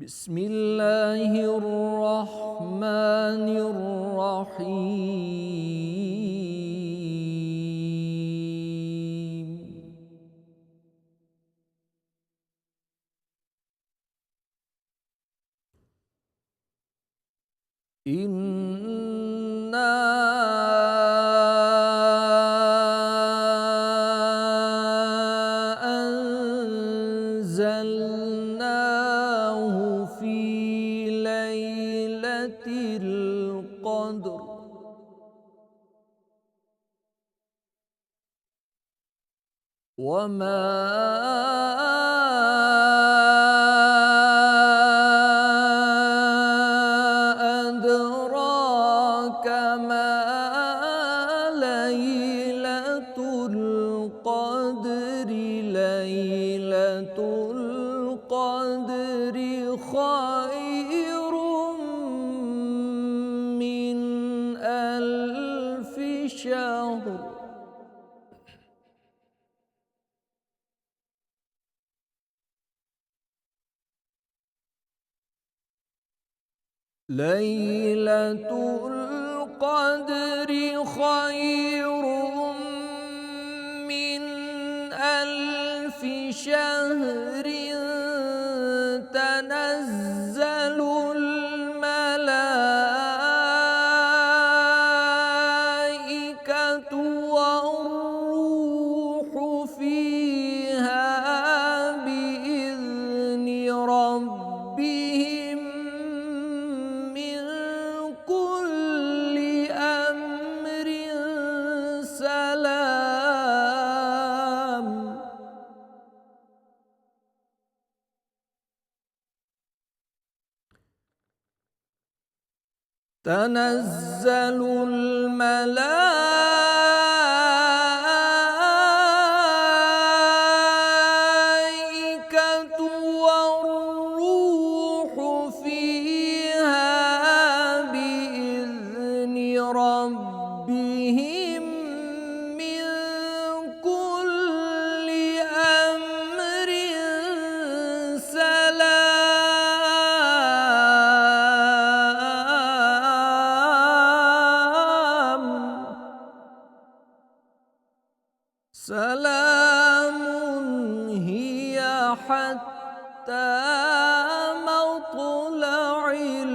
बिस्मिल्लाहिर्रहमानिर्रहीम। इन्ना अंज़लनाहु फी लैलतिल क़द्र वमा अदराक मा लैलतुल क़द्र लैलतुल क़द्र खैरुम मिन अल्फि शहर। लैलतुल क़द्र खैरुम मिन अल्फि शहरिन तनज़्ज़लुल मलाइकतु वर्रूहु फ़ीहा बिइज़्नि रब्बिहिम मिन कुल्लि अम्रिन सलाम। तनज़्ज़लुल मलाइकतु वर्रूहु फ़ीहा बिइज़्नि रब्बिहिम मिन कुल्लि अम्रिन सलाम। सलामुन हिया हत्ता मत्लइल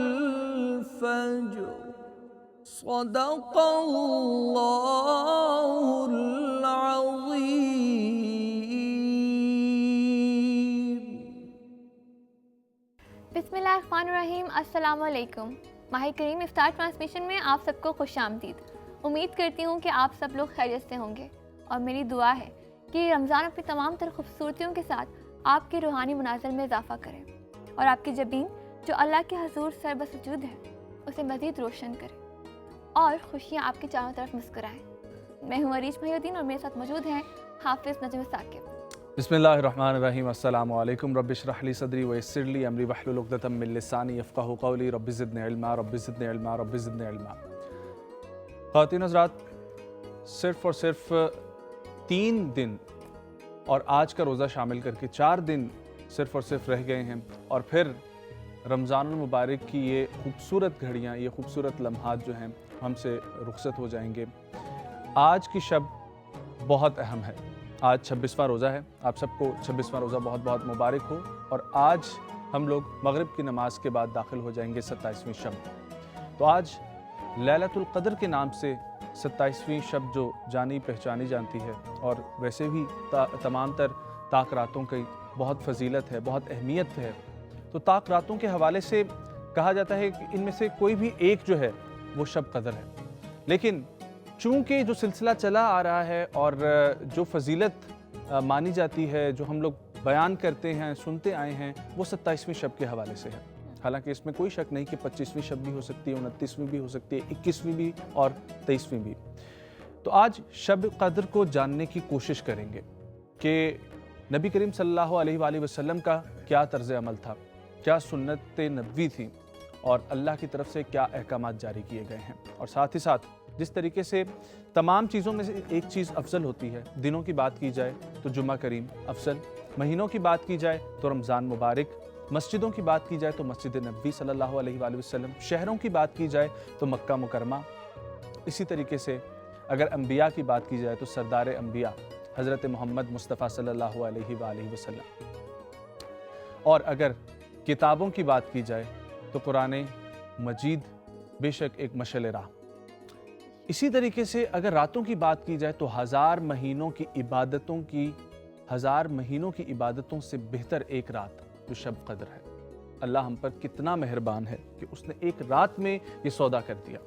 फज्र। सदक़ल्लाहुल अज़ीम। बिस्मिल्लाहिर्रहमानिर्रहीम। अस्सलाम वालेकुम। माह करीम इफ्तार ट्रांसमिशन में आप सबको खुशामदीद। उम्मीद करती हूँ कि आप सब लोग खैरियत से होंगे और मेरी दुआ है कि रमज़ान अपनी तमाम तर खूबसूरतियों के साथ आपके रूहानी मुनाज़र में इजाफ़ा करे और आपकी जबीन जो अल्लाह के हज़ूर सरबसजूद है उसे मज़ीद रोशन करे और खुशियाँ आपकी चारों तरफ मुस्कुराएँ। मैं हूँ अरीश महिउद्दीन और मेरे साथ मौजूद हैं हाफिज़ नजम साकिब। बिस्मिल्लाहिर्रहमानिर्रहीम। अस्सलामु अलैकुम। रब्बि इश्रह ली सदरी व यस्सिर ली अमरी वहलुल उक़दतम मिन लिसानी यफ़क़हू क़ौली। Rabbi ज़िदनी इल्मा rabbi ज़िदनी इल्मा rabbi ज़िदनी इल्मा। ख़वातीन हज़रात, सिर्फ़ और सिर्फ 3 दिन और आज का रोज़ा शामिल करके 4 दिन सिर्फ़ और सिर्फ रह गए हैं और फिर रमज़ानुल मुबारक की ये खूबसूरत घड़ियाँ, ये खूबसूरत लम्हात जो हैं हमसे रुखसत हो जाएंगे। आज की शब बहुत अहम है। आज 26वां रोज़ा है। आप सबको 26वां रोज़ा बहुत बहुत मुबारक हो। और आज हम लोग मगरिब की नमाज के बाद दाखिल हो जाएंगे 27वीं शब। तो आज लैलतुल क़द्र के नाम से 27वीं शब जो जानी पहचानी जानती है और वैसे भी तमाम तर ताक रातों की बहुत फजीलत है, बहुत अहमियत है। तो ताक रातों के हवाले से कहा जाता है कि इनमें से कोई भी एक जो है वो शब क़द्र है। लेकिन चूँकि जो सिलसिला चला आ रहा है और जो फजीलत मानी जाती है, जो हम लोग बयान करते हैं, सुनते आए हैं, वो 27वीं शब के हवाले से है। हालांकि इसमें कोई शक नहीं कि 25वीं शब भी हो सकती है, 29वीं भी हो सकती है, 21वीं भी और 23वीं भी। तो आज शब क़द्र को जानने की कोशिश करेंगे कि नबी करीम सल्लल्लाहु अलैहि वसल्लम का क्या तर्ज़ अमल था, क्या सुन्नत नबवी थी और अल्लाह की तरफ से क्या अहकामात जारी किए गए हैं। और साथ ही साथ जिस तरीके से तमाम चीज़ों में से एक चीज़ अफजल होती है, दिनों की बात की जाए तो जुम्मा करीम अफजल, महीनों की बात की जाए तो रमज़ान मुबारक मस्जिदों की बात की जाए तो मस्जिद नबवी सल्लल्लाहु अलैहि वसल्लम, शहरों की बात की जाए तो मक्का मुकरमा। इसी तरीके से अगर अंबिया की बात की जाए तो सरदार अंबिया हज़रत मोहम्मद मुस्तफ़ा सल्लल्लाहु अलैहि वसल्लम। और अगर किताबों की बात की जाए तो कुरान मजीद बेशक एक मशअल राह। इसी तरीके से अगर रातों की बात की जाए तो हज़ार महीनों की इबादतों से बेहतर एक रात जो शब कद्र है। अल्लाह हम पर कितना मेहरबान है कि उसने एक रात में ये सौदा कर दिया।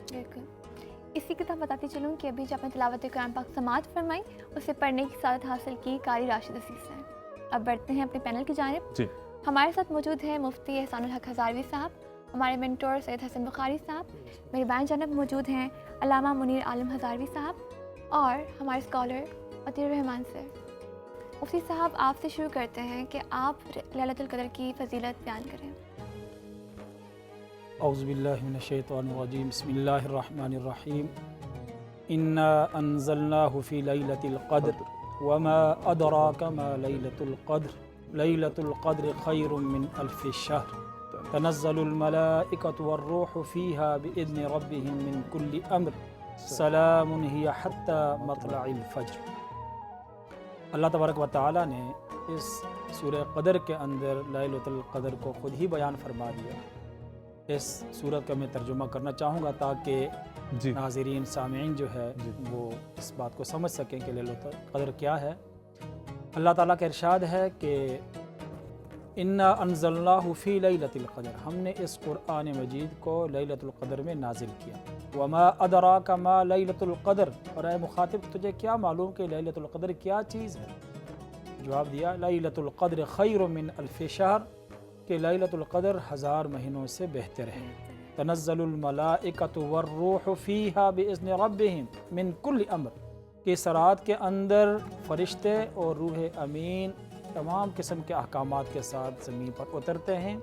बिल्कुल। इसी की तरह बताती चलूँ कि अभी जो आपने तिलावत कुरान पाक समाअत फरमाई, उसे पढ़ने की सादत हासिल की कारी राशिद असीस से। अब बढ़ते हैं अपने पैनल की जानिब। जी, हमारे साथ मौजूद हैं मुफ्ती एहसानुल हक हज़ारवी साहब, हमारे मेंटोर सैयद हसन बुखारी साहब, मेरे बाएं जानब मौजूद हैं अल्लामा मुनीर आलम हज़ारवी साहब और हमारे स्कॉलर अतीउर रहमान सर। मुफ्ती साहब, आपसे शुरू करते हैं कि आप लैलतुल क़द्र की फ़जीलत बयान करें। औज़ुबिल्लाहि मिनश्शैतानिर्रजीम, बिस्मिल्लाहिर्रहमानिर्रहीम। इन्ना अंज़लनाहु फ़ी लैलतिल क़द्र वमा अदराका मा लैलतुल क़द्र लैलतुल क़द्र खैरुम मिन अल्फ़ि शहर तनज़्ज़लुल मलाइकतु वर्रूहु फ़ीहा बिइज़्नि रब्बिहिम मिन कुल्लि अम्र सलामुन हिय हत्ता मतलइल फ़ज्र। अल्लाह तबारक व तआला ने इस सूरह क़द्र के अंदर लैलतुल क़द्र को ख़ुद ही बयान फरमा दिया। इस सूरत का मैं तर्जुमा करना चाहूँगा ताकि जी, नाज़रीन सामीन जो है वो इस बात को समझ सकें कि लैलतुल क़द्र क्या है। अल्लाह ताला का इरशाद है कि इन्ना अंज़लनाहु फ़ी लैलतिल क़द्र, हमने इस कुरान मजीद को लैलतुल क़द्र में नाजिल किया। वमा अदराका मा लैलतुल क़द्र, और ऐ मुखातिब तुझे क्या मालूम कि लैलतुल क़द्र क्या चीज़ है? जवाब दिया लैलतुल क़द्र खैरुम मिन अल्फ़ि शहर, कि लैलतुल क़द्र 1000 महीनों से बेहतर है। तनज़्ज़लुल मलाइकतु वर्रूहु फ़ीहा बिइज़्नि रब्बिहिम मिन कुल्लि अम्र, कि सरात के अंदर फरिश्ते और रूह अमीन तमाम किस्म के अहकामात के साथ ज़मीन पर उतरते हैं।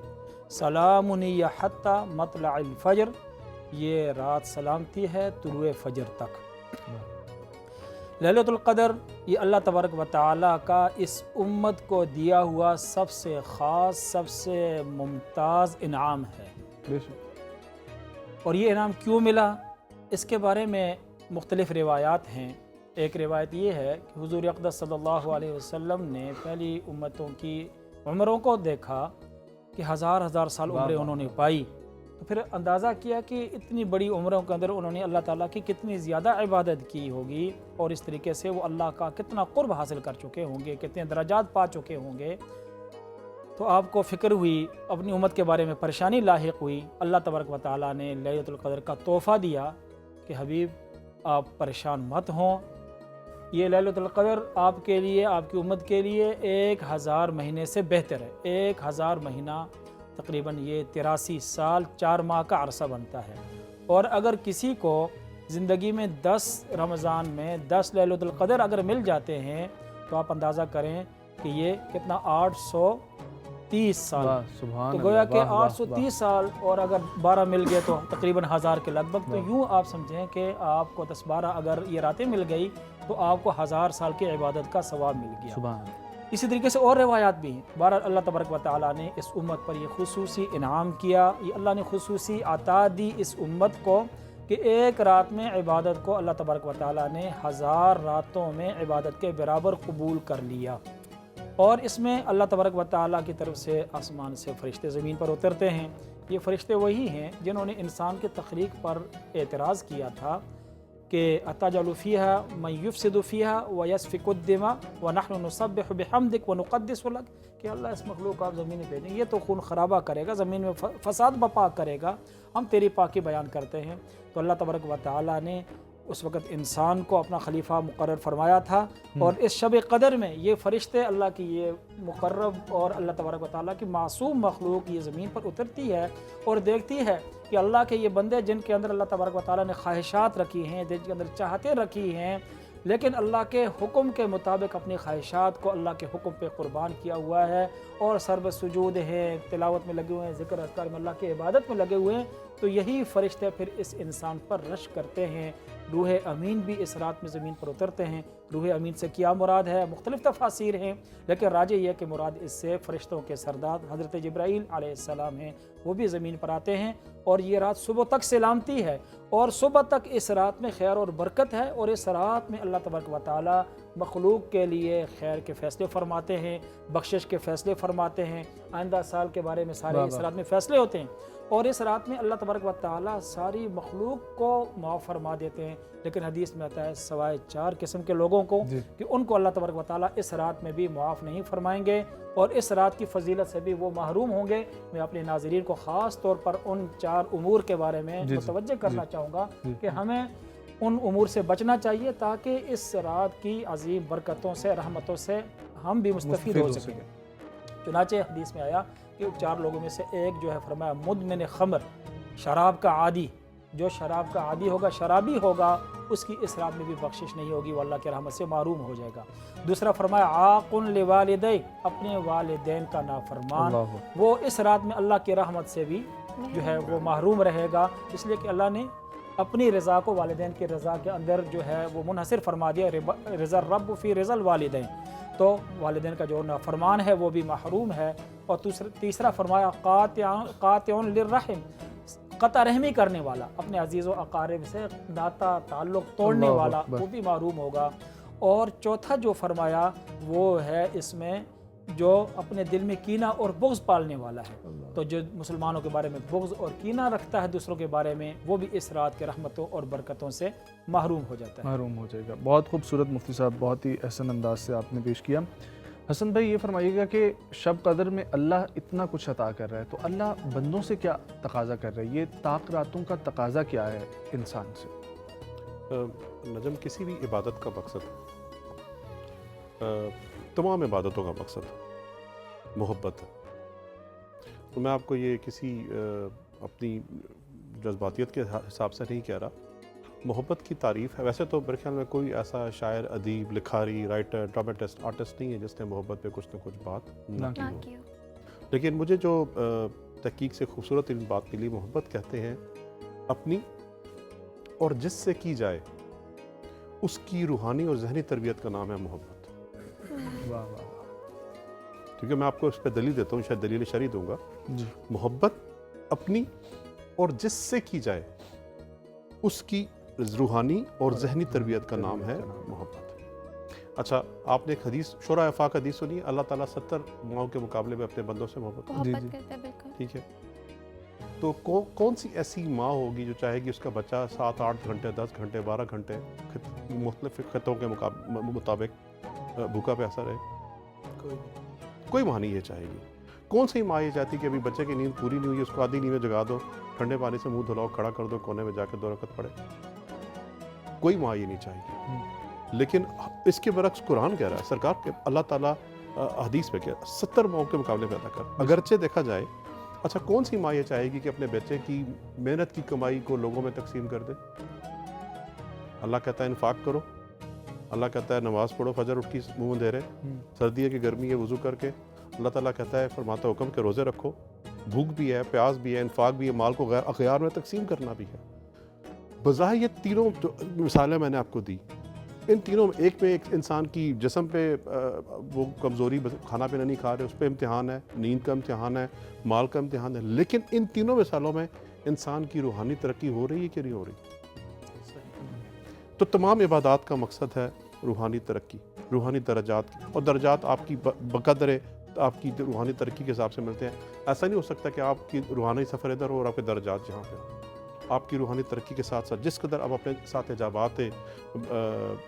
सलामुन हिय हत्ता मतलइल फ़ज्र, ये रात सलामती है तुलुए फ़ज्र तक। लैलतुल क़द्र ये अल्लाह तबारक व तआला का इस उम्मत को दिया हुआ सबसे ख़ास, सबसे मुमताज़ इनाम है। बेशक। और ये इनाम क्यों मिला, इसके बारे में मुख्तलिफ़ रिवायात हैं। एक रिवायत ये है कि हुज़ूर अक़दस सल्लल्लाहु अलैहि वसल्लम ने पहली उम्मतों की उम्रों को देखा कि हज़ार साल उम्रें उन्होंने पाई, तो फिर अंदाज़ा किया कि इतनी बड़ी उम्रों के अंदर उन्होंने अल्लाह ताला की कितनी ज़्यादा इबादत की होगी और इस तरीके से वो अल्लाह का कितना क़ुर्ब हासिल कर चुके होंगे, कितने दराजात पा चुके होंगे। तो आपको फ़िक्र हुई, अपनी उम्मत के बारे में परेशानी लाहिक हुई। अल्लाह तबारक व तआला ने लैलतुल क़द्र का तोहफ़ा दिया कि हबीब आप परेशान मत हों, ये लैलतुल क़द्र आपके लिए, आपकी उम्मत के लिए 1000 महीने से बेहतर है। 1000 महीना तकरीबन ये 83 साल 4 माह का अरसा बनता है। और अगर किसी को ज़िंदगी में 10 रमज़ान में 10 लैलतुल क़द्र अगर मिल जाते हैं तो आप अंदाज़ा करें कि ये कितना 830 साल, तो गोया कि 830 साल, और अगर 12 मिल गए तो तकरीबन 1000 के लगभग। तो यूँ आप समझें कि आपको 10-12 अगर ये रातें मिल गई तो आपको 1000 साल की इबादत का सवाब मिल गया। सुभान। इसी तरीके से और रिवायात भी हैं। बहरहाल अल्लाह तबारक व तआला ने इस उम्मत पर यह खुसूसी इनाम किया, ये अल्लाह ने खुसूसी अता दी इस उम्मत को कि एक रात में इबादत को अल्लाह तबारक व तआला ने 1000 रातों में इबादत के बराबर कबूल कर लिया। और इसमें अल्लाह तबारक व तआला की तरफ से आसमान से फ़रिश्ते ज़मीन पर उतरते हैं। ये फ़रिश्ते वही हैं जिन्होंने इंसान के तख्लीक पर एतराज़ किया था कि अतजअलु फ़ीहा मन युफ़सिदु फ़ीहा व यस्फ़िकु दिमा व नहनु नुसब्बिहु बिहम्दिक व नुक़द्दिसु लक, कि अल्लाह इस मखलूक आप ज़मीन पे नहीं, ये तो खून ख़राबा करेगा, ज़मीन में फ़साद बपा करेगा, हम तेरी पाकी बयान करते हैं। तो अल्लाह तबारक व तआला ने उस वक़्त इंसान को अपना खलीफा मुकर्रर फरमाया था। और इस शब क़द्र में ये फ़रिश्ते अल्लाह की ये मुकर्रब और अल्लाह तबारक व तआला की मासूम मखलूक ये ज़मीन पर उतरती है और देखती है कि अल्लाह के ये बंदे जिनके अंदर अल्लाह तबारक व तआला ने ख्वाहिशात रखी हैं, जिनके अंदर चाहतें रखी हैं, लेकिन अल्लाह के हुक्म के मुताबिक अपनी ख्वाहिशात को अल्लाह के हुक्म पे कुर्बान किया हुआ है और सर्ब सुजूद हैं, तिलावत में लगे हुए हैं, ज़िक्र अज़कार में, अल्लाह की इबादत में लगे हुए हैं, तो यही फ़रिश्ते फिर इस इंसान पर रश करते हैं। रूह अमीन भी इस रात में ज़मीन पर उतरते हैं। रूह अमीन से क्या मुराद है, मुख्तलिफ़ तफासिर हैं, लेकिन राजे यह कि मुराद इससे फ़रिश्तों के सरदार हज़रत जिब्राईल अलैहिस्सलाम हैं, वो भी ज़मीन पर आते हैं। और ये रात सुबह तक सलामती है, और सुबह तक इस रात में खैर और बरकत है। और इस रात में अल्लाह तबारक व तआला मखलूक के लिए खैर के फ़ैसले फ़रमाते हैं, बख्शिश के फ़ैसले फ़रमाते हैं, आइंदा साल के बारे में सारे इस रात में फ़ैसले होते हैं। और इस रात में अल्लाह तबारक व तआला सारी मखलूक को माफ़ फरमा देते हैं। लेकिन हदीस में आता है सवाए 4 किस्म के लोगों को कि उनको अल्लाह तबारक व तआला इस रात में भी माफ़ नहीं फरमाएंगे, और इस रात की फजीलत से भी वो महरूम होंगे। मैं अपने नाज़रीन को ख़ास तौर पर उन 4 उमूर के बारे में मुतवज्जे करना चाहूँगा कि हमें उन उमूर से बचना चाहिए, ताकि इस रात की अजीम बरकतों से, रहमतों से हम भी मुस्तफ़ीद हो सकें। चुनाचे हदीस में आया कि 4 लोगों में से एक जो है फरमाया मुदमिन खमर, शराब का आदी, जो शराब का आदी होगा, शराबी होगा, उसकी इस रात में भी बख्शिश नहीं होगी, वो अल्लाह की रहमत से महरूम हो जाएगा। दूसरा फरमाया आकुन लिवालिदै, अपने वालिदैन का नाफरमान, वो इस रात में अल्लाह की रहमत से भी जो है वो महरूम रहेगा, इसलिए कि अल्लाह ने अपनी रज़ा को वालिदैन की रज़ा के अंदर जो है वो मुनहसर फरमा दिया, रज़ा रब फ़ी रज़ल वालिदैन, तो वालिदैन का जो नाफरमान है वो भी महरूम है। और तीसरा फरमाया कातिउन लिर्रहिम, क़ता रहमी करने वाला, अपने अजीज़ व अकारिब से नाता ताल्लुक़ तोड़ने वाला, वो भी महरूम होगा। और चौथा जो फरमाया वो है इसमें जो अपने दिल में कीना और बुग़्ज़ पालने वाला है, तो जो मुसलमानों के बारे में बुग़्ज़ और कीना रखता है दूसरों के बारे में, वो भी इस रात के रहमतों और बरकतों से महरूम हो जाता है, महरूम हो जाएगा। बहुत खूबसूरत मुफ्ती साहब, बहुत ही एहसन अंदाज से आपने पेश किया। हसन भाई ये फरमाइएगा कि शब कदर में अल्लाह इतना कुछ अता कर रहा है, तो अल्लाह बंदों से क्या तकाजा कर रहा है, ये ताक रातों का तकाजा क्या है इंसान से? नजम, किसी भी इबादत का मकसद, तमाम इबादतों का मकसद मोहब्बत है। तो मैं आपको ये किसी अपनी जज्बातियत के हिसाब से नहीं कह रहा, मोहब्बत की तारीफ़ है। वैसे तो मेरे ख्याल में कोई ऐसा शायर, अदीब, लिखारी, राइटर, ड्रामेटिस्ट, आर्टिस्ट नहीं है जिसने मोहब्बत पे कुछ ना कुछ बात ना की हो। लेकिन मुझे जो तहकीक से खूबसूरत इन बात मिली, मोहब्बत कहते हैं अपनी और जिससे की जाए उसकी रूहानी और जहनी तरबियत का नाम है मोहब्बत। वाह वाह। क्योंकि मैं आपको इस पर दलील देता हूँ, शायद दलील शरई दूंगा। मोहब्बत अपनी और जिससे की जाए उसकी रूहानी और जहनी तरबियत का नाम है मोहब्बत। अच्छा, आपने एक हदीस, शुरा आफाक हदीस सुनी, अल्लाह ताला 70 माओं के मुकाबले में अपने बंदों से मोहब्बत करता है। ठीक है, तो कौन सी ऐसी माँ होगी जो चाहेगी उसका बच्चा 7, 8 घंटे, 10 घंटे, 12 घंटे मुख्तलिफ खित्तों के मुताबिक भूखा प्यासा रहे? कोई माँ नहीं ये चाहेगी। कौन सी माँ ये चाहती कि अभी बच्चे की नींद पूरी नहीं हुई, उसको आधी नींद में जगा दो, ठंडे पानी से मुंह धुलाओ, खड़ा कर दो, कोने में जाकर 2 रकत पढ़े? कोई माँ ये नहीं चाहेगी। लेकिन इसके बरक्स कुरान कह रहा है, सरकार के अल्लाह ताला हदीस में कह रहा है 70 माओं के मुकाबले पैदा कर। अगरचे देखा जाए, अच्छा कौन सी माँ ये चाहेगी कि अपने बच्चे की मेहनत की कमाई को लोगों में तकसीम कर दे? अल्लाह कहता है इन्फाक करो, अल्लाह कहता है नमाज पढ़ो, फजर उठ की मुँह अंधेरे, सर्दी है कि गर्मी है वज़ू करके, अल्लाह ताला कहता है फरमाता हुक्म के रोज़े रखो, भूख भी है, प्यास भी है, इन्फाक भी है, माल को गैर अख्यार में तकसीम करना भी है। बज़ाहिर ये तीनों जो मिसालें मैंने आपको दी, इन तीनों में एक इंसान की जिस्म पे वो कमज़ोरी, खाना पीना नहीं खा रहे, उस पर इम्तिहान है, नींद का इम्तिहान है, माल का इम्तिहान है। लेकिन इन तीनों मिसालों में इंसान की रूहानी तरक्की हो रही है कि नहीं हो रही? तो तमाम इबादत का मकसद है रूहानी तरक्की, रूहानी दर्जात, और दर्जात आपकी बकदर आपकी रूहानी तरक्की के हिसाब से मिलते हैं। ऐसा नहीं हो सकता कि आपकी रूहानी सफ़र इधर हो और आपके दर्जात जहाँ पे हो। आपकी रूहानी तरक्की के साथ साथ जिस कदर आप अपने साथ इजाबात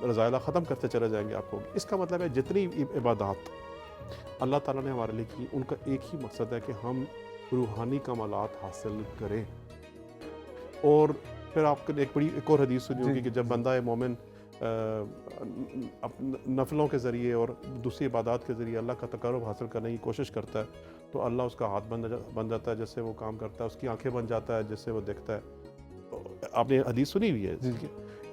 रज़ाइला ख़त्म करते चले जाएंगे आपको। इसका मतलब है जितनी इबादत अल्लाह ताला ने हमारे लिए की, उनका एक ही मकसद है कि हम रूहानी कमालात हासिल करें। और फिर आपने एक और हदीस सुनी होगी कि जब बंदा मोमिन नफलों के ज़रिए और दूसरी इबादत के ज़रिए अल्लाह का तक़र्रुब हासिल करने की कोशिश करता है, तो अल्लाह उसका हाथ बन जाता है जिससे वो काम करता है, उसकी आंखें बन जाता है जिससे वो देखता है। तो आपने हदीस सुनी हुई है।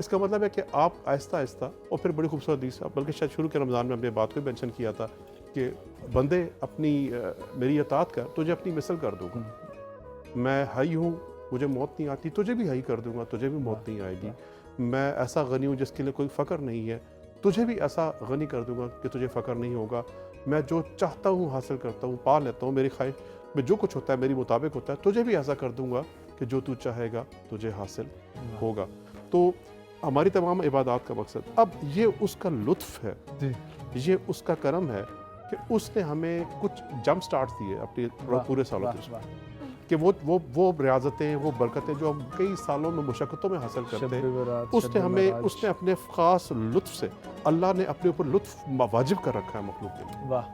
इसका मतलब है कि आप आहिस्ता आहिस्ता, और फिर बड़ी खूबसूरत हदीस, बल्कि शायद शुरू के रमज़ान में अपने बात को मेंशन किया था कि बंदे अपनी मेरी इताअत कर, तुझे अपनी मिसल कर दूँगा, मैं हई हूँ मुझे मौत नहीं आती, तुझे भी हाई कर दूंगा, तुझे भी मौत नहीं आएगी। मैं ऐसा गनी हूँ जिसके लिए कोई फ़ख्र नहीं है, तुझे भी ऐसा गनी कर दूंगा कि तुझे फ़ख्र नहीं होगा। मैं जो चाहता हूँ हासिल करता हूँ, पा लेता हूँ, मेरी ख्वाहिश में जो कुछ होता है मेरी मुताबिक होता है, तुझे भी ऐसा कर दूंगा कि जो तू चाहेगा तुझे हासिल होगा। तो हमारी तमाम इबादत का मकसद, अब ये उसका लुत्फ़ है, ये उसका करम है कि उसने हमें कुछ जंप स्टार्ट दिए अपने पूरे सालों में, कि वो रियाजतें, वो बरकतें जो हम कई सालों में मुशक्क़तों में हासिल करते हैं, उसने अपने ख़ास लुत्फ़ से, अल्लाह ने अपने ऊपर लुत्फ़ वाजिब कर रखा है मखलूक के लिए। वाह,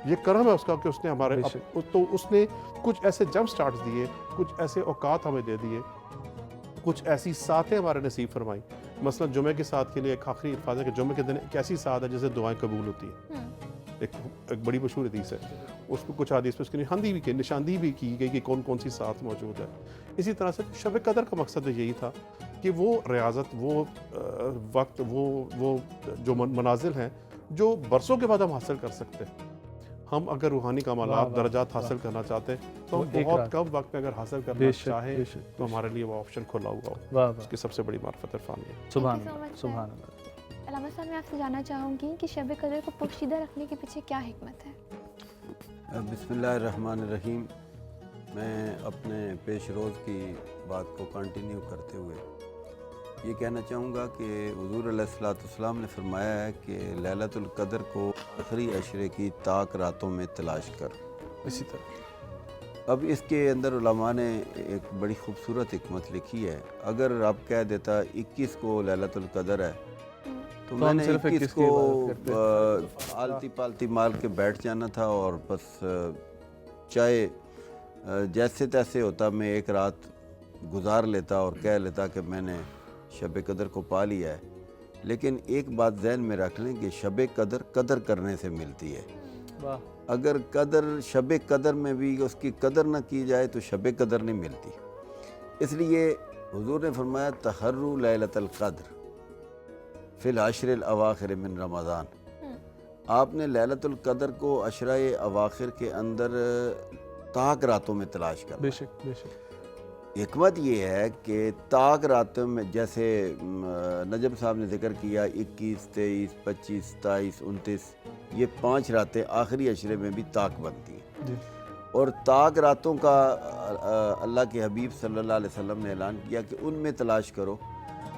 ये करम है उसका कि उसने हमारे तो उसने कुछ ऐसे जंप स्टार्ट दिए, कुछ ऐसे औकात हमें दे दिए, कुछ ऐसी सातें हमारे नसीब फरमाई। मसलन जुमे के साथ के लिए एक आखिरी अल्फाज है कि जुमे के दिन एक ऐसी सात है जिससे दुआएं कबूल होती हैं। एक बड़ी मशहूर हदीस है, उसको कुछ हदीस में उसकी निशानदी भी की गई कि कौन कौन सी साथ मौजूद है। इसी तरह से शब कदर का मकसद यही था कि वो रियाजत, वो वक्त, वो जो मनाजिल हैं जो बरसों के बाद हम हासिल कर सकते हैं। हम अगर रूहानी कमालात, दर्जात हासिल करना चाहते हैं तो हम बहुत कम वक्त में अगर हासिल करना चाहें तो हमारे लिए वो ऑप्शन खुला हुआ हो। उसकी सबसे बड़ी मार्फत इरफान है। सुभान अल्लाह। अल्लामा साहब, मैं आपसे जानना चाहूँगी कि शब कदर को पोशीदा रखने के पीछे क्या हिकमत है? बिस्मिल्लाहिर्रहमानिर्रहीम। मैं अपने पेश रोज़ की बात को कंटिन्यू करते हुए ये कहना चाहूँगा कि हुज़ूर अलैहिस्सलाम ने फरमाया है कि लैलतुल क़द्र को आखिरी अशरे की ताक रातों में तलाश कर। इसी तरह अब इसके अंदर उलमा ने एक बड़ी खूबसूरत हिकमत लिखी है। अगर आप कह देता 21 को लैलतुल क़द्र है तो मैंने 21 को आलती पालती मार के बैठ जाना था और बस चाहे जैसे तैसे होता मैं एक रात गुजार लेता और कह लेता कि मैंने शब कदर को पा लिया है। लेकिन एक बात जहन में रख लें कि शब कदर कदर करने से मिलती है। अगर कदर शब कदर में भी उसकी कदर न की जाए तो शब कदर नहीं मिलती। इसलिए हुजूर ने फरमाया तहर्रु लैलतुल क़द्र फिल अशरिल अवाखिर मिन रमज़ान। आपने लैलतुल क़द्र को अशराए अवाखिर के अंदर ताक रातों में तलाश करना। बेशक हिकमत ये है कि ताक रातों में, जैसे नजम साहब ने जिक्र किया 21, 23, 25, 27, 29, ये 5 रातें आखिरी अशरे में भी ताक बनती हैं। और ताक रातों का अल्लाह के हबीब सल्लल्लाहु अलैहि वसल्लम ने ऐलान किया कि उनमें तलाश करो।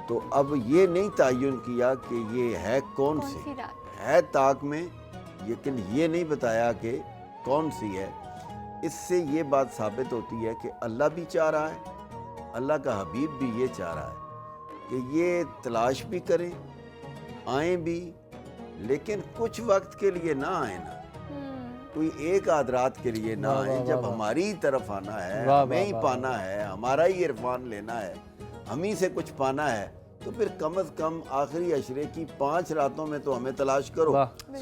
तो अब ये नहीं तयन किया कि ये है कौन सी है ताक में, लेकिन ये नहीं बताया कि कौन सी है। इससे ये बात साबित होती है कि अल्लाह भी चाह रहा है, अल्लाह का हबीब भी ये चाह रहा है कि ये तलाश भी करें, आएँ भी, लेकिन कुछ वक्त के लिए ना आए ना, कोई एक आध रात के लिए ना आए। जब हमारी तरफ आना है, हमें ही पाना है, हमारा ही इरफान लेना है, हम ही से कुछ पाना है, तो फिर कम अज़ कम आखिरी अशरे की 5 रातों में तो हमें तलाश करो।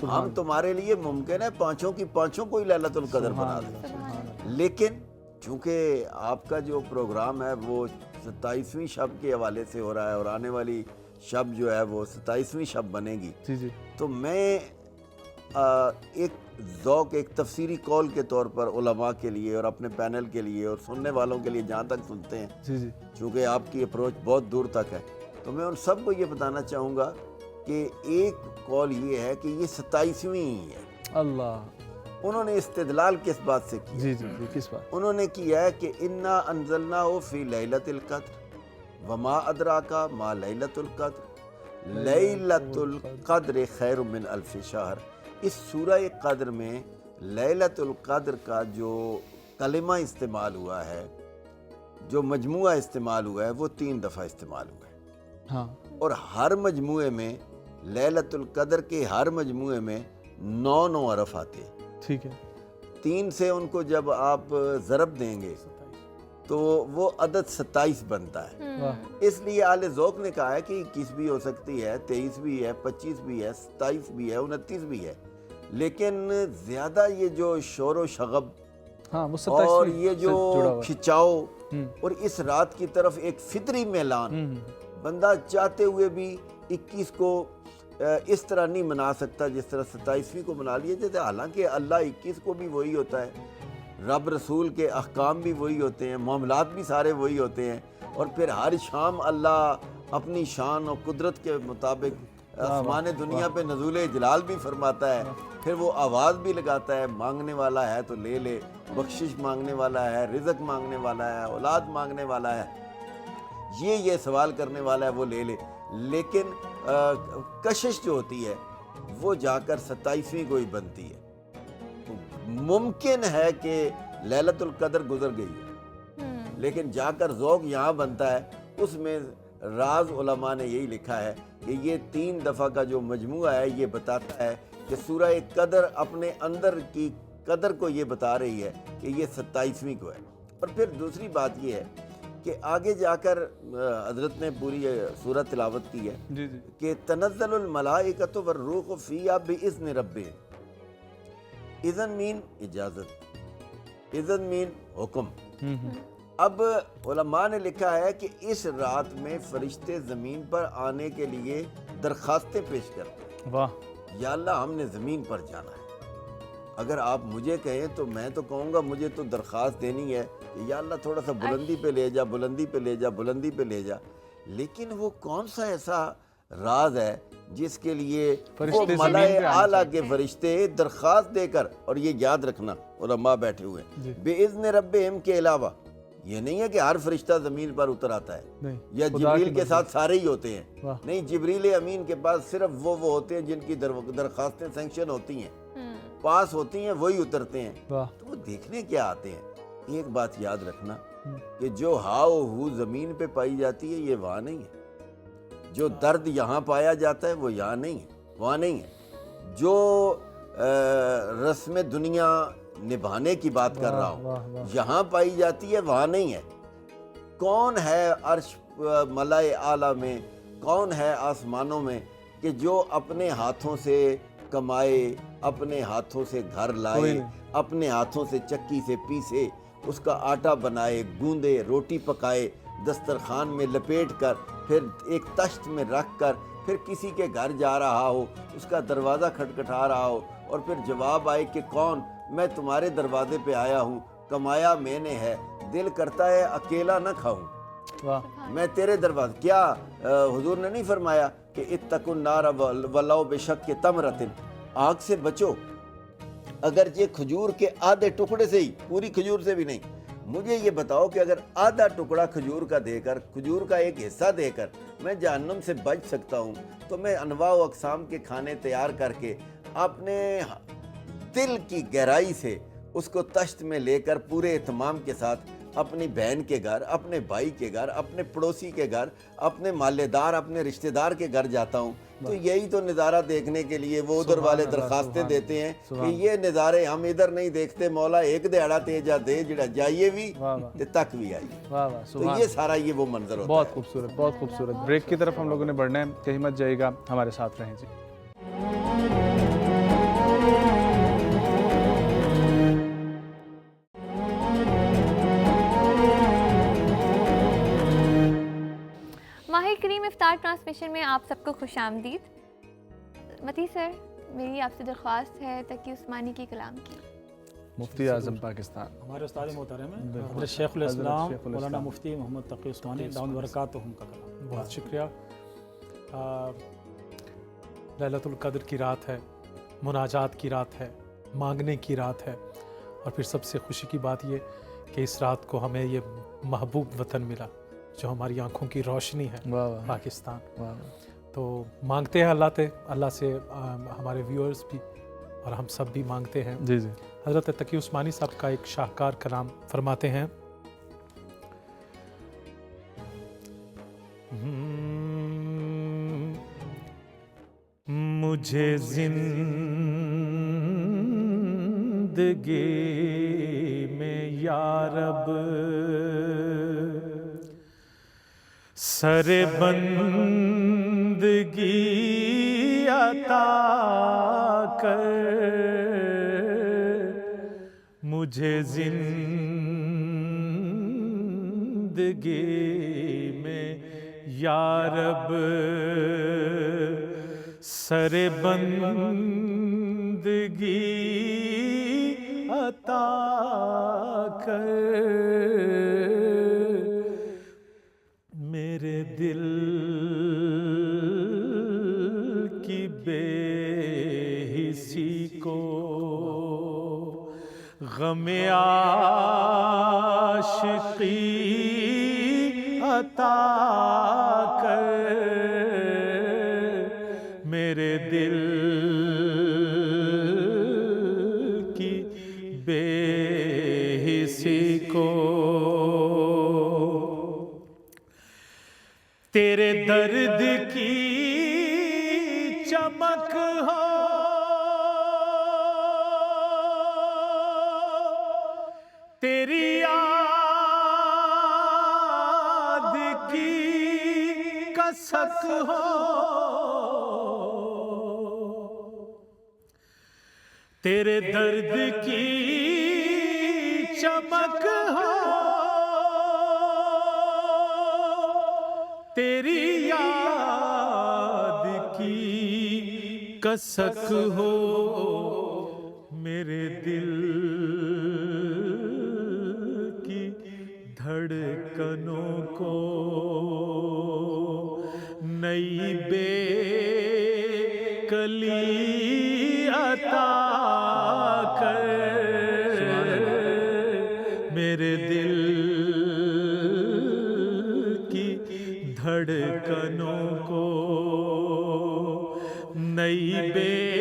हम तुम्हारे लिए मुमकिन है 5 की 5 को ही लैलतुल क़द्र बना दें। लेकिन चूँकि आपका जो प्रोग्राम है वो 27वीं शब के हवाले से हो रहा है और आने वाली शब जो है वो 27वीं शब बनेगी, तो मैं एक ज़ौक़, एक तफसीरी कौल के तौर पर उलमा के लिए और अपने पैनल के लिए और सुनने वालों के लिए, जहाँ तक सुनते हैं, चूँकि आपकी अप्रोच बहुत दूर तक है, तो मैं उन सब को ये बताना चाहूँगा कि एक कौल ये है कि ये 27वीं ही है। अल्लाह। उन्होंने इस्तिदलाल किस बात से किया? जी किस बात? उन्होंने किया है कि इन्ना अंज़लनाहु फ़ी लैलतिल क़द्र वमा अदराका मा लैलतुल क़द्र लैलतुल क़द्र खैरुम मिन अल्फ़ि शहर। इस सूरह क़द्र में लैलतुल क़द्र का जो कलिमा इस्तेमाल हुआ है, जो मजमुआ इस्तेमाल हुआ है, वो 3 दफ़ा इस्तेमाल हुआ है। हाँ। और हर मजमुए में लैलतुल क़द्र के हर मजमुए में 9 अरफ आते हैं। ठीक है। 3 से उनको जब आप ज़रब देंगे तो वो अदद 27 बनता है। इसलिए आले ज़ौक़ ने कहा है कि 21 भी हो सकती है, 23 भी है, 25 भी है, 27 भी है, 29 भी है। लेकिन ज़्यादा ये जो शोर व शगब, हाँ, वो और ये जो खिंचाव और इस रात की तरफ एक फितरी मैलान, बंदा चाहते हुए भी 21 को इस तरह नहीं मना सकता जिस तरह 27वीं को मना लिया जाता है। हालांकि अल्लाह 21 को भी वही होता है, रब रसूल के अहकाम भी वही होते हैं, मामलात भी सारे वही होते हैं, और फिर हर शाम अल्लाह अपनी शान और कुदरत के मुताबिक आसमान दुनिया पे नज़ूल जलाल भी फरमाता है। फिर वो आवाज़ भी लगाता है, मांगने वाला है तो ले ले, बख्शिश मांगने वाला है, रिज़्क मांगने वाला है, औलाद मांगने वाला है, ये सवाल करने वाला है, वो ले ले। लेकिन कशिश जो होती है वो जाकर 27वीं को ही बनती है। तो मुमकिन है कि लैलतुल कदर गुजर गई है, लेकिन जाकर ज़ौक़ यहाँ बनता है। उसमें राज उलमा ने यही लिखा है कि ये 3 दफ़ा का जो मजमूआ है ये बताता है कि सूरह कदर अपने अंदर की कदर को ये बता रही है कि ये 27वीं को है। और फिर दूसरी बात ये है कि आगे जाकर हज़रत ने पूरी सूरत तिलावत की है जी जी कि तनज़्ज़लुल मलाइकतु वर्रूहु फ़ीहा बिइज़्नि रब्बिहिम। इज़न मीन इजाज़त, इज़न मीन हुक्म। अब उलमा ने लिखा है कि इस रात में फरिश्ते ज़मीन पर आने के लिए दरख्वास्तें पेश करते हैं। वाह। या अल्लाह हमने ज़मीन पर जाना है, अगर आप मुझे कहें तो मैं तो कहूँगा मुझे तो दरख्वास्त देनी है कि या अल्लाह थोड़ा सा बुलंदी पे ले जा, बुलंदी पे ले जा, बुलंदी पे ले जा। लेकिन वो कौन सा ऐसा राज है जिसके लिए वो फरिश्ते मलाए ज़मीन पे आने आला के फरिश्ते दरख्वास्त देकर, और ये याद रखना उलमा बैठे हुए बेइज़्न रब्बिहिम के अलावा ये नहीं है कि हर फरिश्ता ज़मीन पर उतर आता है नहीं, या जिब्रील के साथ सारे ही होते हैं। वाह। नहीं, जिब्रील अमीन के पास सिर्फ वो होते हैं जिनकी दरख्वास्तें सैंक्शन होती हैं, पास होती हैं, वही उतरते हैं। वाह। तो वो देखने क्या आते हैं। एक बात याद रखना कि जो हाओ हू ज़मीन पे पाई जाती है ये वहाँ नहीं है, जो दर्द यहाँ पाया जाता है वो यहाँ नहीं है, वहाँ नहीं है। जो रस्म दुनिया निभाने की बात कर रहा हूँ यहाँ पाई जाती है, वहाँ नहीं है। कौन है अर्श मलाए आला में, कौन है आसमानों में कि जो अपने हाथों से कमाए, अपने हाथों से घर लाए, अपने हाथों से चक्की से पीसे, उसका आटा बनाए, गूंदे, रोटी पकाए, दस्तरखान में लपेट कर, फिर एक तश्त में रख कर, फिर किसी के घर जा रहा हो, उसका दरवाज़ा खटखटा रहा हो, और फिर जवाब आए कि कौन, मैं तुम्हारे दरवाजे पे आया हूँ, कमाया मैंने है, दिल करता है अकेला न खाऊं, वाह। मैं तेरे दरवाजे। क्या हुजूर ने नहीं फरमाया कि इत्तकुन नार वलाउ बेशक के तमरतिन, आग से बचो अगर ये खजूर के आधे टुकड़े से ही, पूरी खजूर से भी नहीं। मुझे ये बताओ कि अगर आधा टुकड़ा खजूर का देकर, खजूर का एक हिस्सा देकर मैं जहन्नुम से बच सकता हूँ, तो मैं अनवा व अक़साम के खाने तैयार करके अपने दिल की गहराई से उसको तश्त में लेकर पूरे एहतमाम के साथ अपनी बहन के घर, अपने भाई के घर, अपने पड़ोसी के घर, अपने मालेदार, अपने रिश्तेदार के घर जाता हूँ। तो यही तो नज़ारा देखने के लिए वो उधर वाले दरखास्तें देते हैं कि ये नज़ारे हम इधर नहीं देखते, मौला एक दिहाड़ा तेजा दे जड़ा जाइए भी ते तक भी आई। वाह वाह, तो ये सारा ये वो मंजर होता बहुत है। खूबसूरत, बहुत खूबसूरत। ब्रेक की तरफ हम लोगों ने बढ़ना है, कहीं मत जाइएगा, हमारे साथ रहें जी। माह करीम इफ्तार ट्रांसमिशन में आप सबको खुश आमदीद। मती सर, मेरी आपसे दरख्वास्त है तकी उस्मानी की कलाम की। मुफ्ती आज़म पाकिस्तान हमारे उस्ताद मोहतरम हैं हज़रत शेखुल इस्लाम मौलाना मुफ्ती मोहम्मद तकी उस्मानी दाऊद बरकातुहुम का कलाम। बहुत शुक्रिया। लैलतुल कद्र की रात है, मुनाजात की रात है, मांगने की रात है, और फिर सबसे खुशी की बात ये कि इस रात को हमें ये महबूब वतन मिला जो हमारी आंखों की रोशनी है, पाकिस्तान। तो मांगते हैं अल्लाह से हमारे व्यूअर्स भी और हम सब भी मांगते हैं। जी जी। हज़रत तकी उस्मानी साहब का एक शाहकार कलाम फरमाते हैं, मुझे जिंदगी में या रब सरे बंदगी अता कर, मुझे जिंदगी में या रब सरे बंदगी अता कर, मेरे दिल की बेहिसी को गमे आशिकी अता कर, मेरे दिल की बेहिसी को। तेरे दर्द की चमक हो, तेरी याद की कसक हो, तेरे दर्द की चमक हो, तेरी याद की कसक हो, मेरे दिल की धड़कनों को नई बेकली अता कर, मेरे दिल की धड़कनों को नई बेकली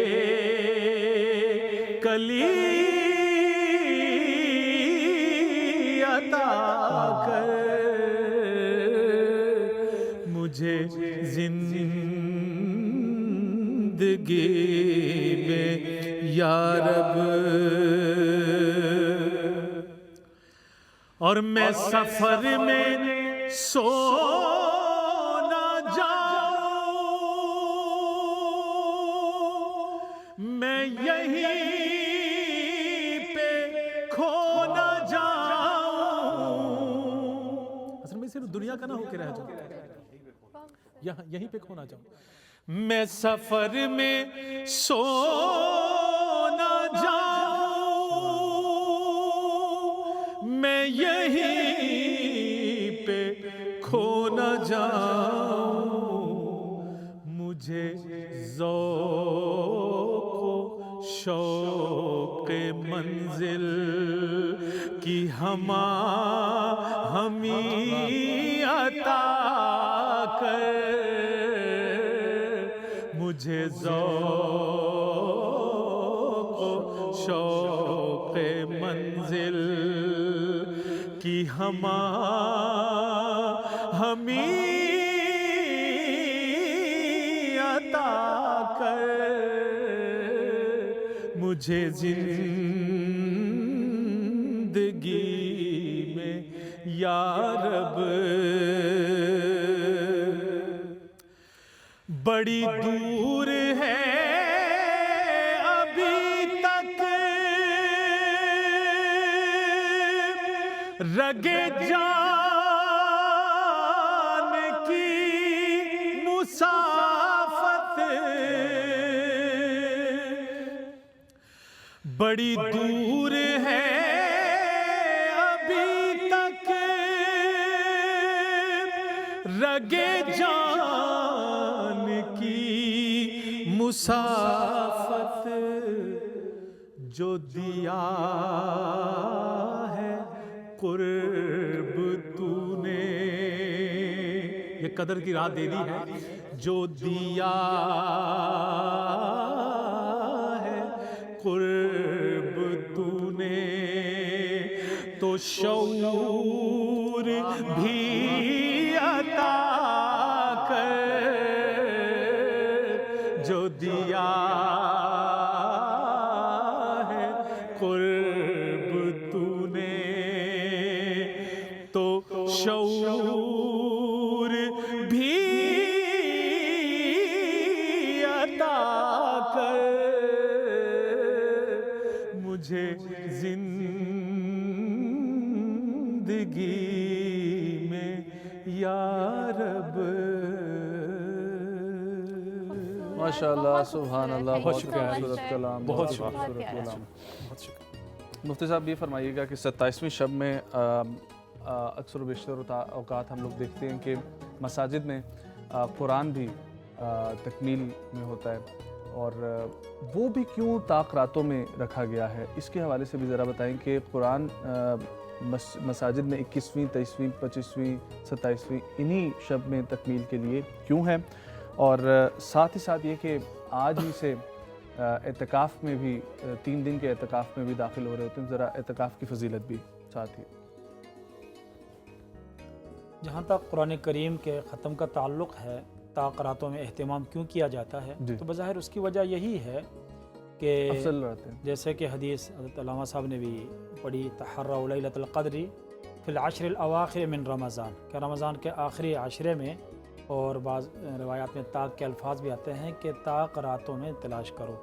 अता कर, मुझे जिंदगी में या रब। और मैं सफर में सो ना जाऊं, मैं यहीं पे खो ना जाऊं। असल में सिर्फ दुनिया का ना होके रह जाऊं, यहीं पे खो ना जाऊं। मैं सफर में सो ना जाऊं, मैं यहीं पे खो न जाऊं, मुझे ज़ौक़ शौक़ मंजिल की हमी अता कर, मुझे ज़ौक़ शौक़ मंजिल की हमी अता कर, मुझे जिंदगी में या रब। बड़ी दूर है अभी तक रगे जान की मुसाफत, बड़ी दूर है अभी तक रगे जान की मुसाफत, जो दिया है कुर्ब तूने, ये कदर की रात दे दी है, जो दिया है कुर्ब तूने, तो शऊर भी अता कर, जो दिया है कुर्ब तूने, तो शऊर भी अता कर, मुझे जिंदगी में या रब। माशाअल्लाह, सुभान अल्लाह, बहुत शुक्रिया, खूबसूरत कलाम, बहुत खूबसूरत शुक्रिया। कलाम। बहुत शुक्रिया। मुफ्ती साहब ये फरमाइएगा कि 27वीं शब में अक्सर बेशतर औकात हम लोग देखते हैं कि मसाजिद में कुरान भी तकमील में होता है, और वो भी क्यों ताक रातों में रखा गया है, इसके हवाले से भी ज़रा बताएं कि कुरान मसाजिद में 21वीं, 23वीं, 25वीं, 27वीं इन्हीं शब में तकमील के लिए क्यों है, और साथ ही साथ ये कि आज ही से एतकाफ़ में भी 3 दिन के एतकाफ़ में भी दाखिल हो रहे होते हैं, ज़रा एतकाफ़ की फजीलत भी साथ ही। जहाँ तक कुरान करीम के ख़त्म का ताल्लुक़ है, ताक रातों में अहतमाम क्यों किया जाता है, तो बज़ाहिर उसकी वजह यही है कि जैसे कि हदीस हज़रत अल्लामा साहब ने भी पढ़ी, तहर्रउ लैलतुल क़द्री फ़िल अश्रिल अवाख़िर मिन रमज़ान, कि रमज़ान के आखिरी आशरे में, और बाज़ रिवायात में ताक के अल्फाज भी आते हैं कि ताक रातों में तलाश करो।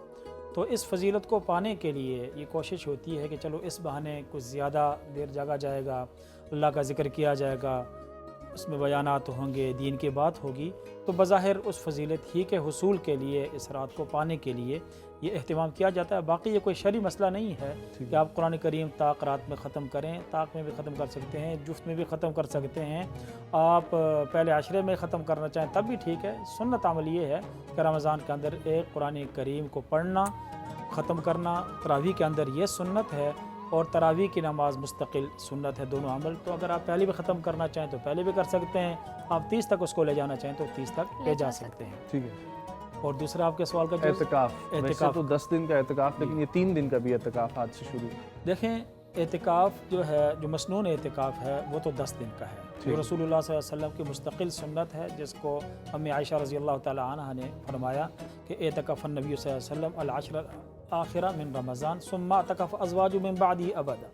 तो इस फजीलत को पाने के लिए ये कोशिश होती है कि चलो इस बहाने कुछ ज़्यादा देर जागा जाएगा, अल्लाह का ज़िक्र किया जाएगा, उसमें बयानात होंगे, दीन की बात होगी, तो बज़ाहिर उस फजीलत ही के हुसूल के लिए, इस रात को पाने के लिए ये अहतमाम किया जाता है। बाकी ये कोई शरई मसला नहीं है कि आप कुरान करीम ताक रात में ख़त्म करें, ताक में भी ख़त्म कर सकते हैं, जुफ्त में भी ख़त्म कर सकते हैं, आप पहले आशरे में ख़त्म करना चाहें तब भी ठीक है। सुन्नत अमल ये है कि रमज़ान के अंदर एक कुरान करीम को पढ़ना, ख़त्म करना, तरावी के अंदर ये सुन्नत है, और तरावी की नमाज मुस्तकिल सुन्नत है, दोनों अमल। तो अगर आप पहले भी ख़त्म करना चाहें तो पहले भी कर सकते हैं, आप 30 तक उसको ले जाना चाहें तो 30 तक ले जा सकते हैं। ठीक है। और दूसरा आपके सवाल का एतकाफ़, वैसे तो 10 दिन का एतकाफ़, लेकिन ये 3 दिन का भी एतकाफ़ आज से शुरू। देखें, एतकाफ़ जो है, जो मसनून एतकाफ़ है, वो तो 10 दिन का है, जो रसूलुल्लाह सल्लल्लाहु अलैहि वसल्लम की मुस्तकिल सुन्नत है, जिसको अम्मी आयशा रज़ी अल्लाह तआला अन्हा ने फरमाया कि एतकाफ़ नबी सल्लल्लाहु अलैहि वसल्लम अल अश्र आखिरा मिन रमज़ान सुम्मा अतकफ़ अज़वाजु मिन बादी अबदा,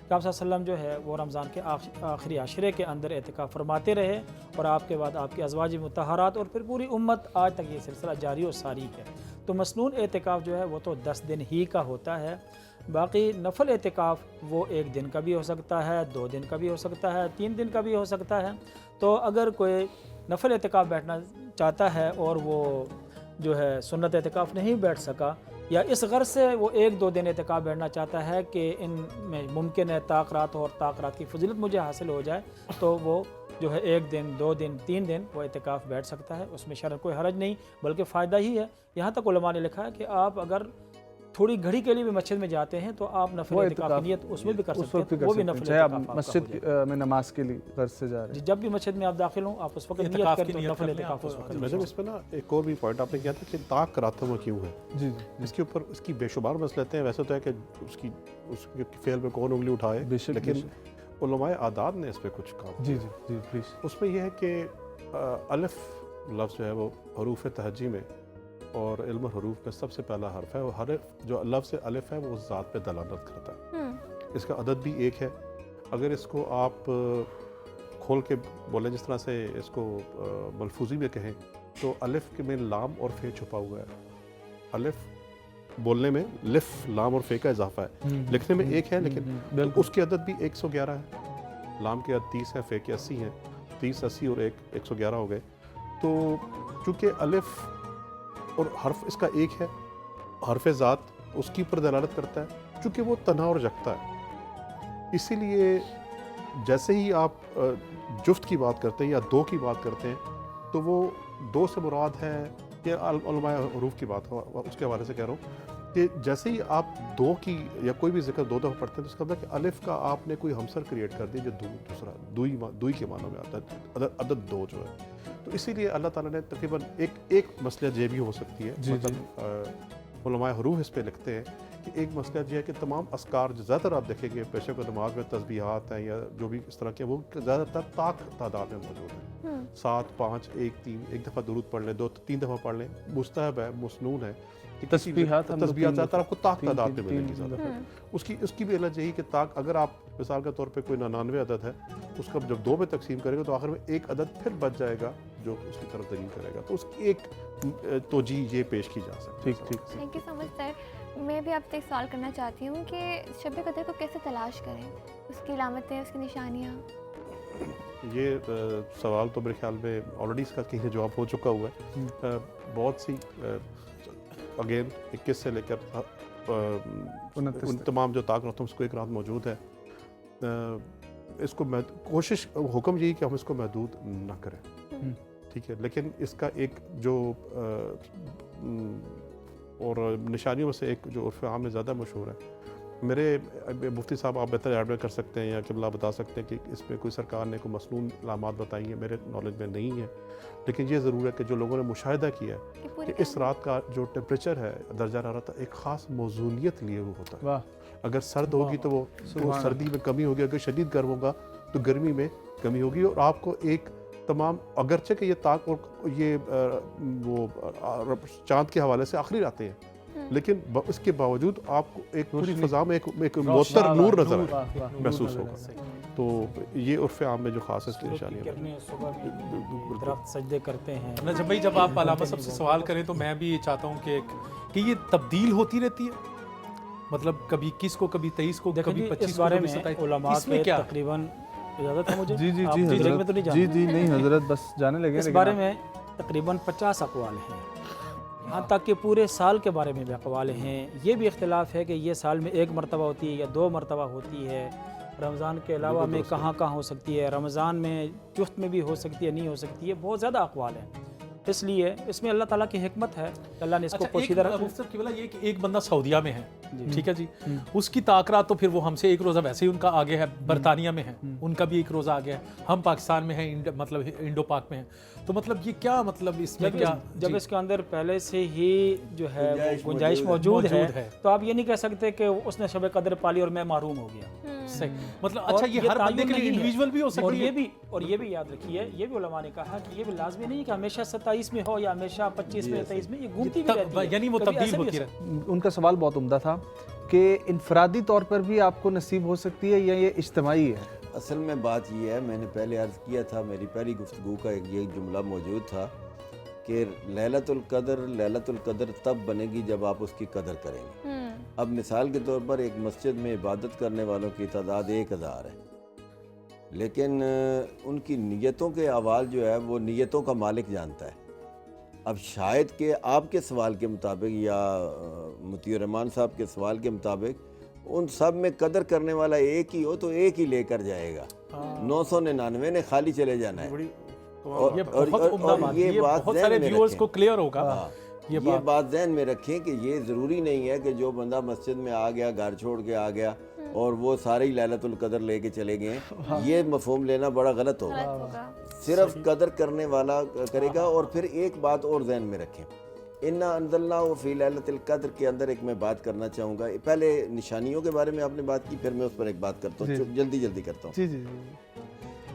कि आप सल्लम जो है वो रमज़ान के आखिरी आशरे के अंदर एतकाफ़ फरमाते रहे, और आपके बाद आपके अज़वाज मुतहरात, और फिर पूरी उम्मत आज तक ये सिलसिला जारी और सारी है। तो मसनून एतकाफ़ जो है वो तो 10 दिन ही का होता है। बाकी नफल एतकाफ़ वो 1 दिन का भी हो सकता है, 2 दिन का भी हो सकता है, 3 दिन का भी हो सकता है। तो अगर कोई नफल एतकाफ़ बैठना चाहता है और वो जो है सुन्नत एतकाफ़ नहीं बैठ सका, या इस गर्ज से वो 1-2 दिन एतकाफ़ बैठना चाहता है कि इनमें मुमकिन है ताक रात और ताक रात की फजीलत मुझे हासिल हो जाए, तो वो जो है 1 दिन, 2 दिन, 3 दिन वो एतकाफ़ बैठ सकता है। उसमें शर्त कोई हरज नहीं, बल्कि फ़ायदा ही है। यहाँ तक उलमा ने लिखा है कि आप अगर थोड़ी घड़ी के लिए भी मस्जिद में जाते हैं तो आप नफल एतकाफ़ की नियत उसमें भी कर सकते हैं, वो भी नफल एतकाफ़ मस्जिद में नमाज के लिए घर से जा रहे हैं। जब भी मस्जिद में आप दाखिल हों, आप उस वक्त नियत करें तो नफल एतकाफ़ उस वक्त। मतलब इस पर ना एक और भी पॉइंट आपने किया था कि ताक रातों में क्यों है। जी, इसके ऊपर इसकी बेशुमार मसलतें हैं। वैसे तो है कि उसके फ़ेल पे कौन उंगली उठाए, लेकिन उलमाए आदाद ने इस पर कुछ काम। जी जी जी प्लीज़। उसमें यह है कि अलिफ लफ्ज़ जो है वो हरूफ तहजी में और इल्म हरूफ में सबसे पहला हर्फ है, और हर्फ जो लफ्ज़ अलिफ है वो उस ज़ात पे दलालत करता है। इसका अदद भी 1 है। अगर इसको आप खोल के बोलें, जिस तरह से इसको मलफूजी में कहें, तो अलिफ के में लाम और फे छुपा हुआ है। अलिफ बोलने में लिफ, लाम और फे का इजाफा है, लिखने में 1 है, लेकिन उसकी अदद भी 111 है। लाम के अदद 30 है, फे के 80 हैं, 30, 80 और 111 हो गए। तो चूँकि अलिफ और हर्फ इसका 1 है, हर्फ ज़ात उसकी पर दलालत करता है, चूँकि वो तना और जगता है। इसीलिए जैसे ही आप जुफ्त की बात करते हैं या 2 की बात करते हैं, तो वो 2 से मुराद है कि उलमाए हरूफ की बात हो, उसके हवाले से कह रहा हूँ कि जैसे ही आप 2 की या कोई भी जिक्र 2 दफ़ा पढ़ते हैं, तो इसका मतलब कि अलिफ का आपने कोई हमसर क्रिएट कर दी जो दूसरा दुई के मानों में आता है, अदद 2 जो है। तो इसीलिए अल्लाह ताला ने तकरीबन एक मसला ये भी हो सकती है, मतलब उलमाए हरूफ इस पे लिखते हैं कि एक मसला ये है कि तमाम अस्कार जो ज़्यादातर आप देखेंगे पेशे को नमाज में तस्बीहात हैं या जो भी इस तरह के, वो ज़्यादातर ताक तादाद में मौजूद हैं। 7, 5, 1, 3, एक दफ़ा दुरूद पढ़ लें, 2, 3 दफ़ा पढ़ लें, मुस्तहब है, मसनून है। तस्बीहात ज़्यादातर आपको ताक तादाद में मिलेंगी ज़्यादा। उसकी भी अलग यही कि ताक, अगर आप मिसाल के तौर पे कोई 99 अदद है, उसका जब 2 में तकसीम करेंगे तो आखिर में 1 अदद फिर बच जाएगा जो उसकी तरफ दलील करेगा। तो उसकी एक तोजीह ये पेश की जा सकती है। ठीक। Thank you so much sir. मैं भी आपसे एक सवाल करना चाहती हूँ कि शब कदर को कैसे तलाश करें, उसकी अलामतें, उसकी निशानियाँ। ये सवाल तो मेरे ख्याल में ऑलरेडी इसका कहीं जवाब हो चुका हुआ है। बहुत सी अगेन 21 से लेकर उन तमाम जो ताक रातों में उसको एक रात मौजूद है। इसको कोशिश हुक्म यही कि हम इसको महदूद ना करें, ठीक है। लेकिन इसका एक जो और निशानियों में से एक जो उर्फ़ आम में ज़्यादा मशहूर है, मेरे मुफ्ती साहब आप बेहतर एडवाइस कर सकते हैं या किबला बता सकते हैं कि इसमें कोई सरकार ने कोई मसनून अलामात बताई हैं, मेरे नॉलेज में नहीं है। लेकिन ये ज़रूर है कि जो लोगों ने मुशाहिदा किया है कि इस रात का जो टेम्परेचर है दर्जा हरारत एक ख़ास मौजूनियत लिए हुए होता है। वाह, अगर सर्द होगी तो वो सर्दी में कमी होगी, अगर शदीद गर्म होगा तो गर्मी में कमी होगी। और आपको एक तमाम अगरचे कि ये ताक और ये वो चाँद के हवाले से आखिरी आते हैं, लेकिन उसके बावजूद आपको एक पूरी फ़ज़ा में एक मुअत्तर नूर नज़र आए महसूस होगा। तो ये उर्फ़ आम में जो ख़ास इसकी निशानी है। दरख्त सजदे करते हैं। नजम भाई, जब आप अलामा साहब से सवाल करें तो मैं भी ये चाहता हूँ कि ये तब्दील होती रहती है, मतलब कभी 21 को, कभी 23 को, कभी 25 इस को, बारे कभी में 27। उलमा इसमें के क्या तकरीबन इजाज़त है मुझे? जी जी आप जी डिटेल में हजरत, तो नहीं जी जानते। जी नहीं हजरत, बस जाने लगे। इस बारे में तकरीबन 50 अक़वाल हैं, यहाँ तक कि पूरे साल के बारे में भी अक़वाल हैं। ये भी इख्तिलाफ़ है कि ये साल में 1 मरतबा होती है या 2 मरतबा होती है। रमज़ान के अलावा में कहाँ कहाँ हो सकती है, रमज़ान में जुफ्त में भी हो सकती है, नहीं हो सकती है, बहुत ज़्यादा अक़वाल हैं। इसलिए इसमें अल्लाह ताला की हिकमत है, अल्लाह ने इसको पोशीदा रखा। ये कि एक बंदा सऊदिया में है, ठीक है जी, उसकी ताकरात तो फिर वो हमसे एक रोज़ा वैसे ही उनका आगे है, बरतानिया में है, उनका भी एक रोज़ा आगे है, हम पाकिस्तान में हैं, मतलब इंडो पाक में हैं। तो मतलब ये क्या, मतलब इसमें क्या, जब इसके अंदर पहले से ही जो है गुंजाइश मौजूद है, तो आप ये नहीं कह सकते कि उसने शब कदर पाली और मैं महरूम हो गया। सही, मतलब अच्छा, ये हर बंदे के लिए इंडिविजुअल भी हो सकती है। और ये भी याद रखिए, ये भी उलमा ने कहा कि ये भी लाजमी नहीं कि हमेशा 27 में हो या हमेशा 25 में, 23 में, ये घूमती भी रहती है, यानी वो तब्दील होती है। उनका सवाल बहुत उम्दा था कि इनफरादी तौर पर भी आपको नसीब हो सकती है या ये इज्तिमाई है? असल में बात ये है, मैंने पहले अर्ज़ किया था, मेरी पहली गुफ्तगू का ये जुमला मौजूद था कि लैलतुल कदर तब बनेगी जब आप उसकी कदर करेंगे। अब मिसाल के तौर पर एक मस्जिद में इबादत करने वालों की तादाद 1000 है, लेकिन उनकी नीयतों के अहवाल जो है वो नीयतों का मालिक जानता है। अब शायद कि आपके सवाल के मुताबिक या मुतीउर रहमान साहब के सवाल के मुताबिक उन सब में कदर करने वाला एक ही हो तो एक ही लेकर जाएगा, 999 ने खाली चले जाना है। ये बहुत सारे व्यूअर्स को क्लियर होगा। ये बात ज़हन में रखें कि ये ज़रूरी नहीं है कि जो बंदा मस्जिद में आ गया, घर छोड़ के आ गया और वो सारे ही लैलतुल कदर लेके चले गए, ये मफहूम लेना बड़ा गलत होगा। सिर्फ कदर करने वाला करेगा। और फिर एक बात और ज़हन में रखें, इन्ना अंज़लना व फ़ी लैलतिल कद्र के अंदर एक मैं बात करना चाहूँगा। पहले निशानियों के बारे में आपने बात की, फिर मैं उस पर एक बात करता हूँ, जल्दी करता हूँ। जी जी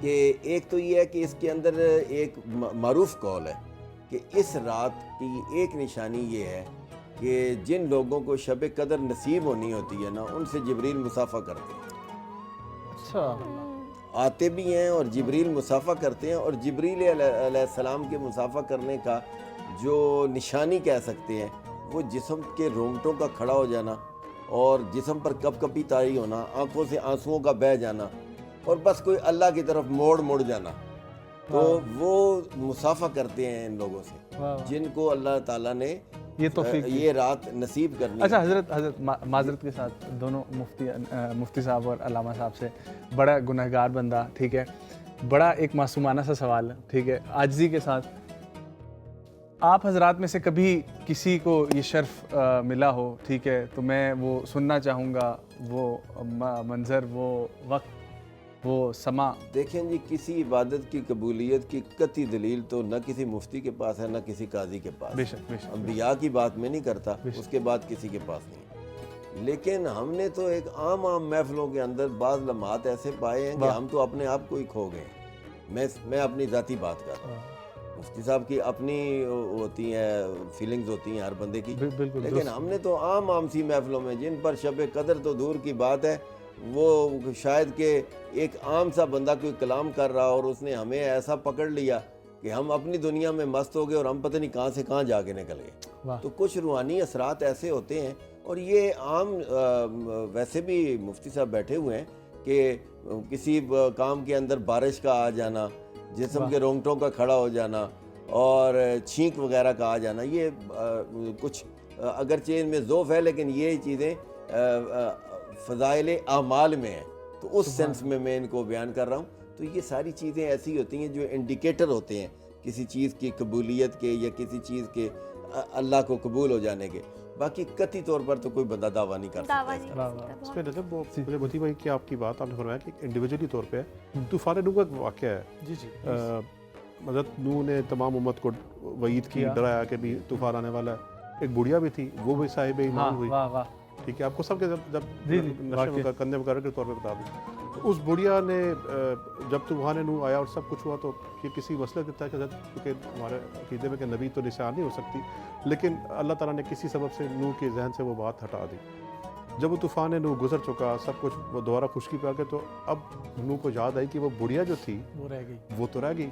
कि एक तो ये है कि इसके अंदर एक मारूफ कौल है कि इस रात की एक निशानी ये है कि जिन लोगों को शब कदर नसीब होनी होती है ना, उनसे जिब्रील मुसाफा करते हैं। अच्छा, आते भी हैं और जिब्रील मुसाफा करते हैं। और जिब्रील अलैहिस्सलाम के मुसाफा करने का जो निशानी कह सकते हैं वो जिस्म के रोंगटों का खड़ा हो जाना और जिस्म पर कपकपी तारी होना, आंखों से आंसुओं का बह जाना और बस कोई अल्लाह की तरफ मोड़ जाना। तो वो मुसाफा करते हैं इन लोगों से जिनको अल्लाह ताला ने ये रात नसीब करनी। अच्छा हजरत माजरत के साथ दोनों मुफ्ती साहब और अल्लामा साहब से, बड़ा गुनहगार बंदा, ठीक है, बड़ा एक मासूमाना सा सवाल है, ठीक है, आजिज़ी के साथ, आप हजरात में से कभी किसी को ये शर्फ मिला हो, ठीक है, तो मैं वो सुनना चाहूँगा, वो मंज़र, वो वक्त, वो समा। देखें जी, किसी इबादत की कबूलियत की कतई दलील तो न किसी मुफ्ती के पास है, न किसी काजी के पास। बेशक अंबिया की बात मैं नहीं करता, उसके बाद किसी के पास नहीं। लेकिन हमने तो एक आम महफिलों के अंदर बाज़ लम्हात ऐसे पाए हैं कि हम तो अपने आप को ही खो गए। मैं अपनी ज़ाती बात कर रहा हूँ, मुफ्ती साहब की अपनी होती हैं, फीलिंग्स होती हैं हर बंदे की, लेकिन हमने तो आम सी महफिलों में, जिन पर शब कदर तो दूर की बात है, वो शायद कि एक आम सा बंदा कोई कलाम कर रहा और उसने हमें ऐसा पकड़ लिया कि हम अपनी दुनिया में मस्त हो गए और हम पता नहीं कहाँ से कहाँ जाके निकल गए। तो कुछ रूहानी असरात ऐसे होते हैं। और ये आम वैसे भी मुफ्ती साहब बैठे हुए हैं कि किसी काम के अंदर बारिश का आ जाना, जिस्म के रोंगटों का खड़ा हो जाना और छींक वगैरह का आ जाना, ये कुछ अगरचे इनमें ज़ोफ़ है लेकिन ये चीज़ें फ़ज़ाइल आमाल में हैं, तो उस सेंस में मैं इनको बयान कर रहा हूँ। तो ये सारी चीज़ें ऐसी होती हैं जो इंडिकेटर होते हैं किसी चीज़ की कबूलियत के या किसी चीज़ के अल्लाह को कबूल हो जाने के। बाकी कतई तौर पर तो कोई बंदा दावा नहीं कर दावा सकता नहीं इसका। कर सकता। इसमें रजब वो मुझे मोती भाई की आपकी बात आपने फरमाया कि इंडिविजुअली तौर पे तूफ़ान नूह का एक वाक़या है। जी जी हज़रत नूह ने तमाम उम्मत को वईद की, डराया कि भी तूफ़ान आने वाला है। एक बुढ़िया भी थी, वो भी साहिब ईमान हुई। वाह वाह। ठीक है, आपको सबके जब जी, जी, नशे वाक़ई। में कंधे मुकर्रर के तौर पे बता दूँ, तो उस बुढ़िया ने जब तूफ़ान नूह आया और सब कुछ हुआ, तो ये किसी मसले के तहत क्योंकि हमारे अक़ीदे में कि नबी तो निशान नहीं हो सकती, लेकिन अल्लाह ताला ने किसी सबब से नूह के जहन से वो बात हटा दी। जब वो तूफ़ान नूह गुजर चुका, सब कुछ वो दोबारा खुशकी पे आ गए, तो अब नूह को याद आई कि वो बुढ़िया जो थी वो रह गई। वो तो रह गई।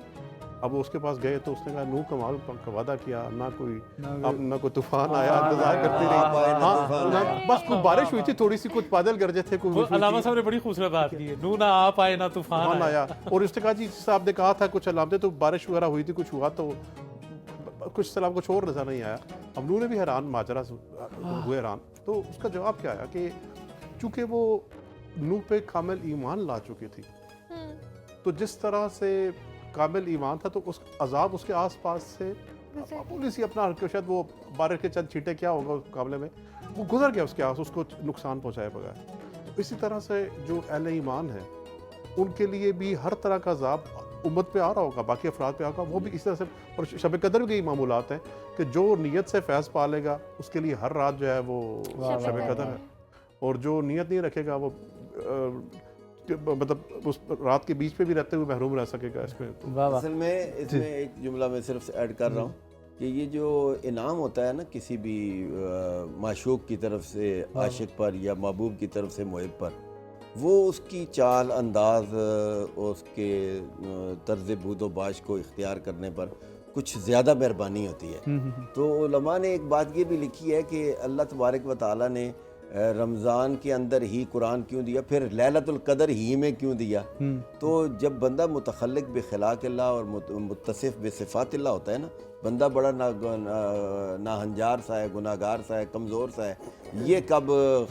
अब वो उसके पास गए तो उसने कहा नूह कमाल का वादा किया, ना कोई अब ना कोई तूफान आया, इंतजार करती रही। हाँ, ना बस कोई बारिश हुई थी थोड़ी सी, कुछ बादल गरजे थे, वो कोई अलामा साहब ने बड़ी खूबसूरत बात की है, नूह ना आ पाए ना तूफान तूफान आया। आया। और उसने कहा जी जैसे आपने कहा था कुछ अलामतें, तो बारिश वगैरह हुई थी, कुछ हुआ तो कुछ सलाम कुछ और नजर नहीं आया। अब नूह ने भी हैरान, माजरा हुए हैरान। तो उसका जवाब क्या आया कि चूंकि वो नूह पे कामिल ईमान ला चुकी थी, तो जिस तरह से कामिल ईमान था, तो उस अजाब उसके आसपास से मामूली सी अपना शायद वो बारिश के चंद छींटे क्या होगा उस काबले में, वो गुजर गया उसके आस, उसको नुकसान पहुंचाए बगैर। तो इसी तरह से जो अहले ईमान है उनके लिए भी हर तरह का अजाब उम्मत पे आ रहा होगा, बाकी अफराद पे आगा, वो भी इस तरह से। और शब कदर के मामूलात हैं कि जो नीयत से फैज़ पा लेगा उसके लिए हर रात जो है वो शब कदर है, और जो नीयत नहीं रखेगा वो मतलब उस रात के बीच पे भी रहते हुए महरूम रह सकेगा इसमें। वाह वाह। असल में इसमें एक जुमला मैं सिर्फ ऐड कर रहा हूँ कि ये जो इनाम होता है ना किसी भी माशूक की तरफ से आशिक पर या महबूब की तरफ से मुहिब पर, वो उसकी चाल अंदाज, उसके तर्ज बूदोबाश को इख्तियार करने पर कुछ ज़्यादा मेहरबानी होती है। तो उलमा ने एक बात ये भी लिखी है कि अल्लाह तबारक व तआला ने रमज़ान के अंदर ही कुरान क्यों दिया, फिर लैलतुल कदर ही में क्यों दिया। तो जब बंदा मुतखल्लिक बिखिलाक़िल्लाह और मुत्तसिफ़ बिसिफ़ातिल्लाह होता है ना, बंदा बड़ा नाहंजार सा है, गुनाहगार सा है, कमज़ोर सा है, ये कब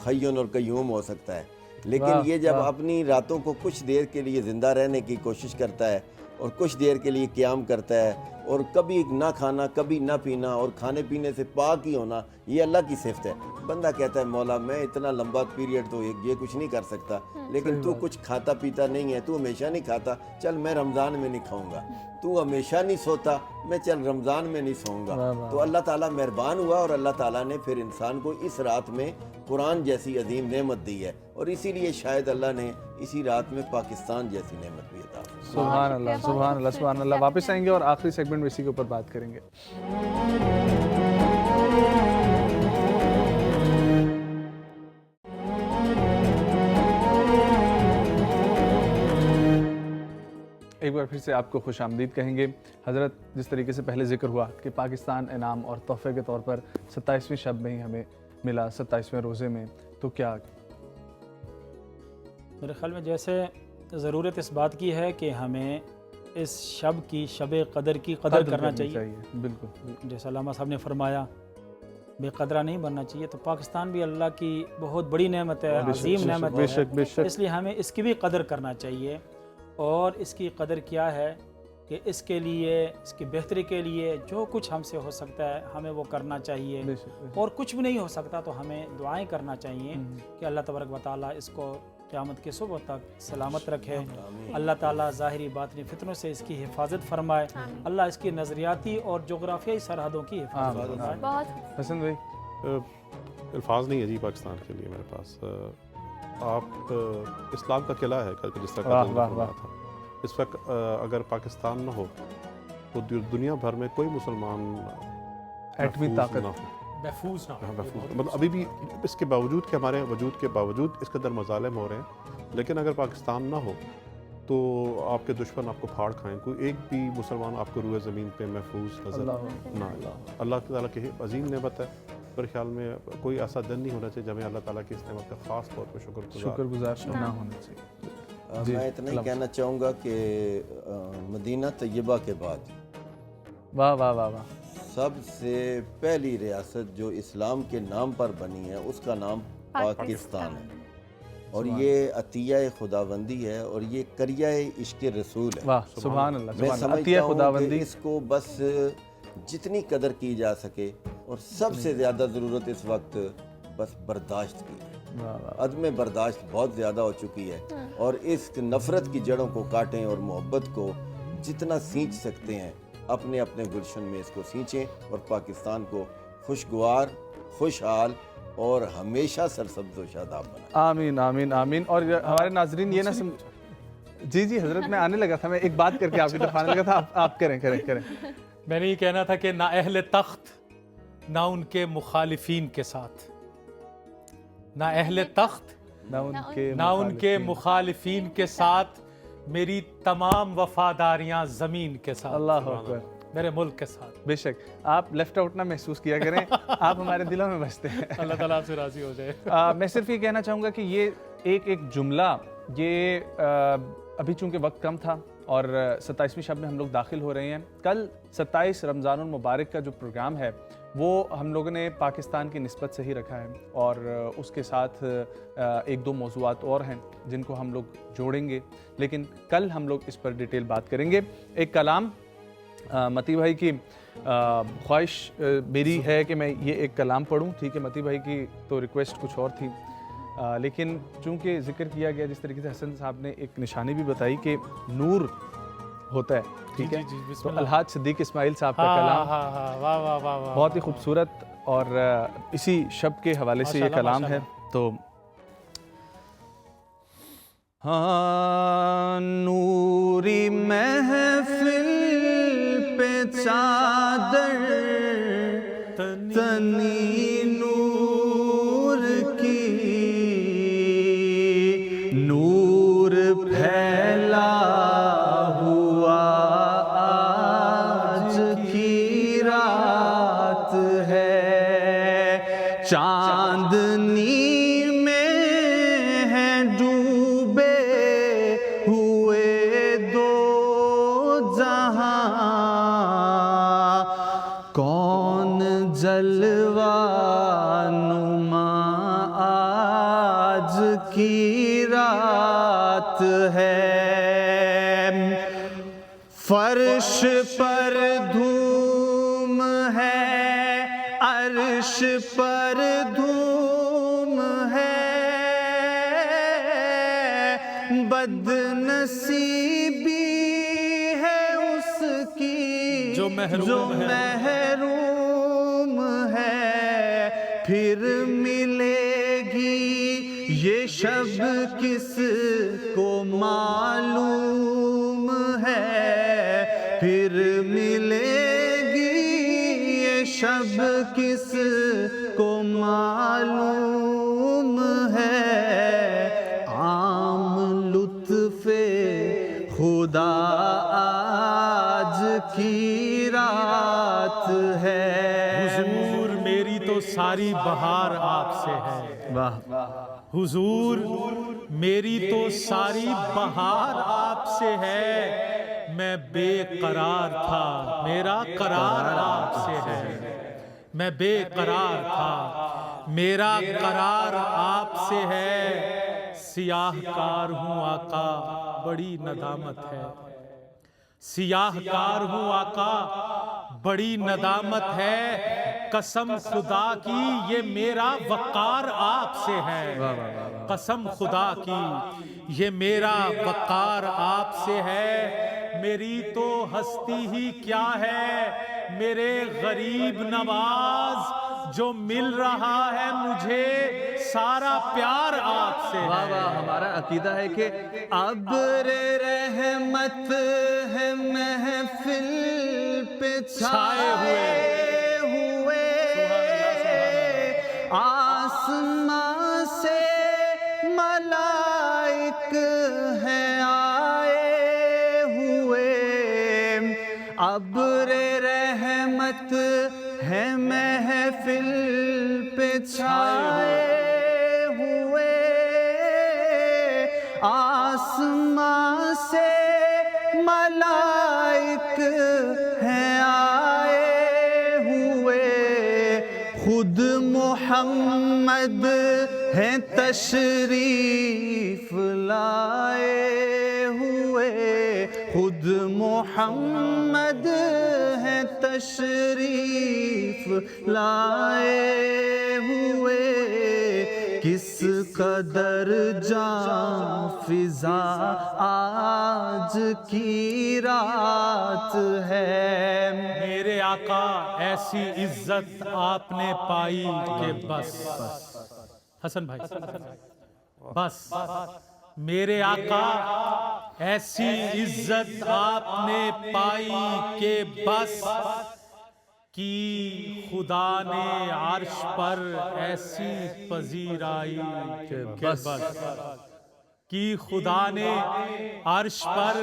खय्युन और कय्यूम हो सकता है। लेकिन ये जब अपनी रातों को कुछ देर के लिए ज़िंदा रहने की कोशिश करता है और कुछ देर के लिए क़याम करता है, और कभी ना खाना कभी ना पीना और खाने पीने से पाक ही होना, ये अल्लाह की सिफ़त है। बंदा कहता है मौला मैं इतना लंबा पीरियड तो ये कुछ नहीं कर सकता, लेकिन तू कुछ खाता पीता नहीं है, तू हमेशा नहीं खाता, चल मैं रमज़ान में नहीं खाऊंगा। तू हमेशा नहीं सोता, मैं चल रमज़ान में नहीं सोऊंगा। तो अल्लाह ताला मेहरबान हुआ और अल्लाह ताला ने फिर इंसान को इस रात में कुरान जैसी अजीम नेमत दी है, और इसीलिए शायद अल्लाह ने इसी रात में पाकिस्तान जैसी नेमत भी अता की। सुभान अल्लाह, सुभान अल्लाह, सुभान अल्लाह। वापस आएंगे और आखिरी सेगमेंट में इसी के ऊपर बात करेंगे। एक बार फिर से आपको खुश आमदीद कहेंगे। हज़रत, जिस तरीके से पहले जिक्र हुआ कि पाकिस्तान इनाम और तोहफ़े के तौर पर 27वीं शब में ही हमें मिला, 27वें रोज़े में, तो क्या मेरे ख्याल में जैसे ज़रूरत इस बात की है कि हमें इस शब की, शब कदर की कदर करना चाहिए। बिल्कुल, जैसा अल्लामा साहब ने फरमाया बेकदरा नहीं बनना चाहिए। तो पाकिस्तान भी अल्लाह की बहुत बड़ी नेमत है, अजीम नेमत है, बेशक। इसलिए हमें इसकी भी कदर करना चाहिए। और इसकी कदर क्या है कि इसके लिए, इसकी बेहतरी के लिए जो कुछ हमसे हो सकता है हमें वो करना चाहिए, और कुछ भी नहीं हो सकता तो हमें दुआएं करना चाहिए कि अल्लाह तबारक व तआला इसको क़यामत के सुबह तक सलामत रखे। अल्लाह ताला ज़ाहिरी बातनी फितनों से इसकी हिफाजत फरमाए। अल्लाह इसकी नज़रियाती और जोग्राफियाई सरहदों की हिफाजत फरमाए। बहुत हसन भाई। अल्फाज नहीं है जी पाकिस्तान के लिए मेरे पास। आप इस्लाम का किला है, जिस तरह का फरमाया था। इस वक्त अगर पाकिस्तान न हो तो दुनिया भर में कोई मुसलमान एटमी ताकत ना हो, महफूज ना हो। मतलब अभी भी इसके बावजूद कि हमारे वजूद के बावजूद इसके अंदर मज़ालिम हो रहे हैं, लेकिन अगर पाकिस्तान ना हो तो आपके दुश्मन आपको फाड़ खाएं। कोई एक भी मुसलमान आपको रूए ज़मीन पे महफूज नजर ना आए। अल्लाह ताला की अजीम नेमत है। मेरे ख्याल में कोई ऐसा दिन नहीं होना चाहिए जब अल्लाह ताला की इस नेमत का ख़ास तौर पर शुक्रगुजार ना होना चाहिए। मैं इतना ही कहना चाहूँगा कि मदीना तैयबा के बाद वाह वाह वाह वाह, सबसे पहली रियासत जो इस्लाम के नाम पर बनी है उसका नाम पाकिस्तान है, और ये अतिया खुदाबंदी है, और ये करिया इश्क रसूल है। वाह, सुभान अल्लाह, मैं सुभान अल्लाह। समझता अतिया हूँ कि खुदाबंदी। इसको बस जितनी कदर की जा सके, और सबसे ज़्यादा ज़रूरत इस वक्त बस बर्दाश्त की है। वाह, वाह। अदम बर्दाश्त बहुत ज़्यादा हो चुकी है, और इस नफ़रत की जड़ों को काटें और मोहब्बत को जितना सींच सकते हैं अपने अपने गुलशन में इसको सींचें, और पाकिस्तान को खुशगवार, खुशहाल और हमेशा सरसब्ज़ व शादाब बनाएं। आमीन आमीन आमीन। और हमारे नाजरीन ये ना जी जी हजरत, मैं आने लगा था, मैं एक बात करके आपकी तरफ आने लगा था, आप करें करें करें। मैंने ये कहना था कि ना अहले तख्त ना उनके मुखालिफिन के साथ, ना अहले तख्त ना उनके मुखालिफिन के साथ मेरी तमाम वफादारियां ज़मीन के साथ, अल्लाह अकबर, मेरे मुल्क के साथ। बेशक आप लेफ्ट आउट ना महसूस किया करें, आप हमारे दिलों में बसते हैं। अल्लाह ताला आपसे राज़ी हो जाए। मैं सिर्फ ये कहना चाहूँगा कि ये एक जुमला, ये अभी चूंकि वक्त कम था और 27वीं शब में हम लोग दाखिल हो रहे हैं। कल 27 रमज़ानुल मुबारक का जो प्रोग्राम है वो हम लोगों ने पाकिस्तान की निस्बत से ही रखा है, और उसके साथ एक दो मौज़ूआत और हैं जिनको हम लोग जोड़ेंगे, लेकिन कल हम लोग इस पर डिटेल बात करेंगे। एक कलाम मती भाई की ख्वाहिश मेरी है कि मैं ये एक कलाम पढ़ूं, ठीक है। मती भाई की तो रिक्वेस्ट कुछ और थी, लेकिन चूंकि जिक्र किया गया, जिस तरीके से हसन साहब ने एक निशानी भी बताई कि नूर होता है, ठीक है। तो अलहाज सिद्दीक इस्माइल साहब का कलाम वाह वाह वाह वाह, बहुत ही खूबसूरत, और इसी शब के हवाले से ये कलाम है। तो हाँ, नूरी महफिल पे चादर तनी नूर की, नूर फैला हुआ आज की रात है, चांदनी में है डूबे हुए दो जहां, कौन जलवा नुमा आज की रात है, फर्श पर धूम है, अर्श पर धूम है, बदनसीबी है उसकी जो महरूम है, फिर मिलेगी ये शब किस को मालूम है, फिर मिलेगी ये शब किस को मालूम है, आम लुत्फ़े खुदा आज की रात है। हुजूर मेरी तो सारी बहार आपसे है, वाह, हुजूर मेरी तो सारी बहार आपसे है, मैं बेकरार था मेरा करार आपसे है, मैं बेकरार था मेरा करार आपसे है, सियाहकार हूँ आका बड़ी नदामत है, सियाहकार हूँ आका बड़ी नदामत है, कसम खुदा की ये मेरा वक़ार आपसे है, कसम खुदा की ये मेरा वक़ार आपसे है, मेरी तो हस्ती ही क्या है मेरे गरीब नवाज, जो मिल रहा है मुझे सारा प्यार आपसे है। वाह वाह, हमारा अकीदा है कि अब्र रहमत है महफिल पे छाए हुए, आसमां से मलाइक हैं आए हुए, अब्र रहमत है महफिल पे छाए हुए, आसमां से मलाइक हैं आए मोहम्मद हैं तशरीफ लाए हुए, खुद मोहम्मद हैं तशरीफ लाए हुए, किस कदर जान फिजा आज की रात है। मेरे आका ऐसी इज्जत आपने पाई कि बस। हसन भाई बस। मेरे आका ऐसी इज्जत आपने पाई कि बस, कि खुदा ने अर्श पर ऐसी पजीराई कि बस, कि खुदा ने अर्श पर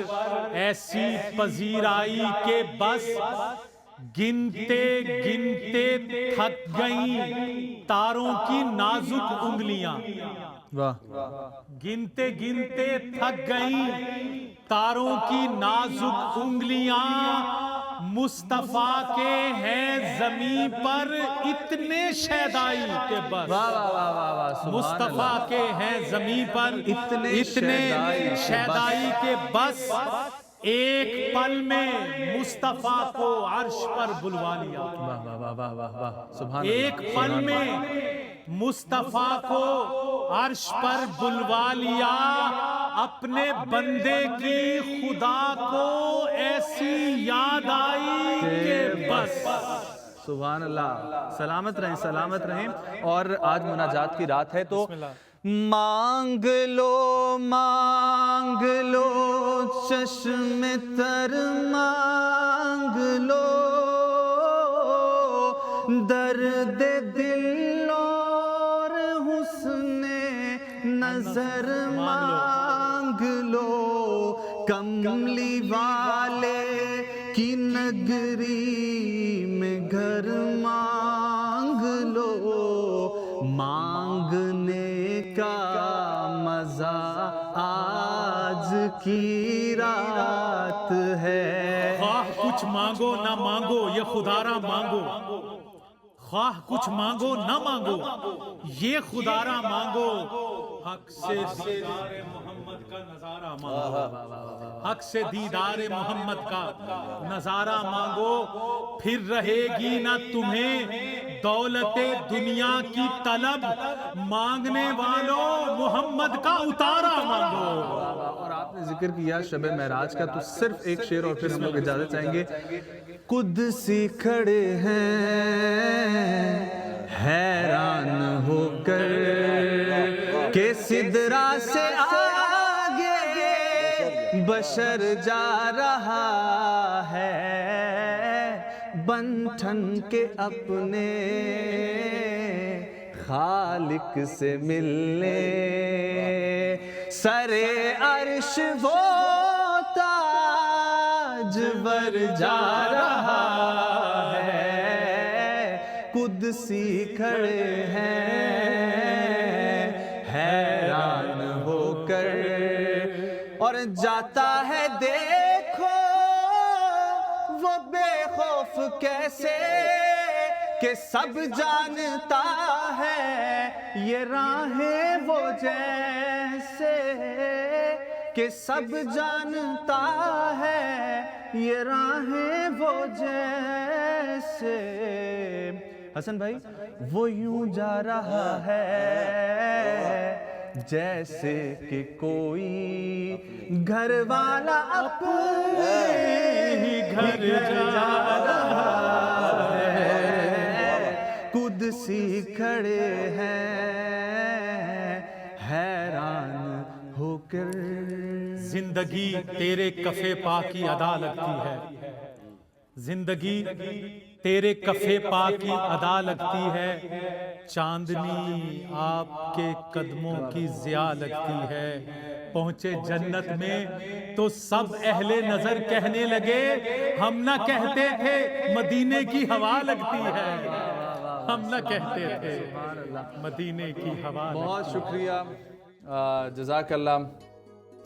ऐसी पजीराई के बस, गिनते गिनते थक गईं तारों की नाजुक उंगलियां। वाह। गिनते गिनते थक गईं तारों की नाजुक उंगलियां, मुस्तफा के हैं जमीन पर इतने शैदाई के बस। वाह वाह वाह वाह वाह, सुभान मुस्तफा अल्लाह। के हैं जमीन पर इतने इतने शैदाई के बस, एक पल में मुस्तफा को अर्श पर बुलवा लिया। वाह वाह वाह वाह वाह वाह, सुभान एक अल्लाह, पल सुभान में मुस्तफा को अर्श पर बुलवा लिया, अपने बंदे की खुदा को ऐसी याद आई कि बस। सुभान अल्लाह। सलामत रहें, सलामत रहें। और आज मुनाजात की रात है तो मांग लो चश्मे तर मांग लो, दर्द दिल और हुस्ने नजर मांग लो, कमली वाले की नगरी में घर मांग लो, मांगने का मजा आज की रात है। ख्वाह कुछ मांगो ना मांगो ये खुदारा मांगो, ख्वाह कुछ मांगो ना मांगो ये खुदारा मांगो, हक से दीदारे मोहम्मद का नजारा मांगो, हक से दीदारे मोहम्मद का नजारा मांगो, फिर रहेगी ना तुम्हें दौलते दुनिया की तलब, मांगने वालों मोहम्मद का उतारा मांगो। और आपने जिक्र किया शब महराज का, तो सिर्फ एक शेर और फिर हम लोग इजाजत चाहेंगे। कुदसी खड़े हैं हैरान होकर के सिदरा से आगे बशर जा रहा है, बंठन के अपने खालिक से मिलने, सरे अर्श वो ताज बर जा रहा है, कुदसी खड़े हैं हैरान होकर, और जाता है देखो वो बेखौफ कैसे, कि सब जानता है ये राहें वो जैसे, कि सब जानता है ये राहें वो जैसे। हसन भाई, वो यूं जा रहा है जैसे कि कोई घर वाला अपने ही घर जा रहा है, कुदसी खड़े हैं हैरान होकर। जिंदगी तेरे कफे पा की अदा लगती है, जिंदगी तेरे कफे पा की अदा लगती है, चांदनी आपके कदमों की जिया लगती है, पहुंचे जन्नत में तो सब अहले नजर कहने लगे, हम ना कहते थे मदीने की हवा लगती है, हम ना कहते थे मदीने की हवा। बहुत शुक्रिया, जज़ाकल्लाह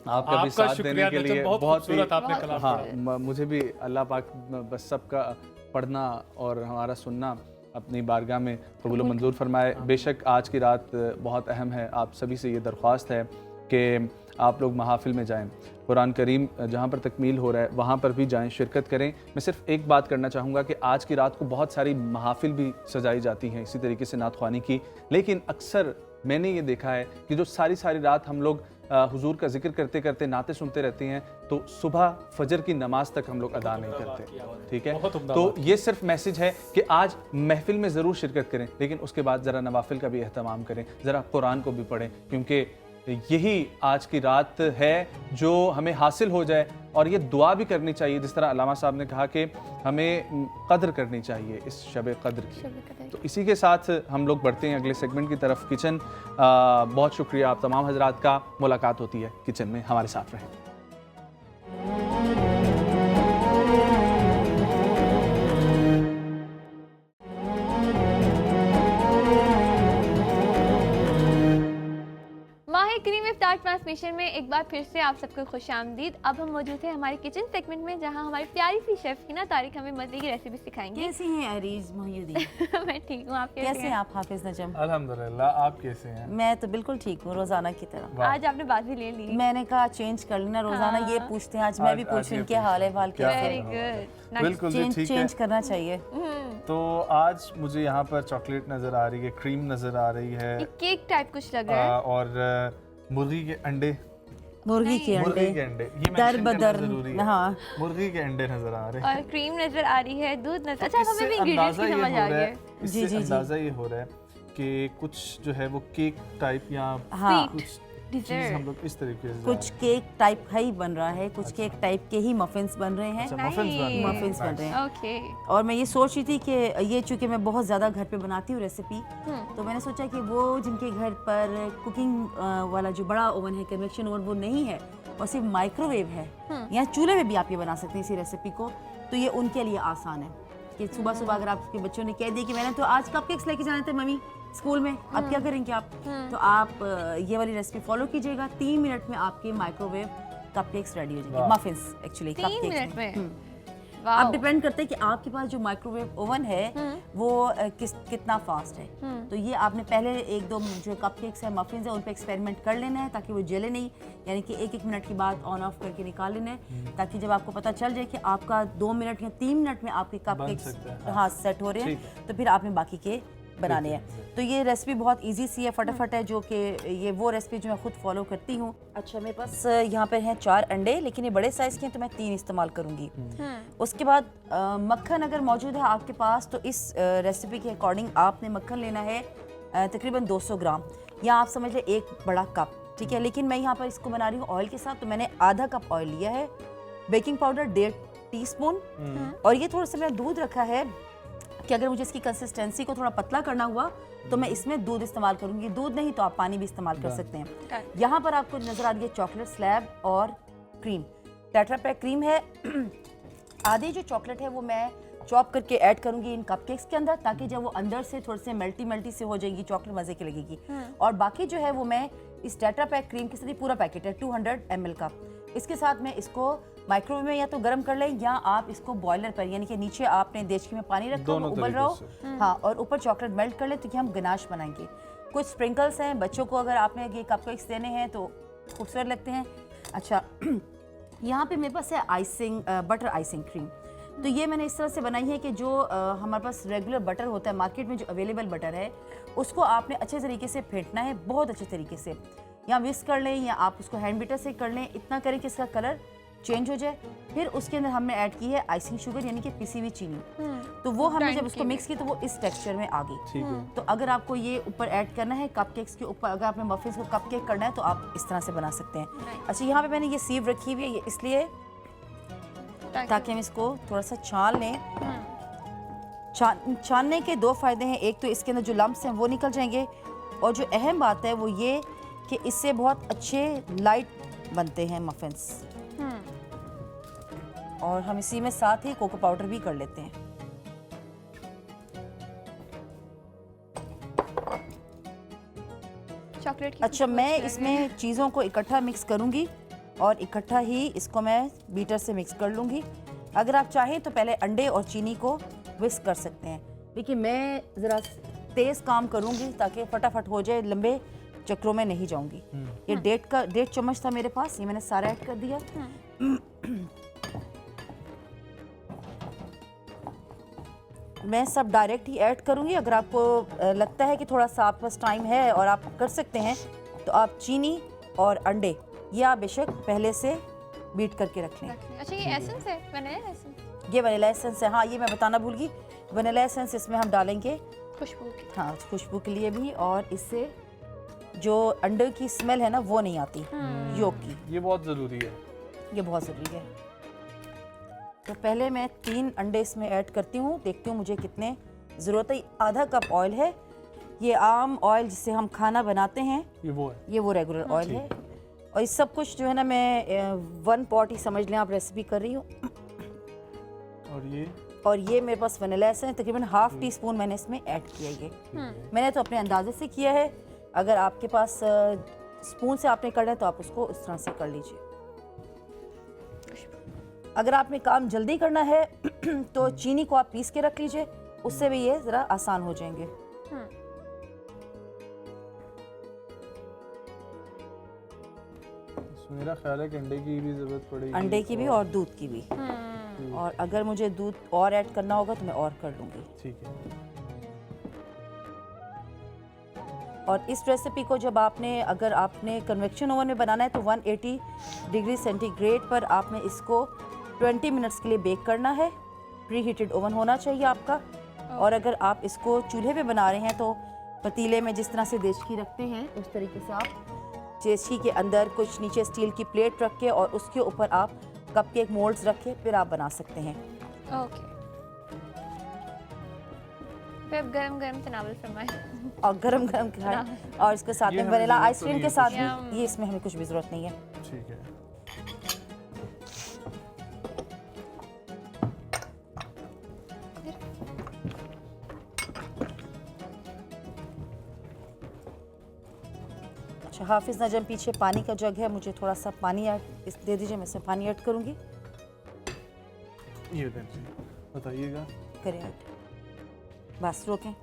आपका भी साथ देने के लिए। बहुत खूबसूरत आपने कलाम हाँ, मुझे भी अल्लाह पाक बस सबका पढ़ना और हमारा सुनना अपनी बारगाह में कबूल मंजूर फरमाए। बेशक आज की रात बहुत अहम है, आप सभी से ये दरख्वास्त है कि आप लोग महाफिल में जाएं, कुरान करीम जहाँ पर तकमील हो रहा है वहाँ पर भी जाएं, शिरकत करें। मैं सिर्फ एक बात करना चाहूँगा कि आज की रात को बहुत सारी महाफिल भी सजाई जाती हैं इसी तरीके से नात ख्वानी की, लेकिन अक्सर मैंने ये देखा है कि जो सारी रात हम लोग हुजूर का जिक्र करते करते नाते सुनते रहते हैं तो सुबह फजर की नमाज तक हम लोग अदा नहीं करते। ठीक है, तो ये सिर्फ मैसेज है कि आज महफिल में ज़रूर शिरकत करें, लेकिन उसके बाद ज़रा नवाफिल का भी एहतमाम करें, ज़रा कुरान को भी पढ़ें, क्योंकि यही आज की रात है जो हमें हासिल हो जाए। और ये दुआ भी करनी चाहिए, जिस तरह अल्लामा साहब ने कहा कि हमें कद्र करनी चाहिए इस शब कद्र की। तो इसी के साथ हम लोग बढ़ते हैं अगले सेगमेंट की तरफ, किचन। बहुत शुक्रिया आप तमाम हजरात का। मुलाकात होती है किचन में, हमारे साथ रहें। करीम इफ्तार ट्रांसमिशन में एक बार फिर से आप सबको खुशामदीद। अब हम मौजूद हैं हमारे किचन सेगमेंट में, जहां हमारी प्यारी सी शेफ हिना तारिक हमें मज़े की रेसिपी सिखाएंगे। कैसी हैं अरीज मोहिउद्दीन? मैं ठीक हूँ, आप कैसे हैं आप हाफिज नजम? अल्हम्दुलिल्लाह, आप कैसे हैं? मैं तो बिल्कुल ठीक हूँ, रोजाना की तरह। आज आपने बाजी ले ली। मैंने कहा चेंज कर लेना, रोजाना ये पूछते हैं, आज मैं भी पूछूं इनके हाल है वेरी गुड, बिल्कुल ठीक है, चेंज करना चाहिए। तो आज मुझे यहाँ पर चॉकलेट नज़र आ रही है, क्रीम नज़र आ रही है, केक टाइप कुछ लग रहा है, और मुर्गी के अंडे, मुर्गी के अंडे ये दर बदर, जरूरी है। हाँ मुर्गी के अंडे नजर आ रहे हैं और क्रीम नजर आ रही है, दूध नजर। अच्छा, हमें भी इंग्रेडिएंट्स की समझ आ गया। इससे अंदाजा ये हो रहा है कि कुछ जो है वो केक टाइप या हाँ कुछ चीज़ हम लोग इस तरीके से कुछ केक टाइप का ही बन रहा है, कुछ केक टाइप के ही मफिन्स बन रहे हैं। मफिन्स बन रहे हैं। ओके। और मैं ये सोच रही थी कि ये चूंकि मैं बहुत ज़्यादा घर पे बनाती हूँ रेसिपी, तो मैंने सोचा कि वो जिनके घर पर कुकिंग वाला जो बड़ा ओवन है, कन्वेक्शन ओवन, वो नहीं है और सिर्फ माइक्रोवेव है या चूल्हे में भी आप ये बना सकते हैं इसी रेसिपी को, तो ये उनके लिए आसान है कि सुबह सुबह अगर आपके बच्चों ने कह दिया कि मैंने तो आज कपकेक्स लेके जाने थे मम्मी स्कूल में, अब क्या करेंगे आप, तो आप ये वाली रेसिपी फॉलो कीजिएगा, 3 मिनट में आपके माइक्रोवेव कपकेक्स रेडी हो जाएंगे। मफिन्स एक्चुअली 3 मिनट में। अब डिपेंड करते हैं कि आपके पास जो माइक्रोवेव ओवन है वो कितना फास्ट है। तो ये आपने पहले 1-2 जो कपकेक्स है, मफिन्स है, उन पे एक्सपेरिमेंट कर लेना है ताकि वो जले नहीं, यानी कि 1-1 मिनट के बाद ऑन ऑफ करके निकाल लेना है, ताकि जब आपको पता चल जाए कि आपका 2 मिनट या 3 मिनट में आपके कपकेक्स हाँ सेट हो रहे हैं, तो फिर आपने बाकी के बनाने हैं। तो ये रेसिपी बहुत इजी सी है, फटाफट है, जो कि ये वो रेसिपी जो मैं खुद फॉलो करती हूँ। अच्छा, मेरे पास यहाँ पर हैं 4 अंडे, लेकिन ये बड़े साइज़ के हैं तो मैं 3 इस्तेमाल करूँगी। उसके बाद मक्खन अगर मौजूद है आपके पास तो इस रेसिपी के अकॉर्डिंग आपने मक्खन लेना है तकरीबन 200 ग्राम, या आप समझ लें 1 बड़ा कप, ठीक है। लेकिन मैं यहाँ पर इसको बना रही हूँ ऑयल के साथ, तो मैंने आधा कप ऑयल लिया है, बेकिंग पाउडर 1.5 टीस्पून, और ये थोड़ा सा मैंने दूध रखा है कि अगर मुझे इसकी कंसिस्टेंसी को थोड़ा पतला करना हुआ तो मैं इसमें दूध इस्तेमाल करूंगी, दूध नहीं तो आप पानी भी इस्तेमाल कर सकते हैं। यहाँ पर आपको नजर आ रही है चॉकलेट स्लैब और क्रीम, टेट्रा पैक क्रीम है। आधी जो चॉकलेट है वो मैं चॉप करके ऐड करूंगी इन कपकेक्स के अंदर, ताकि जब वो अंदर से थोड़े से मेल्टी से हो जाएगी, चॉकलेट मजे की लगेगी। और बाकी जो है वो मैं इस टेट्रा पैक क्रीम के साथ, ही पूरा पैकेट है 200 ml का, इसके साथ मैं इसको माइक्रोवेव में या तो गर्म कर लें या आप इसको बॉयलर पर, यानी कि नीचे आपने देचकी में पानी रखा हो, उबल रहा हो, हाँ, और ऊपर चॉकलेट मेल्ट कर ले, तो कि हम गनाश बनाएंगे। कुछ स्प्रिंकल्स हैं, बच्चों को अगर आपने ये कपकेक्स देने हैं तो खूबसूरत लगते हैं। अच्छा, यहाँ पे मेरे पास है आइसिंग, बटर आइसिंग क्रीम। तो ये मैंने इस तरह से बनाई है कि जो हमारे पास रेगुलर बटर होता है, मार्केट में जो अवेलेबल बटर है, उसको आपने अच्छे तरीके से फेंटना है, बहुत अच्छे तरीके से, या विस्क कर लें या आप उसको हैंड बीटर से कर लें, इतना करें कि इसका कलर चेंज हो जाए। फिर उसके अंदर हमने ऐड की है आइसिंग शुगर, यानी कि पिसी हुई चीनी। तो वो हमने जब उसको मिक्स की तो वो इस टेक्सचर में आ गई। तो अगर आपको ये ऊपर ऐड करना है कपकेक्स के ऊपर, अगर आपने मफिन्स को कपकेक करना है तो आप इस तरह से बना सकते हैं। अच्छा, यहाँ पे मैंने ये सीव रखी हुई है, ये इसलिए ताकि हम इसको थोड़ा सा छान लें। छानने के 2 फायदे हैं, एक तो इसके अंदर जो लम्प्स हैं वो निकल जाएंगे, और जो अहम बात है वो ये कि इससे बहुत अच्छे लाइट बनते हैं मफिन्स। और हम इसी में साथ ही कोको पाउडर भी कर लेते हैं। चॉकलेट की अच्छा, मैं इसमें चीज़ों को इकट्ठा मिक्स करूंगी और इकट्ठा ही इसको मैं बीटर से मिक्स कर लूंगी। अगर आप चाहें तो पहले अंडे और चीनी को विस्क कर सकते हैं, देखिए मैं ज़रा तेज़ काम करूँगी ताकि फटाफट हो जाए, लंबे चक्रों में नहीं जाऊँगी। ये 1.5 चम्मच था मेरे पास, ये मैंने सारा ऐड कर दिया। मैं सब डायरेक्ट ही ऐड करूँगी। अगर आपको लगता है कि थोड़ा सा आपके पास टाइम है और आप कर सकते हैं तो आप चीनी और अंडे ये आप बेशक पहले से बीट करके रख लें। अच्छा ये एसेंस है, वनीला एसेंस? ये वनीला एसेंस है, हाँ ये मैं बताना भूल गई। वनीला एसेंस इसमें हम डालेंगे खुशबू की। हाँ खुशबू के लिए भी, और इससे जो अंडे की स्मेल है ना वो नहीं आती योग की। ये बहुत ज़रूरी है। ये बहुत ज़रूरी है। तो पहले मैं 3 अंडे इसमें ऐड करती हूँ, देखती हूँ मुझे कितने ज़रूरत है। आधा कप ऑयल है, ये आम ऑयल जिससे हम खाना बनाते हैं, ये वो रेगुलर ऑयल है। और इस सब कुछ जो है ना मैं 1 पॉट ही समझ लें आप रेसिपी कर रही हूँ। और ये मेरे पास वनीला एसेंस तकरीबन ½ टीस्पून मैंने इसमें ऐड किया। ये मैंने तो अपने अंदाजे से किया है, अगर आपके पास स्पून से आपने करना है तो आप उसको इस तरह से कर लीजिए। अगर आपने काम जल्दी करना है तो चीनी को आप पीस के रख लीजिए, उससे भी ये ज़रा आसान हो जाएंगे। मेरा ख्याल है कि अंडे की भी ज़रूरत पड़ेगी, अंडे की भी और दूध की भी। और अगर मुझे दूध और ऐड करना होगा तो मैं और कर लूँगी। ठीक है। और इस रेसिपी को जब अगर आपने कन्वेक्शन ओवन में बनाना है तो 180 डिग्री सेंटीग्रेड पर आपने इसको 20 मिनट्स के लिए बेक करना है। प्री हीटेड ओवन होना चाहिए आपका। और अगर आप इसको चूल्हे पे बना रहे हैं तो पतीले में जिस तरह से देचकी रखते हैं उस तरीके से आप देचकी के अंदर कुछ नीचे स्टील की प्लेट रख के और उसके ऊपर आप कपकेक मोल्ड्स रख के फिर आप बना सकते हैं। ओके। फिर गरम गरम तनावल फरमाएं। और गरम गरम खाएं और इसके साथ में वनीला आइसक्रीम के साथ भी, ये इसमें हमें कुछ भी ज़रूरत नहीं है। ठीक है। अच्छा हाफिज़ नजम पीछे पानी का जग है, मुझे थोड़ा सा पानी ऐड दे दीजिए, मैं इसमें पानी ऐड करूँगी। ये बताइएगा। करें ऐड, बस रोकें।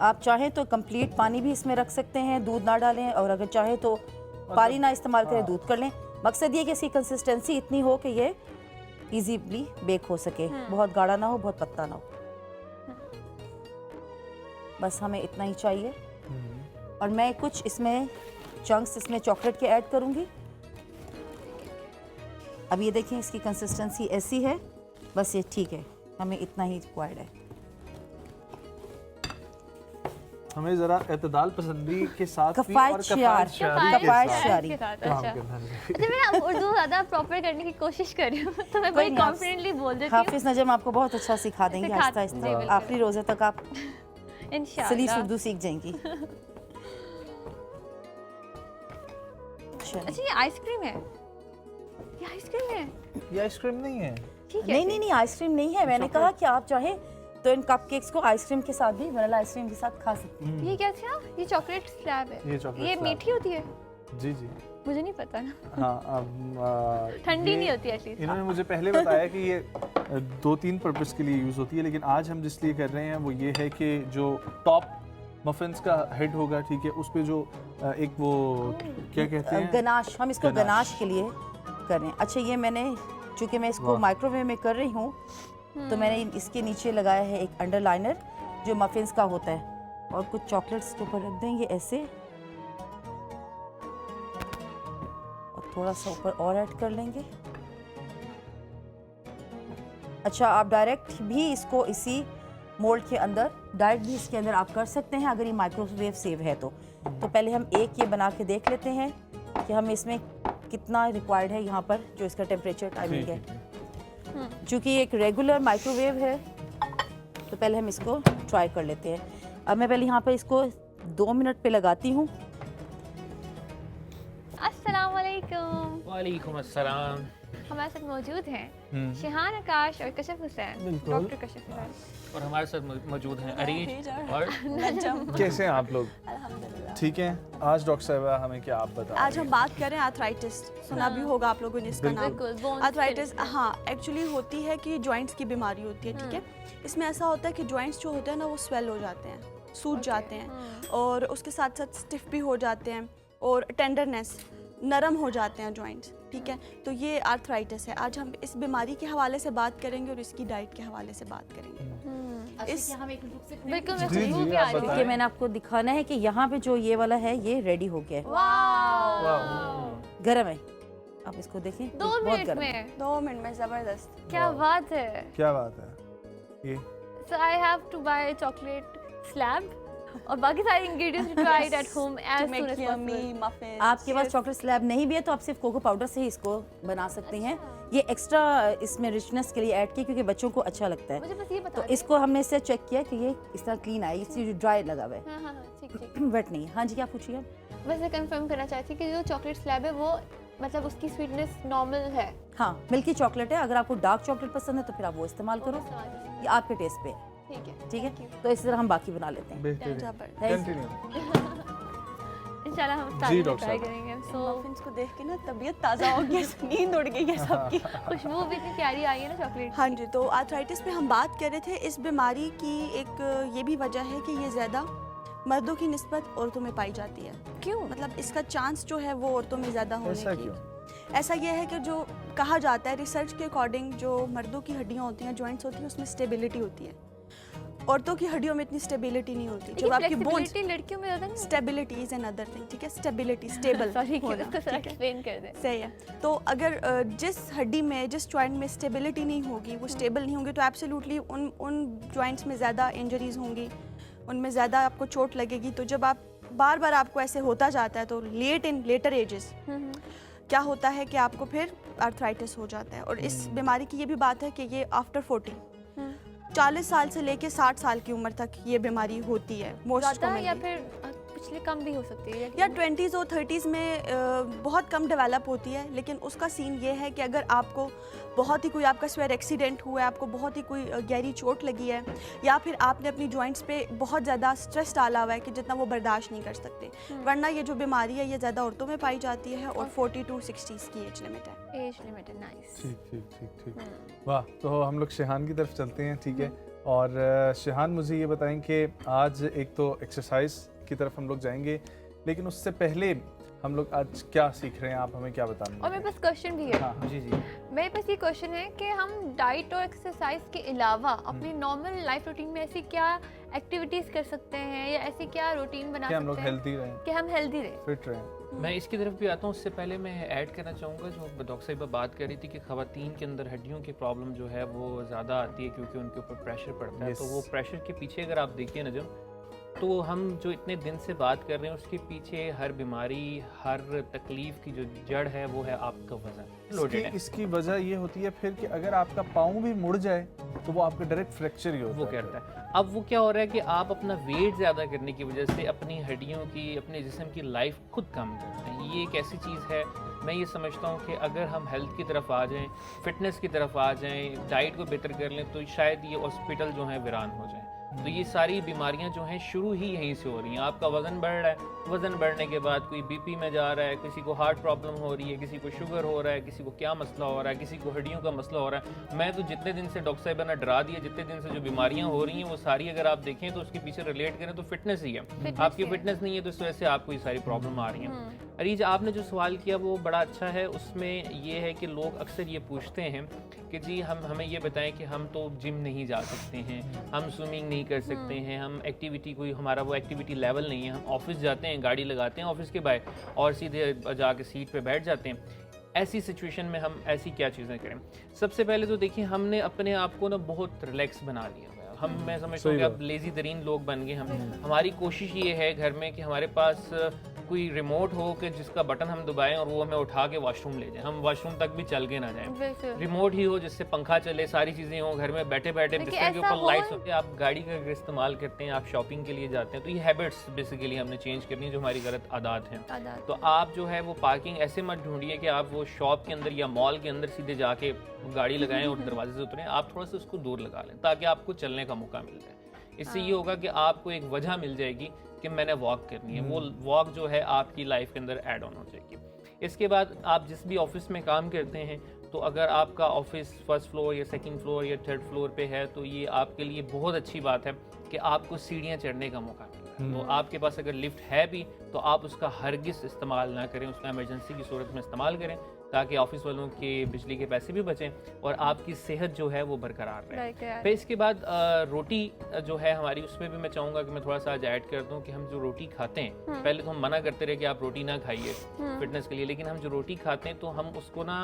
आप चाहें तो कंप्लीट पानी भी इसमें रख सकते हैं, दूध ना डालें, और अगर चाहें तो पानी ना इस्तेमाल करें, दूध कर लें। मकसद ये कि इसकी कंसिस्टेंसी इतनी हो कि ये इजीली बेक हो सके, बहुत गाढ़ा ना हो, बहुत पतला ना हो। बस हमें इतना ही चाहिए। और मैं कुछ इसमें चंक्स इसमें चॉकलेट के ऐड करूँगी। अब ये देखें इसकी कंसिस्टेंसी ऐसी है, बस ये ठीक है, हमें इतना ही रिक्वायर्ड है। हमें जरा एतदाल पसंदी के साथ भी कफायत और शारी। अच्छा मैं उर्दू ज़्यादा प्रॉपर करने की कोशिश कर रही हूँ तो मैं बड़ी कॉन्फिडेंटली बोल देती हूँ। हाफिज़ नजम आपको बहुत अच्छा सिखा देंगे, आहिस्ता आहिस्ता आखिरी रोज़े तक आप सलीस उर्दू सीख जाएंगी। अच्छा ये आइसक्रीम है, ये आइसक्रीम है? ये आइसक्रीम नहीं है। ठीक है। नहीं आइसक्रीम नहीं है। मैंने कहा कि आप चाहें तो इन कपकेक्स को आइसक्रीम के साथ भी, वनीला आइसक्रीम के साथ खा सकते हैं। ये क्या था? ये चॉकलेट स्लैब है। ये चॉकलेट ये स्लैब मीठी होती है? जी जी। मुझे नहीं पता ना। हाँ ठंडी नहीं होती एटलीस्ट। इन्होंने मुझे पहले बताया कि ये 2-3 पर्पस के लिए यूज़ होती है, लेकिन आज हम जिस लिए कर रहे हैं वो ये है कि जो टॉप मफिन्स का हेड होगा, ठीक है, उस पे जो एक वो क्या कहते हैं, गनाश, हम इसको गनाश के लिए कर रहे हैं। अच्छा ये मैंने चूँकि मैं इसको माइक्रोवेव में कर रही हूँ तो मैंने इसके नीचे लगाया है एक अंडरलाइनर जो मफिन्स का होता है, और कुछ चॉकलेट्स के ऊपर रख देंगे ऐसे, और थोड़ा सा ऊपर और ऐड कर लेंगे। अच्छा आप डायरेक्ट भी इसको इसी मोल्ड के अंदर, डायरेक्ट भी इसके अंदर आप कर सकते हैं अगर ये माइक्रोवेव सेव है तो पहले हम एक ये बना के देख लेते हैं कि हमें इसमें कितना रिक्वायर्ड है यहाँ पर जो इसका टेम्परेचर टाइमिंग है। चूँकि ये एक रेगुलर माइक्रोवेव है तो पहले हम इसको ट्राई कर लेते हैं। अब मैं पहले यहाँ पर इसको 2 मिनट पे लगाती हूँ। अस्सलाम वालेकुम। वालेकुम अस्सलाम। हमारे साथ मौजूद हैं शिहान आकाश और कशिफ हुसैन, डॉक्टर कशिफ हुसैन, और हमारे साथ मौजूद हैं अरीज और कैसे हैं आप लोग? अल्हम्दुलिल्लाह ठीक है, आज डॉक्टर साहिबा हमें क्या आप बता आज हम बात करें आर्थराइटिस, सुना भी होगा आप लोगों ने इसका नाम। बिल्कुल, bones आर्थराइटिस के हाँ एक्चुअली होती है कि जॉइंट्स की बीमारी होती है, ठीक है। इसमें ऐसा होता है कि जॉइंट्स जो होते हैं ना वो स्वेल हो जाते हैं, सूज जाते हैं और उसके साथ साथ स्टिफ भी हो जाते हैं और टेंडरनेस, नरम हो जाते हैं जॉइंट्स, ठीक है। तो ये आर्थराइटिस है। आज हम इस बीमारी के हवाले से बात करेंगे और इसकी डाइट के हवाले से बात करेंगे। इस हम एक रुक सकते हैं? बिल्कुल, मैं जी, खुशबू जी, भी आप आ रही बताएं। देखिए मैंने आपको दिखाना है कि यहाँ पे जो ये वाला है ये रेडी हो गया है, वाह, गर्म है। आप इसको देखें, 2 बहुत मिनट गर्म है। में 2 मिनट में ज़बरदस्त। क्या बात है। क्या बात है ये? So I have to buy a chocolate slab और बाकी सारे ingredients to try it at home as To soon make as yummy possible. muffins. आपके पास चॉकलेट स्लैब नहीं भी है तो आप सिर्फ कोको पाउडर से ही इसको बना सकते हैं। ये एक्स्ट्रा इसमें रिचनेस के लिए ऐड किया क्योंकि बच्चों को अच्छा लगता है। मुझे बस ये बता तो इसको हमने इससे चेक किया कि ये इस तरह क्लीन आई, इससे जो ड्राई लगा हुआ हाँ हाँ हाँ, ठीक ठीक। है, वेट नहीं है। हाँ जी, क्या पूछिए? वैसे कंफर्म करना चाहती कि जो चॉकलेट स्लैब है वो मतलब उसकी स्वीटनेस नॉर्मल है। हाँ, मिल्की चॉकलेट है। अगर आपको डार्क चॉकलेट पसंद है तो फिर आप वो इस्तेमाल करो, ये आपके टेस्ट पे है, ठीक है ठीक है। तो इस तरह हम बाकी बना लेते हैं। बेहतरीन, जबरदस्त। कंटिन्यू। इंशाल्लाह हम जी, सारे डॉक्टर ट्राई साहब। करेंगे। सो मफिन्स को देख के ना तबीयत ताज़ा हो गई, नींद उड़ गई है सबकी। खुशबू भी इतनी प्यारी आई है ना चॉकलेट। हाँ जी, तो आर्थराइटिस पे हम बात कर रहे थे। इस बीमारी की एक ये भी वजह है कि ये ज़्यादा मर्दों की निस्बत औरतों में पाई जाती है। क्यों? मतलब इसका चांस जो है वो औरतों में ज़्यादा होने ऐसा की। क्यों? ऐसा ये है कि जो कहा जाता है रिसर्च के अकॉर्डिंग, जो मर्दों की हड्डियाँ होती हैं, जॉइंट्स होती हैं, उसमें स्टेबिलिटी होती है। औरतों की हड्डियों में इतनी स्टेबिलिटी नहीं होती। जब आपकी बोन्स, फ्लेक्सिबिलिटी लड़कियों में ज़्यादा नहीं स्टेबिलिटी इज अनदर थिंग, ठीक है। स्टेबिलिटी, स्टेबल सॉरी होना, इसको थोड़ा ठीक है। एक्सप्लेन कर दे। सही है। तो अगर जिस हड्डी में, जिस जॉइंट में स्टेबिलिटी नहीं होगी, वो स्टेबल नहीं होंगे, तो एब्सोल्युटली उन जॉइंट्स में ज़्यादा इंजरीज होंगी, उनमें ज़्यादा आपको चोट लगेगी। तो जब आप बार बार आपको ऐसे होता जाता है तो लेटर एजेस क्या होता है कि आपको फिर आर्थराइटिस हो जाता है। और इस बीमारी की ये भी बात है कि ये आफ्टर 40 40 साल से लेके 60 साल की उम्र तक ये बीमारी होती है मोस्ट ज़्यादा या कॉमनली। फिर पिछले कम भी हो सकती है या 20s और 30s में बहुत कम डेवलप होती है। लेकिन उसका सीन ये है कि अगर आपको बहुत ही कोई आपका स्वेयर एक्सीडेंट हुआ है, आपको बहुत ही कोई गहरी चोट लगी है, या फिर आपने अपनी जॉइंट्स पे बहुत ज़्यादा स्ट्रेस डाला हुआ है कि जितना वो बर्दाश्त नहीं कर सकते, वरना ये जो बीमारी है ये ज़्यादा औरतों में पाई जाती है और 40 to 60s की एज लिमिट है। एज लिमिट है। नाइस। ठीक ठीक ठीक ठीक, वाह। तो हम लोग शेहान की तरफ चलते हैं, ठीक है। और शेहान मुझे ये बताएं कि आज एक तो एक्सरसाइज की तरफ हम लोग जाएंगे, लेकिन उससे पहले हम लोग आज क्या सीख रहे हैं, आप हमें क्या बताएंगे? और मेरे पास क्वेश्चन भी है। हाँ जी जी। मेरे पास ये क्वेश्चन है कि हम डाइट और एक्सरसाइज के अलावा अपनी नॉर्मल लाइफ रूटीन में ऐसी क्या एक्टिविटीज़ कर सकते हैं या ऐसी क्या रूटीन बना कि हम लोग सकते हैं हेल्दी रहें, कि हम हेल्दी रहें? फिट रहें। मैं इसकी तरफ भी आता हूँ। उससे पहले मैं ऐड करना चाहूँगा, जो डॉक्टर साहिबा बात कर रही थी कि ख़वातीन के अंदर हड्डियों की प्रॉब्लम जो है वो ज़्यादा आती है क्योंकि उनके ऊपर प्रेशर पड़ता है। तो वो प्रेशर के पीछे अगर आप देखिए नजम, तो हम जो इतने दिन से बात कर रहे हैं उसके पीछे हर बीमारी, हर तकलीफ की जो जड़ है वो है आपका वजन लोडेड है। इसकी वजह ये होती है फिर कि अगर आपका पाँव भी मुड़ जाए तो वो आपका डायरेक्ट फ्रैक्चर ही होता वो है। करता है। अब वो क्या हो रहा है कि आप अपना वेट ज़्यादा करने की वजह से अपनी हड्डियों की, अपने जिस्म की लाइफ खुद कम करते हैं। ये एक ऐसी चीज़ है, मैं ये समझता हूँ कि अगर हम हेल्थ की तरफ आ जाएं, फिटनेस की तरफ आ जाएं, डाइट को बेहतर कर लें, तो शायद ये हॉस्पिटल जो है वीरान हो जाए। तो ये सारी बीमारियां जो हैं शुरू ही यहीं से हो रही हैं। आपका वज़न बढ़ रहा है, वज़न बढ़ने के बाद कोई बीपी में जा रहा है, किसी को हार्ट प्रॉब्लम हो रही है, किसी को शुगर हो रहा है, किसी को क्या मसला हो रहा है, किसी को हड्डियों का मसला हो रहा है। मैं तो जितने दिन से डॉक्टर साहिबा ने डरा दिया, जितने दिन से जो बीमारियां हो रही हैं वो सारी अगर आप देखें तो उसके पीछे रिलेट करें तो फिटनेस ही है। आपकी फिटनेस नहीं है तो इस वजह से आपको ये सारी प्रॉब्लम आ रही हैं। अरीज, आपने जो सवाल किया वो बड़ा अच्छा है। उसमें ये है कि लोग अक्सर ये पूछते हैं कि जी हमें ये बताएं कि हम तो जिम नहीं जा सकते हैं, हम स्विमिंग नहीं कर सकते हैं, हम एक्टिविटी कोई हमारा वो एक्टिविटी लेवल नहीं है, हम ऑफिस जाते हैं, गाड़ी लगाते हैं ऑफिस के बाहर और सीधे जाके सीट पे बैठ जाते हैं। ऐसी सिचुएशन में हम ऐसी क्या चीज़ें करें? सबसे पहले तो देखिए, हमने अपने आप को ना बहुत रिलैक्स बना लिया हुआ है। मैं समझता हूँ कि अब लेज़ी तरीन लोग बन गए हम। हमारी कोशिश ये है घर में कि हमारे पास कोई रिमोट हो कि जिसका बटन हम दबाएं और वो हमें उठा के वॉशरूम ले जाए, हम वॉशरूम तक भी चल के ना जाएं। रिमोट ही हो जिससे पंखा चले, सारी चीज़ें हो घर में बैठे बैठे, बिस्तर के ऊपर लाइट्स होती है। आप गाड़ी का इस्तेमाल करते हैं, आप शॉपिंग के लिए जाते हैं, तो ये हैबिट्स बेसिकली हमने चेंज करनी है जो हमारी गलत आदत हैं। तो आप जो है वो पार्किंग ऐसे मत ढूंढिए कि आप वो शॉप के अंदर या मॉल के अंदर सीधे जाके गाड़ी लगाएं और दरवाजे से उतरें। आप थोड़ा सा उसको दूर लगा लें ताकि आपको चलने का मौका मिल जाए। इससे ये होगा कि आपको एक वजह मिल जाएगी कि मैंने वॉक करनी है, वो वॉक जो है आपकी लाइफ के अंदर ऐड ऑन हो जाएगी। इसके बाद आप जिस भी ऑफिस में काम करते हैं, तो अगर आपका ऑफिस फर्स्ट फ्लोर या सेकंड फ्लोर या थर्ड फ्लोर पे है, तो ये आपके लिए बहुत अच्छी बात है कि आपको सीढ़ियाँ चढ़ने का मौका मिला। तो आपके पास अगर लिफ्ट है भी तो आप उसका हरगिज़ इस्तेमाल ना करें, उसका इमरजेंसी की सूरत में इस्तेमाल करें, ताकि ऑफिस वालों के बिजली के पैसे भी बचें और आपकी सेहत जो है वो बरकरार रहे। फिर इसके बाद रोटी जो है हमारी, उसमें भी मैं चाहूँगा कि मैं थोड़ा सा आज ऐड कर दूँ कि हम जो रोटी खाते हैं, पहले तो हम मना करते रहे कि आप रोटी ना खाइए फिटनेस के लिए, लेकिन हम जो रोटी खाते हैं तो हम उसको ना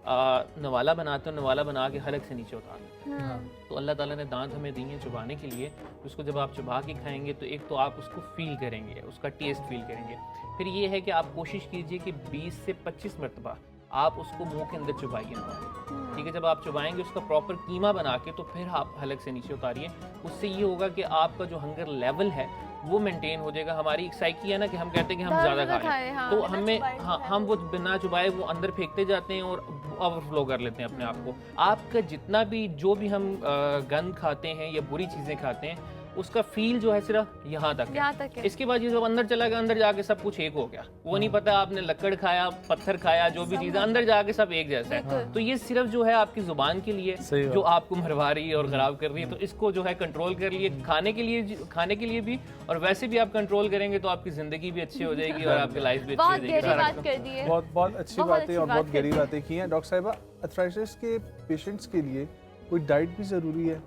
नवाला बनाते हैं, नवाला बना के हलक से नीचे उतार लेते हैं। तो अल्लाह ताला ने दांत हमें दिए हैं चुबाने के लिए, उसको जब आप चुबा के खाएंगे तो एक तो आप उसको फील करेंगे, उसका टेस्ट फील करेंगे। फिर ये है कि आप कोशिश कीजिए कि 20 से 25 मरतबा आप उसको मुंह के अंदर चुबाइए ना, ठीक है। जब आप चुबाएंगे उसका प्रॉपर कीमा बना के, तो फिर आप हलक से नीचे उतारिए। उससे ये होगा कि आपका जो हंगर लेवल है वो मेंटेन हो जाएगा। हमारी एक साइकी है ना कि हम कहते हैं कि हम ज़्यादा खाएं, तो हमें हम वो बिना चुबाए वो अंदर फेंकते जाते हैं और ओवरफ्लो कर लेते हैं अपने आप को। आपका जितना भी जो भी हम गंद खाते हैं या बुरी चीज़ें खाते हैं, उसका फील जो है सिर्फ यहाँ तक है। इसके बाद ये जब अंदर चला गया, अंदर जाके सब कुछ एक हो गया। वो नहीं पता आपने लकड़ खाया, पत्थर खाया, जो भी चीज़ अंदर जाके सब एक जैसा है। तो ये सिर्फ जो है आपकी जुबान के लिए जो आपको मरवा रही है और ख़राब कर रही है, तो इसको जो है कंट्रोल कर लिए, खाने के लिए भी, और वैसे भी आप कंट्रोल करेंगे तो आपकी ज़िंदगी भी अच्छी हो जाएगी और आपकी लाइफ भी अच्छी हो जाएगी। बहुत अच्छी बातें और बहुत गहरी बातें की हैं डॉक्टर साहिबा। अर्थराइटिस के पेशेंट्स के लिए कोई डाइट भी ज़रूरी है?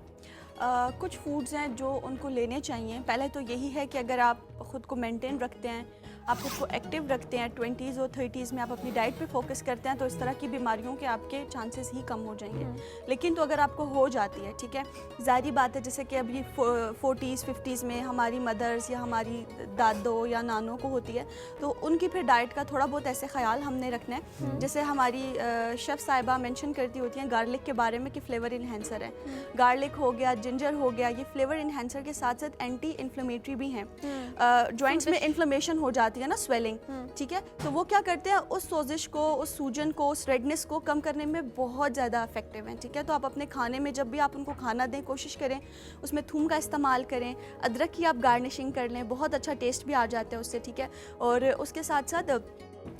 कुछ फूड्स हैं जो उनको लेने चाहिए। पहले तो यही है कि अगर आप ख़ुद को मेंटेन रखते हैं, आप खुद को एक्टिव रखते हैं, 20s और 30s में आप अपनी डाइट पे फोकस करते हैं, तो इस तरह की बीमारियों के आपके चांसेस ही कम हो जाएंगे। लेकिन तो अगर आपको हो जाती है, ठीक है, ज़ाहिर बात है, जैसे कि अभी 40s 50s में हमारी मदर्स या हमारी दादो या नानों को होती है, तो उनकी फिर डाइट का थोड़ा बहुत ऐसे ख्याल हमने रखना है। जैसे हमारी शेफ़ साहिबा मेंशन करती होती हैं गार्लिक के बारे में कि फ्लेवर इन्हेंसर है। गार्लिक हो गया, जिंजर हो गया, ये फ्लेवर इन्हेंसर के साथ साथ एंटी इन्फ्लेमेटरी भी हैं। जॉइंट्स में इन्फ्लेमेशन हो जाती है ना, स्वेलिंग, ठीक है, तो वो क्या करते हैं, उस सोजिश को, उस सूजन को, उस रेडनेस को कम करने में बहुत ज़्यादा इफेक्टिव हैं, ठीक है। तो आप अपने खाने में जब भी आप उनको खाना दें, कोशिश करें उसमें थूम का इस्तेमाल करें, अदरक की आप गार्निशिंग कर लें, बहुत अच्छा टेस्ट भी आ जाता है उससे, ठीक है। और उसके साथ साथ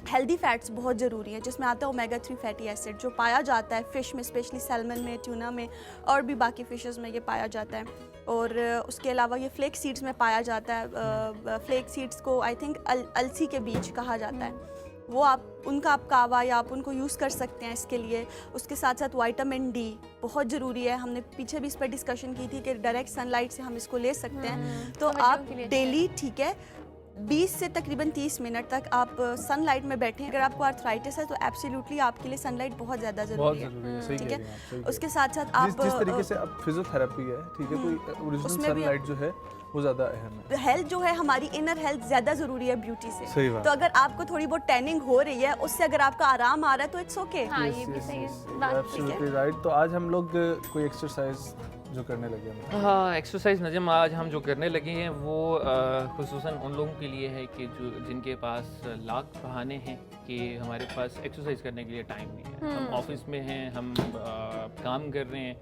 हेल्दी फैट्स बहुत ज़रूरी है, जिसमें आता है ओमेगा 3 फैटी एसिड, जो पाया जाता है फ़िश में, स्पेशली सैल्मन में, ट्यूना में और भी बाकी फ़िशेस में ये पाया जाता है। और उसके अलावा ये फ्लेक सीड्स में पाया जाता है। फ्लेक सीड्स को आई थिंक अलसी के बीज कहा जाता है, वो आप कावा या आप उनको यूज़ कर सकते हैं इसके लिए। उसके साथ साथ विटामिन डी बहुत ज़रूरी है। हमने पीछे भी इस पर डिस्कशन की थी कि डायरेक्ट सनलाइट से हम इसको ले सकते हैं। तो आप डेली, ठीक है, 20 से तकरीबन 30 मिनट तक आप सनलाइट में बैठें। अगर आपको आर्थराइटिस है तो एब्सोल्युटली आपके लिए सनलाइट बहुत ज़्यादा ज़रूरी है, ठीक है। उसके साथ साथ आप जिस तरीके से अब फिजियोथेरेपी है, ठीक है, तो ओरिजिनल सनलाइट जो है वो ज़्यादा अहम है। हेल्थ जो है हमारी, इनर हेल्थ ज़्यादा ज़रूरी है ब्यूटी से। तो अगर आपको थोड़ी बहुत टैनिंग हो रही है, उससे अगर आपका आराम आ रहा है तो इट्स ओके। हाँ, ये भी सही है, एब्सोल्युटली राइट। तो आज हम लोग कोई एक्सरसाइज जो करने लगे हैं, हाँ, एक्सरसाइज नजम आज हम जो करने लगे हैं वो खुसूसन उन लोगों के लिए है कि जो जिनके पास लाख बहाने हैं कि हमारे पास एक्सरसाइज करने के लिए टाइम नहीं है। हम ऑफिस में हैं, हम काम कर रहे हैं,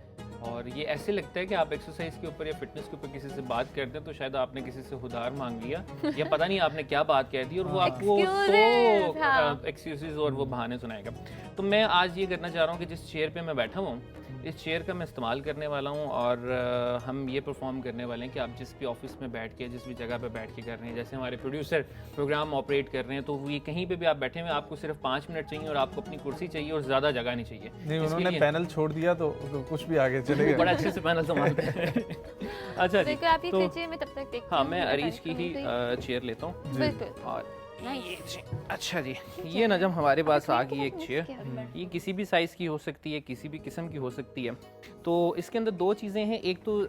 और ये ऐसे लगता है कि आप एक्सरसाइज के ऊपर या फिटनेस के ऊपर किसी से बात करते हैं तो शायद आपने किसी से उधार मांग लिया या पता नहीं आपने क्या बात कह दी, और वो आपको तो एक्सक्यूजेज और वो बहाने सुनाएगा। तो मैं आज ये करना चाह रहा हूँ कि जिस चेयर पे मैं बैठा हुआ हूँ, इस चेयर का मैं इस्तेमाल करने वाला हूँ, और हम ये परफॉर्म करने वाले हैं कि आप जिस भी ऑफिस में बैठ के, जिस भी जगह पे बैठ के कर रहे हैं, जैसे हमारे प्रोड्यूसर प्रोग्राम ऑपरेट कर रहे हैं, तो वो ये कहीं पे भी आप बैठे हुए, आपको सिर्फ 5 मिनट चाहिए और आपको अपनी कुर्सी चाहिए और ज़्यादा जगह नहीं चाहिए। नहीं, उन्होंने पैनल छोड़ दिया तो कुछ भी आगे चलेगा। बड़ा अच्छे से पैनल संभालते हैं। अच्छा जी, तो हाँ, मैं अरीश की ही चेयर लेता हूँ। और अच्छा जी, ये नजम हमारे पास आ गई एक चेयर। ये किसी भी साइज़ की हो सकती है, किसी भी किस्म की हो सकती है। तो इसके अंदर 2 चीज़ें हैं। एक तो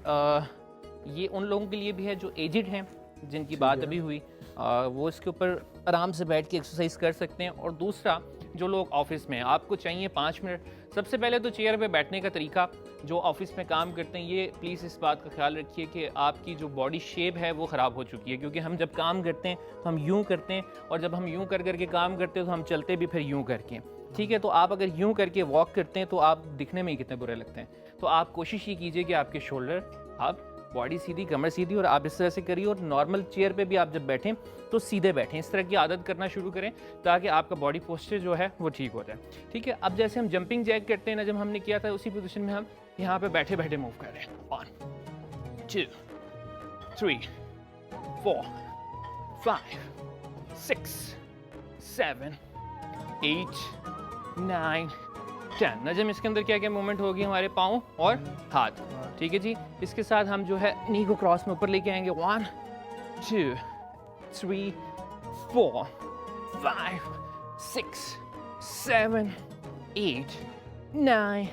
ये उन लोगों के लिए भी है जो एजिड हैं, जिनकी बात अभी हुई, वो इसके ऊपर आराम से बैठ के एक्सरसाइज कर सकते हैं। और दूसरा, जो लोग ऑफिस में हैं, आपको चाहिए 5 मिनट। सबसे पहले तो चेयर पे बैठने का तरीका, जो ऑफिस में काम करते हैं, ये प्लीज़ इस बात का ख्याल रखिए कि आपकी जो बॉडी शेप है वो ख़राब हो चुकी है, क्योंकि हम जब काम करते हैं तो हम यूं करते हैं, और जब हम यूं कर करके काम करते हैं तो हम चलते भी फिर यूं करके, ठीक है। तो आप अगर यूं करके वॉक करते हैं तो आप दिखने में ही कितने बुरे लगते हैं। तो आप कोशिश ये कीजिए कि आपके शोल्डर आप बॉडी सीधी, कमर सीधी, और आप इस तरह से करिए। और नॉर्मल चेयर पे भी आप जब बैठें तो सीधे बैठें। इस तरह की आदत करना शुरू करें ताकि आपका बॉडी पोस्चर जो है वो ठीक हो जाए। ठीक है, अब जैसे हम जंपिंग जैक करते हैं ना, जब हमने किया था उसी पोजीशन में हम यहाँ पे बैठे बैठे मूव कर रहे हैं। 1 2 3 4 5 6 7 8 9 10। नजम इसके अंदर क्या क्या मूवमेंट होगी, हमारे पाँव और हाथ। ठीक है जी, इसके साथ हम जो है नी को क्रॉस में ऊपर लेके आएंगे। 1 2 3 4 5 6 7 8 9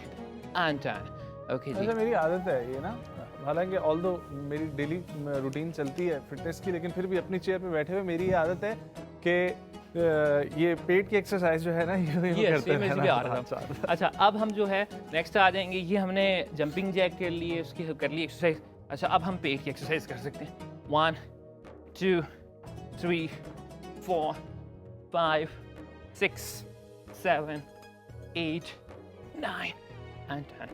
and 10। ओके जी। अच्छा, मेरी आदत है ये ना, हालांकि ऑल्दो मेरी डेली रूटीन चलती है फिटनेस की, लेकिन फिर भी अपनी चेयर पे बैठे हुए मेरी ये आदत है कि ये पेट की एक्सरसाइज जो है ना ये करते हैं भी आ रहा था। अच्छा, अब हम जो है नेक्स्ट आ जाएंगे। ये हमने जंपिंग जैक के लिए उसकी कर ली एक्सरसाइज। अच्छा, अब हम पेट की एक्सरसाइज कर सकते हैं। 1 2 3 4 5 6 7 8 9 and 10।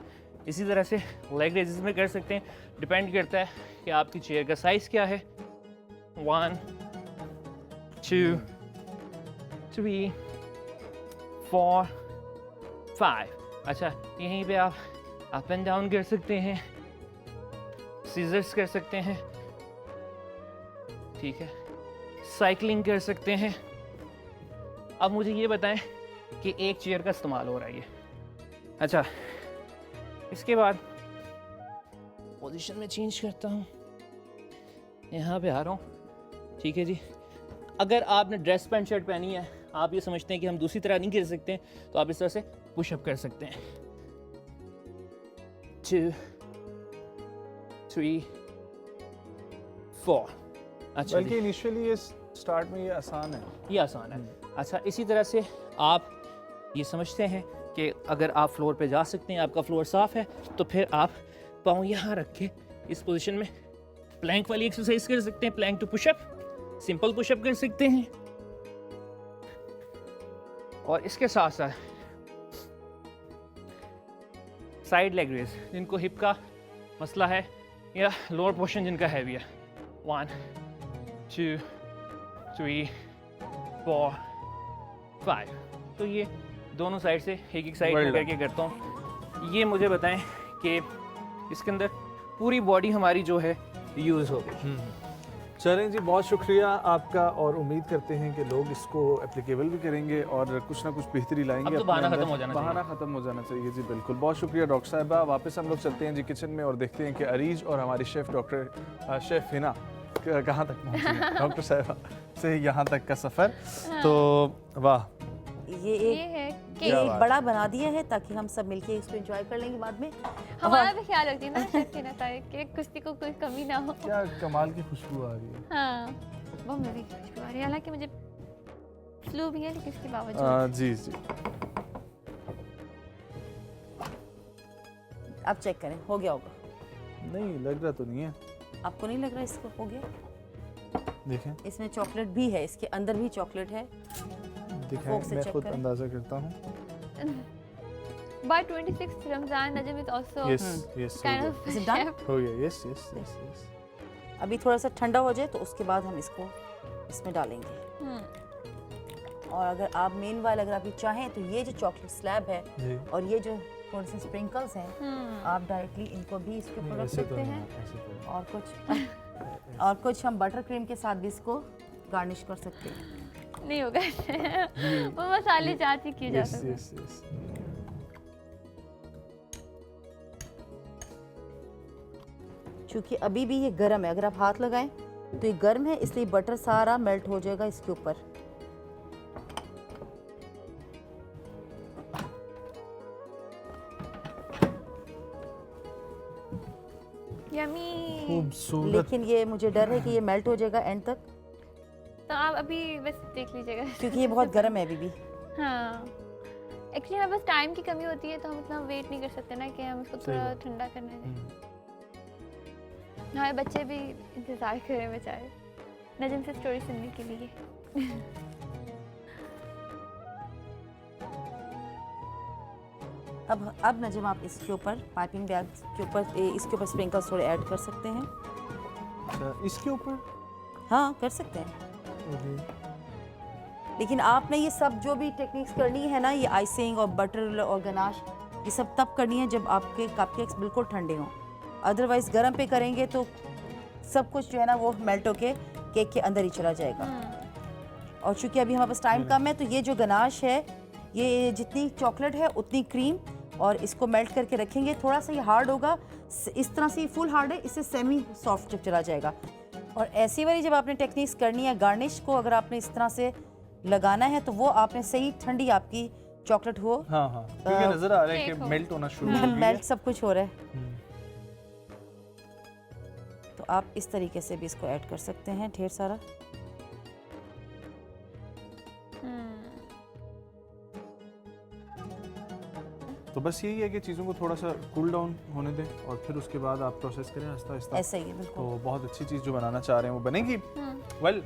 इसी तरह से लेग रेजेस में कर सकते हैं। डिपेंड करता है कि आपकी चेयर का साइज़ क्या है। 1 2 3 4 5। अच्छा, यहीं पे आप अप एंड डाउन कर सकते हैं, सीजर्स कर सकते हैं। ठीक है, साइकिलिंग कर सकते हैं। अब मुझे ये बताएं कि एक चेयर का इस्तेमाल हो रहा है ये। अच्छा, इसके बाद पोजीशन में चेंज करता हूँ, यहाँ पे आ रहा हूँ। ठीक है जी, अगर आपने ड्रेस पैंट शर्ट पहनी है, आप ये समझते हैं कि हम दूसरी तरह नहीं कर सकते, तो आप इस तरह से पुशअप कर सकते हैं। 2 3 4। अच्छा, बल्कि इनिशियली ये स्टार्ट में ये आसान है, ये आसान है। अच्छा, इसी तरह से आप ये समझते हैं कि अगर आप फ्लोर पे जा सकते हैं, आपका फ्लोर साफ है, तो फिर आप पाँव यहाँ रख के इस पोजीशन में प्लैंक वाली एक्सरसाइज कर सकते हैं। Plank to pushup, simple pushup कर सकते हैं। और इसके साथ साथ साइड लेग रेज, जिनको हिप का मसला है या लोअर पोर्शन जिनका हैवी है। 1 2 3 4 5। तो ये दोनों साइड से एक एक साइड में करके करता हूँ। ये मुझे बताएं कि इसके अंदर पूरी बॉडी हमारी जो है यूज़ हो गई। चलें जी, बहुत शुक्रिया आपका, और उम्मीद करते हैं कि लोग इसको एप्लीकेबल भी करेंगे और कुछ ना कुछ बेहतरी लाएंगे। अब तो बहाना खत्म हो जाना चाहिए। बहाना खत्म हो जाना चाहिए जी, बिल्कुल। बहुत शुक्रिया डॉक्टर साहिबा। वापस हम लोग चलते हैं जी किचन में और देखते हैं कि अरीज और हमारी शेफ़ डॉक्टर शेफ़ हिना कहाँ तक पहुँची हैं। डॉक्टर साहिबा से यहाँ तक का सफ़र, तो वाह, ये एक बड़ा बना दिया है ताकि हम सब मिलके इसको एंजॉय कर लेंगे बाद में। हमारा भी ख्याल रखती है ना शेफ हिना का कि कुश्ती को कोई कमी ना हो। क्या कमाल की खुशबू आ रही है। हाँ, बहुत मज़े की खुशबू आ रही है। हालांकि मुझे फ्लू भी है, लेकिन इसके बावजूद जी जी। आप चेक करें, हो गया होगा। नहीं लग रहा तो नहीं है। आपको नहीं लग रहा इसको हो गया? देखें, इसमें चॉकलेट भी है, इसके अंदर भी चॉकलेट है। दिखाएं, से मैं चेक खुद करें। अंदाजा करता हूँ। by 26th Ramzan, Najam is also yes yes, kind of Is it done? chef. हो गया। Yes yes yes yes. अभी थोड़ा सा ठंडा हो जाए तो उसके बाद हम इसको इसमें डालेंगे। और अगर आप मेन वाल अगर आप ये चाहें तो ये जो चॉकलेट स्लैब है जी। और ये जो थोड़े से स्प्रिंकल्स हैं, आप डायरेक्टली इनको भी इसके ऊपर रख ऐसे तो सकते नहीं, हैं। ऐसे तो नहीं। और कुछ हम बटर क्रीम के साथ भी इसको गार्निश कर सकते हैं। नहीं होगा वो मसाले चाट ही किए जा यस सकते हैं। Yes yes. क्योंकि अभी भी ये गर्म है, अगर आप हाथ लगाएं तो ये गर्म है, इसलिए बटर सारा मेल्ट हो जाएगा इसके ऊपर। यमी। खूबसूरत। लेकिन ये मुझे डर है कि ये मेल्ट हो जाएगा एंड तक, तो आप अभी बस देख लीजिएगा क्योंकि ये बहुत गर्म है अभी भी। हाँ, एक्चुअली हमें बस टाइम की कमी होती है, तो हम इतना वेट नहीं कर सकते ना कि हम इसको थोड़ा ठंडा करने दें। हमारे बच्चे भी इंतज़ार कर रहे हैं बेचारे नजम से स्टोरी सुनने के लिए। अब नजम आप इसके ऊपर पाइपिंग बैग के ऊपर इसके ऊपर स्प्रिंकल्स थोड़े ऐड कर सकते हैं। अच्छा, इसके ऊपर हाँ कर सकते हैं, लेकिन आपने ये सब जो भी टेक्निक्स करनी है ना, ये आइसिंग और बटर और गनाश, ये सब तब करनी है जब आपके कपकेक्स बिल्कुल ठंडे हों। अदरवाइज गर्म पे करेंगे तो सब कुछ जो है ना वो मेल्ट होके केक के अंदर ही चला जाएगा। और चूंकि अभी हमारे पास टाइम कम है तो ये जो गनाश है, ये जितनी चॉकलेट है उतनी क्रीम, और इसको मेल्ट करके रखेंगे। थोड़ा सा ये हार्ड होगा, इस तरह से फुल हार्ड है, इससे सेमी सॉफ्ट चला जाएगा। और ऐसी वाली जब आपने टेक्निक्स करनी है, गार्निश को अगर आपने इस तरह से लगाना है तो वो आपने सही ठंडी आपकी चॉकलेट हो। हाँ हाँ, क्योंकि नजर आ रहा है कि मेल्ट होना शुरू हो गई है। मेल्ट सब कुछ हो रहा है। तो आप इस तरीके से भी इसको ऐड कर सकते हैं ढेर सारा। तो बस यही है कि चीज़ों को थोड़ा सा कूल डाउन होने दें और फिर उसके बाद आप प्रोसेस करें आहिस्ता आहिस्ता। ऐसा ही है बिल्कुल। तो बहुत अच्छी चीज़ जो बनाना चाह रहे हैं वो बनेगी। वेल,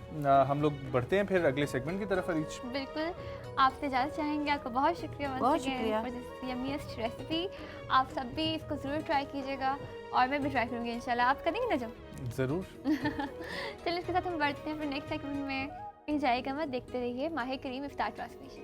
हम लोग बढ़ते हैं फिर अगले सेगमेंट की तरफ। अरीज, बिल्कुल, आपसे इजाज़त चाहेंगे। आपका बहुत शुक्रिया बहुत शुक्रिया फॉर दिस यम्मीएस्ट रेसिपी। आप सब भी इसको ज़रूर ट्राई कीजिएगा और मैं भी ट्राई करूँगी इंशाल्लाह। आप करेंगे ना जब? ज़रूर। चलिए इसके साथ हम बढ़ते हैं फिर नेक्स्ट सेगमेंट में। कहीं जाएगा मत, देखते रहिए माहे करीम इफ्तार ट्रांसमिशन।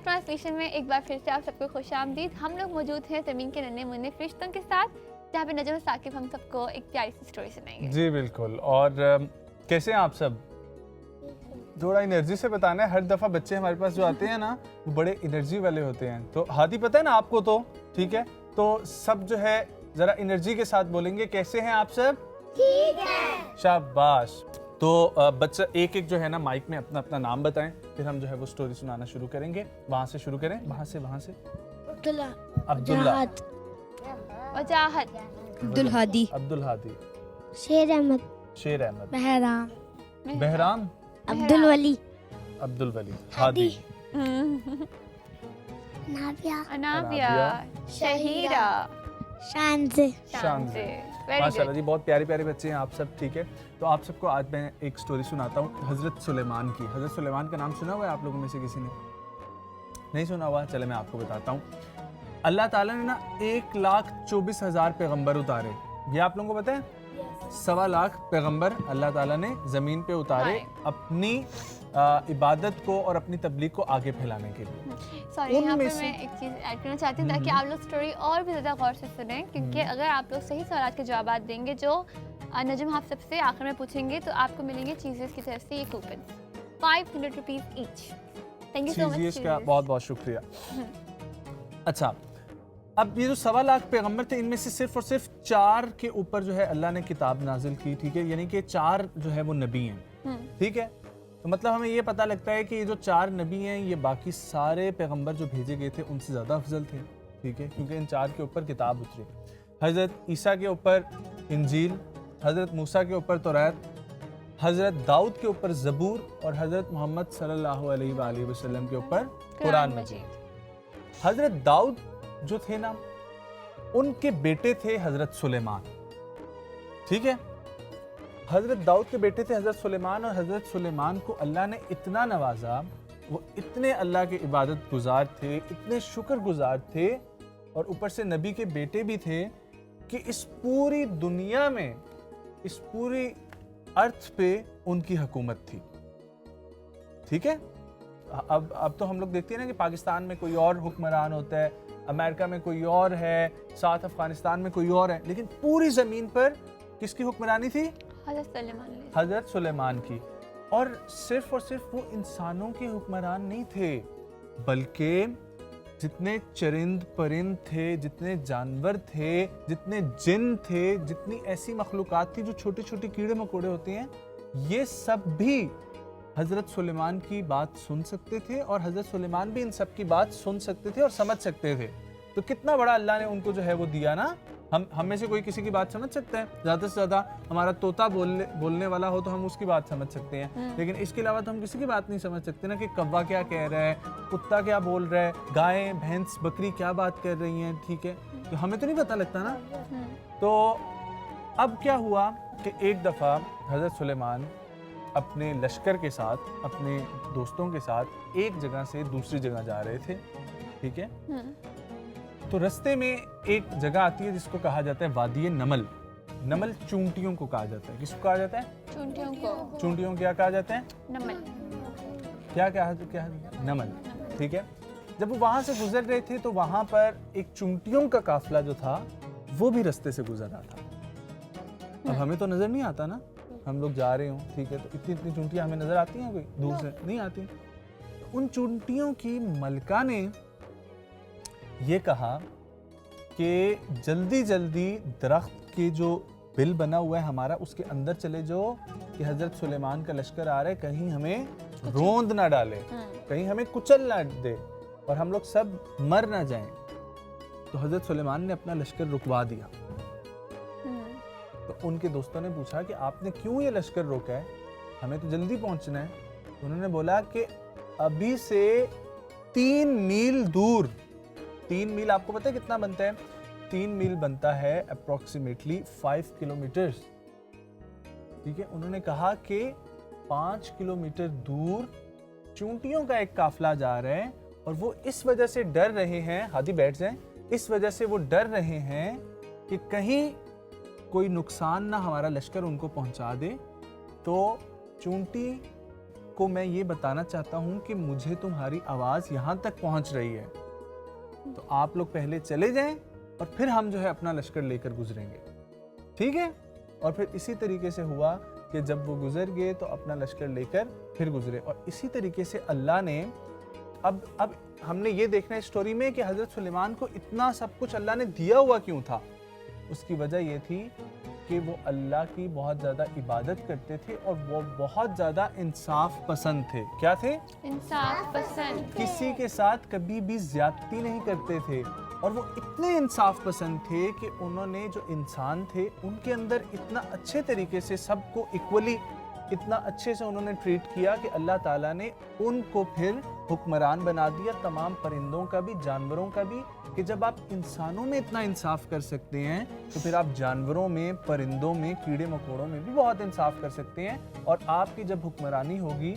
ट्रांसलेशन में एक बार फिर से आप सबको खुशामदीद। हम लोग मौजूद हैं ज़मीन के नन्हे मुन्ने फरिश्तों के साथ, जहाँ पे नजम साकिब हम सबको एक प्यारी सी स्टोरी सुनाएंगे। जी बिल्कुल। और कैसे हैं आप सब? थोड़ा एनर्जी से बताना है। हर दफ़ा बच्चे हमारे पास जो आते हैं ना वो बड़े एनर्जी वाले होते हैं। तो हादी पता है ना आपको, तो ठीक है, तो सब जो है ज़रा एनर्जी के साथ बोलेंगे। कैसे हैं आप सब? ठीक है, शाबाश। तो बच्चा एक एक जो है ना माइक में अपना अपना नाम बताएं, फिर हम जो है वो स्टोरी सुनाना शुरू करेंगे। वहाँ से शुरू करें, वहाँ से अब्दुल्ला, वजाहत, अब्दुल हादी, अब्दुल हादी, शेर अहमद, शेर अहमद, बहराम, बहराम, अब्दुल वली, अब्दुल वली, हादी, नाबिया, अनाबिया, शहीरा, शानज़े, शानज़े। माशाल्लाह जी, बहुत प्यारे प्यारे बच्चे हैं आप सब। ठीक है, तो आप सबको आज मैं एक स्टोरी सुनाता हूँ हज़रत सुलेमान की। हज़रत सुलेमान का नाम सुना हुआ है आप लोगों में से किसी ने? नहीं सुना हुआ? चले मैं आपको बताता हूँ। अल्लाह ताला ने ना 1,24,000 पैगंबर उतारे। ये आप लोगों को पता है? 1.25 लाख पैगंबर अल्लाह ताला ने ज़मीन पे उतारे अपनी इबादत को और अपनी तबलीग को आगे फैलाने के लिए। सॉरी, यहाँ पर मैं एक चीज़ ऐड करना चाहती हूँ ताकि आप लोग स्टोरी और भी ज़्यादा गौर से सुनें, क्योंकि अगर आप लोग सही सवाल के जवाब देंगे जो नजम आप सबसे आखिर में पूछेंगे, तो आपको मिलेंगे चीज़ेस की तरफ से ये coupon 500 rupees each. Thank you so much का बहुत बहुत शुक्रिया। अच्छा, अब ये जो 1.25 लाख पैगंबर थे, इनमें से सिर्फ और सिर्फ 4 के ऊपर जो है अल्लाह ने किताब नाजिल की। ठीक है, यानी कि 4 जो है वो नबी हैं। ठीक है, तो मतलब हमें ये पता लगता है कि ये जो 4 नबी हैं ये बाकी सारे पैगंबर जो भेजे गए थे उनसे ज़्यादा अफजल थे। ठीक है, क्योंकि इन 4 के ऊपर किताब उतरी। हज़रत ईसा के ऊपर इंजील, हज़रत मूसा के ऊपर तौरात, हज़रत दाऊद के ऊपर ज़बूर और हज़रत मोहम्मद सल्लल्लाहु अलैहि वसल्लम के ऊपर कुरान मजीद। हज़रत दाऊद जो थे ना, उनके बेटे थे हज़रत सुलेमान। ठीक है, हज़रत दाऊद के बेटे थे हज़रत सुलेमान, और हज़रत सुलेमान को अल्लाह ने इतना नवाजा, वो इतने अल्लाह के इबादत गुजार थे, इतने शुक्रगुजार थे, और ऊपर से नबी के बेटे भी थे कि इस पूरी दुनिया में, इस पूरी अर्थ पे उनकी हुकूमत थी। ठीक है, अब तो हम लोग देखते हैं ना कि पाकिस्तान में कोई और हुक्मरान होता है, अमेरिका में कोई और है, साथ अफगानिस्तान में कोई और है, लेकिन पूरी ज़मीन पर किसकी हुक्मरानी थी? हज़रत सुलेमान की। और सिर्फ वो इंसानों के हुक्मरान नहीं थे, बल्कि जितने चरिंद परिंद थे, जितने जानवर थे, जितने जिन थे, जितनी ऐसी मखलूक़ात थी जो छोटे छोटे कीड़े मकोड़े होते हैं, ये सब भी हज़रत सुलेमान की बात सुन सकते थे, और हज़रत सुलेमान भी इन सब की बात सुन सकते थे और समझ सकते थे। तो कितना बड़ा अल्लाह ने उनको जो है वो दिया ना। हम में से कोई किसी की बात समझ सकता है, ज़्यादा से ज़्यादा हमारा तोता बोलने वाला हो तो हम उसकी बात समझ सकते हैं, लेकिन इसके अलावा तो हम किसी की बात नहीं समझ सकते ना कि कौवा क्या कह रहा है, कुत्ता क्या बोल रहा है, गाय भैंस बकरी क्या बात कर रही हैं, ठीक है, तो हमें तो नहीं पता लगता ना। तो अब क्या हुआ कि एक दफ़ा हज़रत सुलेमान अपने लश्कर के साथ, अपने दोस्तों के साथ एक जगह से दूसरी जगह जा रहे थे, ठीक है। तो रास्ते में एक जगह आती है जिसको कहा जाता है वादी नमल। नमल चूंटियों को कहा जाता है। किसको कहा जाता है? चूंटियों को। चूंटियों क्या कहा जाता है? नमल। क्या नमल, ठीक है। जब वो वहां से गुजर रहे थे तो वहां पर एक चूंटियों का काफिला जो था वो भी रास्ते से गुजर रहा था। अब हमें तो नजर नहीं आता ना, हम लोग जा रहे हो, ठीक है, तो इतनी चूंटियां हमें नजर आती हैं? कोई दूर से नहीं आती। उन चूंटियों की मलका ने ये कहा कि जल्दी जल्दी दरख्त के जो बिल बना हुआ है हमारा उसके अंदर चले जाओ कि हजरत सुलेमान का लश्कर आ रहा है, कहीं हमें रोंद ना डाले, कहीं हमें कुचल ना दे और हम लोग सब मर ना जाएं। तो हजरत सुलेमान ने अपना लश्कर रुकवा दिया। तो उनके दोस्तों ने पूछा कि आपने क्यों ये लश्कर रोका है, हमें तो जल्दी पहुंचना है। उन्होंने बोला कि अभी से 3 मील दूर, 3 मील आपको पता है कितना बनता है? 3 मील बनता है अप्रोक्सीमेटली 5 किलोमीटर, ठीक है। उन्होंने कहा कि 5 किलोमीटर दूर चूंटियों का एक काफिला जा रहा है और वो इस वजह से डर रहे हैं, हादी बैठ जाएं, इस वजह से वो डर रहे हैं कि कहीं कोई नुकसान ना हमारा लश्कर उनको पहुंचा दे। तो चूंटी को मैं ये बताना चाहता हूं कि मुझे तुम्हारी आवाज़ यहाँ तक पहुंच रही है, तो आप लोग पहले चले जाएं और फिर हम जो है अपना लश्कर लेकर गुजरेंगे, ठीक है। और फिर इसी तरीके से हुआ कि जब वो गुजर गए तो अपना लश्कर लेकर फिर गुजरे। और इसी तरीके से अल्लाह ने अब हमने ये देखना है स्टोरी में कि हज़रत सुलेमान को इतना सब कुछ अल्लाह ने दिया हुआ क्यों था। उसकी वजह ये थी कि वो अल्लाह की बहुत ज़्यादा इबादत करते थे और वो बहुत ज़्यादा इंसाफ पसंद थे। क्या थे? इंसाफ पसंद। किसी के साथ कभी भी ज्यादती नहीं करते थे और वो इतने इंसाफ पसंद थे कि उन्होंने जो इंसान थे उनके अंदर इतना अच्छे तरीके से सबको इक्वली, इतना अच्छे से उन्होंने ट्रीट किया कि अल्लाह ताला ने उनको फिर हुक्मरान बना दिया, तमाम परिंदों का भी, जानवरों का भी, कि जब आप इंसानों में इतना इंसाफ कर सकते हैं तो फिर आप जानवरों में, परिंदों में, कीड़े मकोड़ों में भी बहुत इंसाफ कर सकते हैं। और आपकी जब हुक्मरानी होगी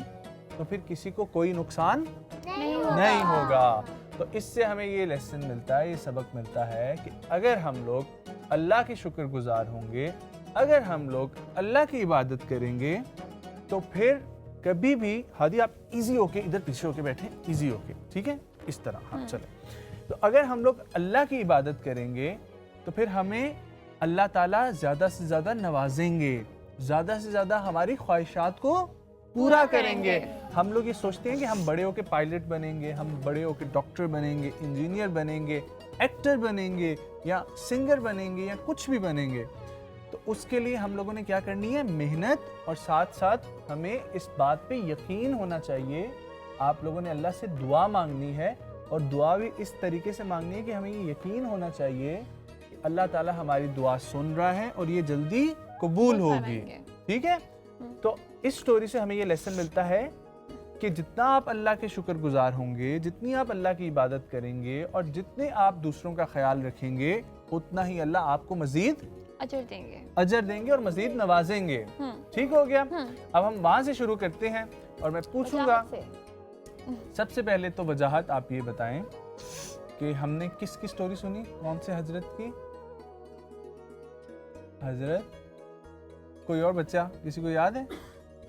तो फिर किसी को कोई नुकसान नहीं होगा। तो इससे हमें ये लेसन मिलता है, ये सबक मिलता है कि अगर हम लोग अल्लाह के शुक्रगुजार होंगे, अगर हम लोग अल्लाह की इबादत करेंगे तो फिर कभी भी, हादी आप इजी होके इधर पीछे होके बैठे, इजी होके, ठीक है, इस तरह, हाँ चले। तो अगर हम लोग अल्लाह की इबादत करेंगे तो फिर हमें अल्लाह ताला ज़्यादा से ज़्यादा नवाजेंगे, ज़्यादा से ज़्यादा हमारी ख्वाहिशात को पूरा करेंगे। हम लोग ये सोचते हैं कि हम बड़े होके पायलट बनेंगे, हम बड़े होके डॉक्टर बनेंगे, इंजीनियर बनेंगे, एक्टर बनेंगे या सिंगर बनेंगे या कुछ भी बनेंगे। तो उसके लिए हम लोगों ने क्या करनी है? मेहनत, और साथ साथ हमें इस बात पे यकीन होना चाहिए। आप लोगों ने अल्लाह से दुआ मांगनी है और दुआ भी इस तरीके से मांगनी है कि हमें ये यकीन होना चाहिए कि अल्लाह ताला हमारी दुआ सुन रहा है और ये जल्दी कबूल होगी, ठीक है। तो इस स्टोरी से हमें ये लेसन मिलता है कि जितना आप अल्लाह के शुक्रगुजार होंगे, जितनी आप अल्लाह की इबादत करेंगे और जितने आप दूसरों का ख्याल रखेंगे, उतना ही अल्लाह आपको मजीद अजर देंगे और मजीद नवाजेंगे। ठीक हो गया। अब हम वहां से शुरू करते हैं और मैं पूछूंगा, सबसे पहले तो वजाहत आप ये बताएं कि हमने किसकी स्टोरी सुनी, कौन से हजरत की? हजरत कोई और बच्चा, किसी को याद है?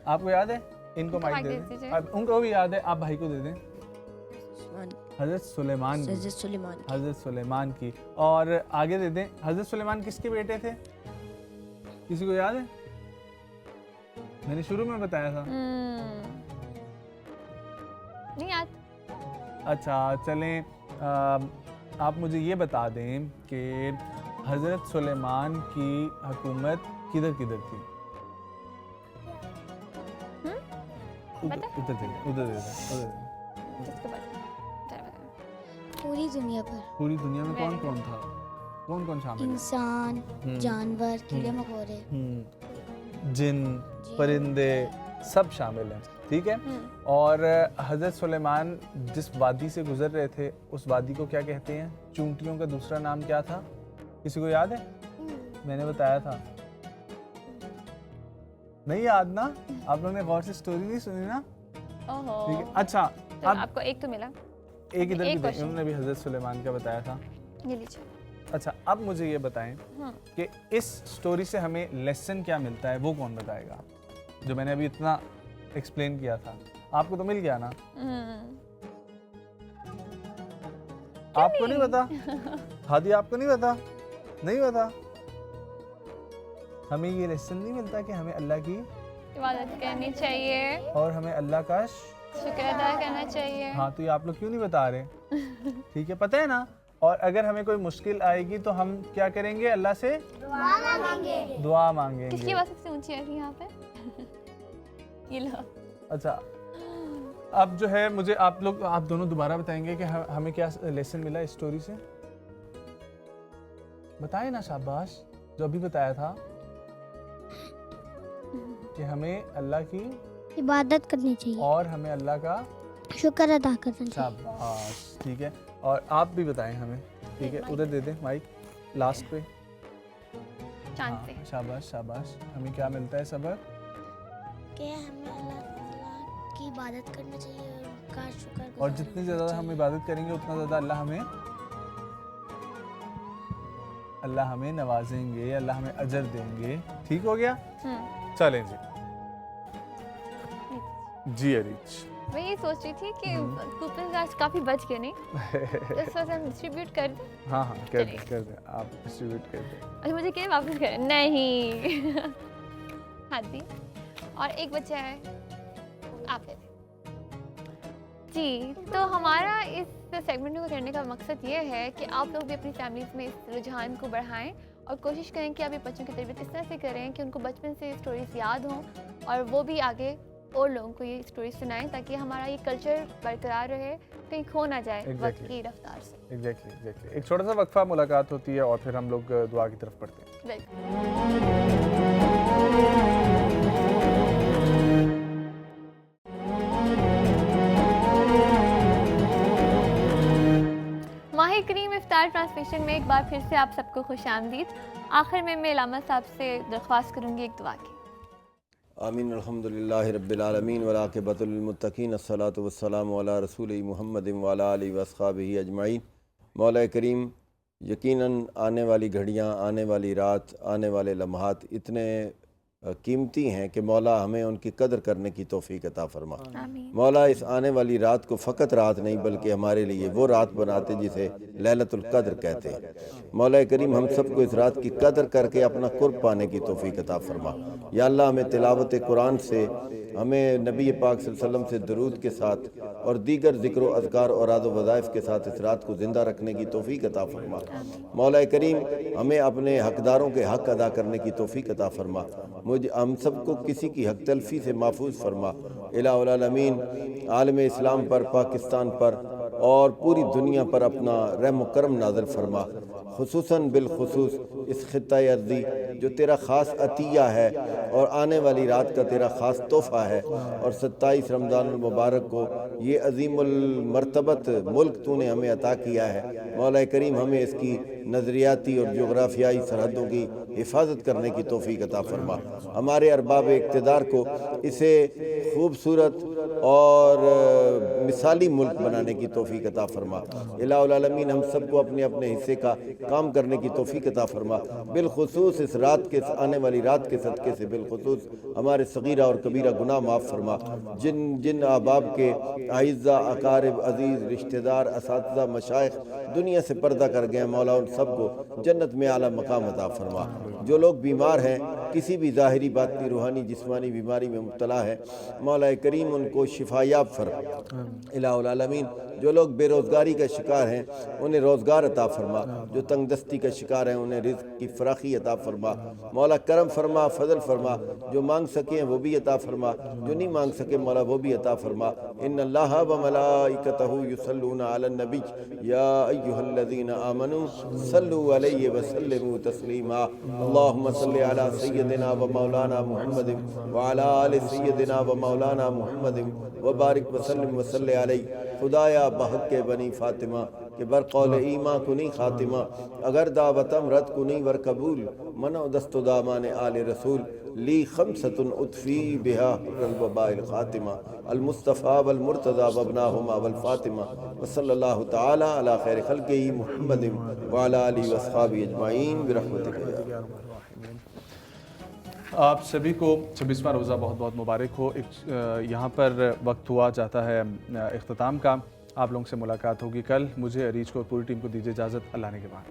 आपको याद है? इनको माइक दे दें। अब उनको भी याद है, आप भाई को दे दें। हजरत सुलेमान की। और आगे दे दें, हजरत सुलेमान किसके बेटे थे? किसी को याद है? मैंने शुरू में बताया था। नहीं याद। अच्छा चलें, आप मुझे ये बता दें कि हजरत सुलेमान की हुकूमत किधर किधर थी? पूरी पूरी दुनिया पर। पूरी दुनिया में कौन कौन था, कौन कौन शामिल है? इंसान, जानवर, कीड़े मकोड़े, जिन, परिंदे सब शामिल हैं, ठीक है। और हज़रत सुलेमान जिस वादी से गुजर रहे थे उस वादी को क्या कहते हैं? चूंटियों का दूसरा नाम क्या था, किसी को याद है? मैंने बताया था, नहीं याद ना? आप लोगों ने गौर से स्टोरी नहीं सुनी ना? ओहो। ठीक है, अच्छा तो अब आपको एक तो मिला, एक इधर एक भी question। उन्होंने भी हज़रत सुलेमान का बताया था। ये लीजिए। अच्छा अब मुझे ये बताएं कि इस स्टोरी से हमें लेसन क्या मिलता है, वो कौन बताएगा? जो मैंने अभी इतना एक्सप्लेन किया था, आपको तो मिल गया ना? आपको नहीं पता? हादी आपको नहीं पता? नहीं पता? हमें ये लेसन नहीं मिलता कि हमें अल्लाह की इबादत करनी चाहिए और हमें अल्लाह का शुक्र अदा करना चाहिए। हाँ, तो ये आप लोग क्यों नहीं बता रहे? ठीक है, पता है ना? और अगर हमें कोई मुश्किल आएगी तो हम क्या करेंगे? अल्लाह से दुआ मांगेंगे। किसकी आवाज़ सबसे ऊंची है यहाँ पे? ये लो। अच्छा अब जो है मुझे आप दोनों दोबारा बताएंगे कि हमें क्या लेसन मिला इस स्टोरी से? बताएं ना, शाबाश। जो अभी बताया था कि हमें अल्लाह की इबादत करनी चाहिए और हमें अल्लाह का शुक्र अदा करना चाहिए। शाबाश, ठीक है। और आप भी बताएं हमें, ठीक है? उधर दे दें माइक, लास्ट पे। चांद पे। शाबाश शाबाश। हमें क्या मिलता है सबक? कि हमें अल्लाह ताला की इबादत करना चाहिए और उनका शुक्र और जितनी ज़्यादा हम इबादत करेंगे उतना ज़्यादा अल्लाह हमें नवाजेंगे, अल्लाह हमें अजर देंगे। ठीक हो गया? चलें जी। जी अरीज, मैं ये सोच रही थी कि कूपन आज काफ़ी बच गए, नहीं? इस वजह हम डिस्ट्रीब्यूट कर दें। हाँ कर दें, आप डिस्ट्रीब्यूट कर दें। अच्छा मुझे क्या वापस करें? नहीं। हादी और एक बच्चा है, आप ले लें। जी, तो हमारा इस सेगमेंट को करने का मकसद ये है कि आप लोग भी अपनी फैमिलीज़ में इस रुझान को बढ़ाएं और कोशिश करें कि आप ये बच्चों की तरबियत इस तरह से करें कि उनको बचपन से स्टोरीज याद हों और वो भी आगे और लोगों को ये स्टोरी सुनाएं ताकि हमारा ये कल्चर बरकरार रहे, कहीं खो ना जाए वक्त की रफ्तार से। एग्जैक्टली। एक छोटा सा वक्फा, मुलाकात होती है और फिर हम लोग दुआ की तरफ बढ़ते हैं। माही करीम इफ्तार ट्रांसमिशन में एक बार फिर से आप सबको खुशामदीद। आखिर में मैं इलामा साहब से दरख्वास्त करूँगी एक दुआ की। आमीन। अल्हम्दुलिल्लाहि रब्बिल आलमीन वल आक़िबतुल लिल-मुत्तक़ीन अस्सलातु वस्सलामु अला रसूलिही मुहम्मदिन व अला आलिहि व अस्हाबिही अजमईन। मौला करीम, यकीनन आने वाली घड़ियाँ, आने वाली रात, आने वाले लम्हात इतने कीमती हैं कि मौला हमें उनकी कदर करने की तौफीक अता फरमा। मौला इस आने वाली रात को फ़कत रात नहीं बल्कि हमारे लिए वो रात बनाते जिसे लैलतुल कद्र कहते हैं। मौला करीम, हम सबको इस रात की कदर करके अपना कुर्ब पाने की तौफीक अता फरमा। या अल्लाह, हमें तिलावत कुरान से, हमें नबी पाक सल्लल्लाहु अलैहि वसल्लम से दरूद के साथ और दीगर ज़िक्र अज़कार और आद वज़ाइफ के साथ इस रात को ज़िंदा रखने की तौफीक अता फरमा। मौला करीम, हमें अपने हकदारों के हक़ अदा करने की तौफीक अता फरमा। मुझे हम सबको किसी की हक तलफी से महफूज फरमा। इलाहुल आलमीन आलम इस्लाम पर, पाकिस्तान पर और पूरी दुनिया पर अपना रहम व करम नाज़िल फरमा। खुसूसन बिलखुसूस इस खित्ता अर्ज़ी जो तेरा ख़ास अतिया है और आने वाली रात का तेरा ख़ास तोहफ़ा है, और 27 रमज़ान मुबारक को ये अज़ीमुल मर्तबत मुल्क तूने हमें अता किया है। मौला करीम, हमें इसकी नज़रियाती और जोग्राफियाई सरहदों की हिफाजत करने की तौफीक अता फरमा। हमारे अरबाब इक़्तिदार को इसे खूबसूरत और मिसाली मुल्क बनाने की तौफीक अता फरमा। इलाहुल आलमीन, हम सबको अपने अपने हिस्से का काम करने की तौफीक अता फरमा। बिलखुसूस इस रात के, आने वाली रात के सदक़े से बिलखुसूस हमारे सगीरा और कबीरा गुनाह माफ़ फरमा। जिन जिन अहबाब के आइज़ा, अकारिब, अज़ीज़, रिश्तेदार, असातिज़ा, मशाइख दुनिया से पर्दा कर गए, मौला उन सबको जन्नत में आला मकाम अता फरमा। जो लोग बीमार हैं, किसी भी ज़ाहिरी, बातनी, रूहानी, जिस्मानी बीमारी में मुब्तला है, मौला करीम उनको को शिफायाब फरमा इलाहुल आलमीन। जो लोग बेरोज़गारी का शिकार हैं उन्हें रोज़गार अता फरमा, जो तंगदस्ती का शिकार हैं उन्हें रिज़्क़ की फ़राखी अता फरमा। मौला करम फरमा, फ़ज़ल फरमा, जो मांग सकें वो भी अता फरमा, जो नहीं मांग सके मौला वो भी अता फरमा। इन्नल्लाह व मलाइकतहु युसल्लूना अलन नबी या अय्युहल्लज़ीना आमनू सल्लु अलैहि व सल्लिमू तस्लीमा। अल्लाहुम्मा सल्लि अला सय्यदिना व मौलाना मुहम्मद व अला आलि सय्यदिना व मौलाना मुहम्मद व बारिक व सल्लिम व सल्लि अलैहि। खुदाया बहक के बनी फ़ातिमा के बरकौल ईमा कुनी ख़ातिमा, अगर दावतम रद कुनी वर कबूल, मनो दस्तो दामान आल रसूल, ली खमसतुन उतफ़ी बिहा वबाइल ख़ातिमा, अल मुस्तफ़ा वल मुर्तज़ा वबनाहुमा वल फ़ातिमा, व सल्लल्लाहु तआला अला खैर खल्क़िही मुहम्मद व अला आलिहि व अस्हाबिही अजमाइन बिरहमतिका या आप सभी को 26वां रोज़ा बहुत बहुत मुबारक हो। यहाँ पर वक्त हुआ जाता है इख्तिताम का। आप लोगों से मुलाकात होगी कल। मुझे, अरीज को और पूरी टीम को दीजिए इजाज़त। अल्लाह ने के बाद।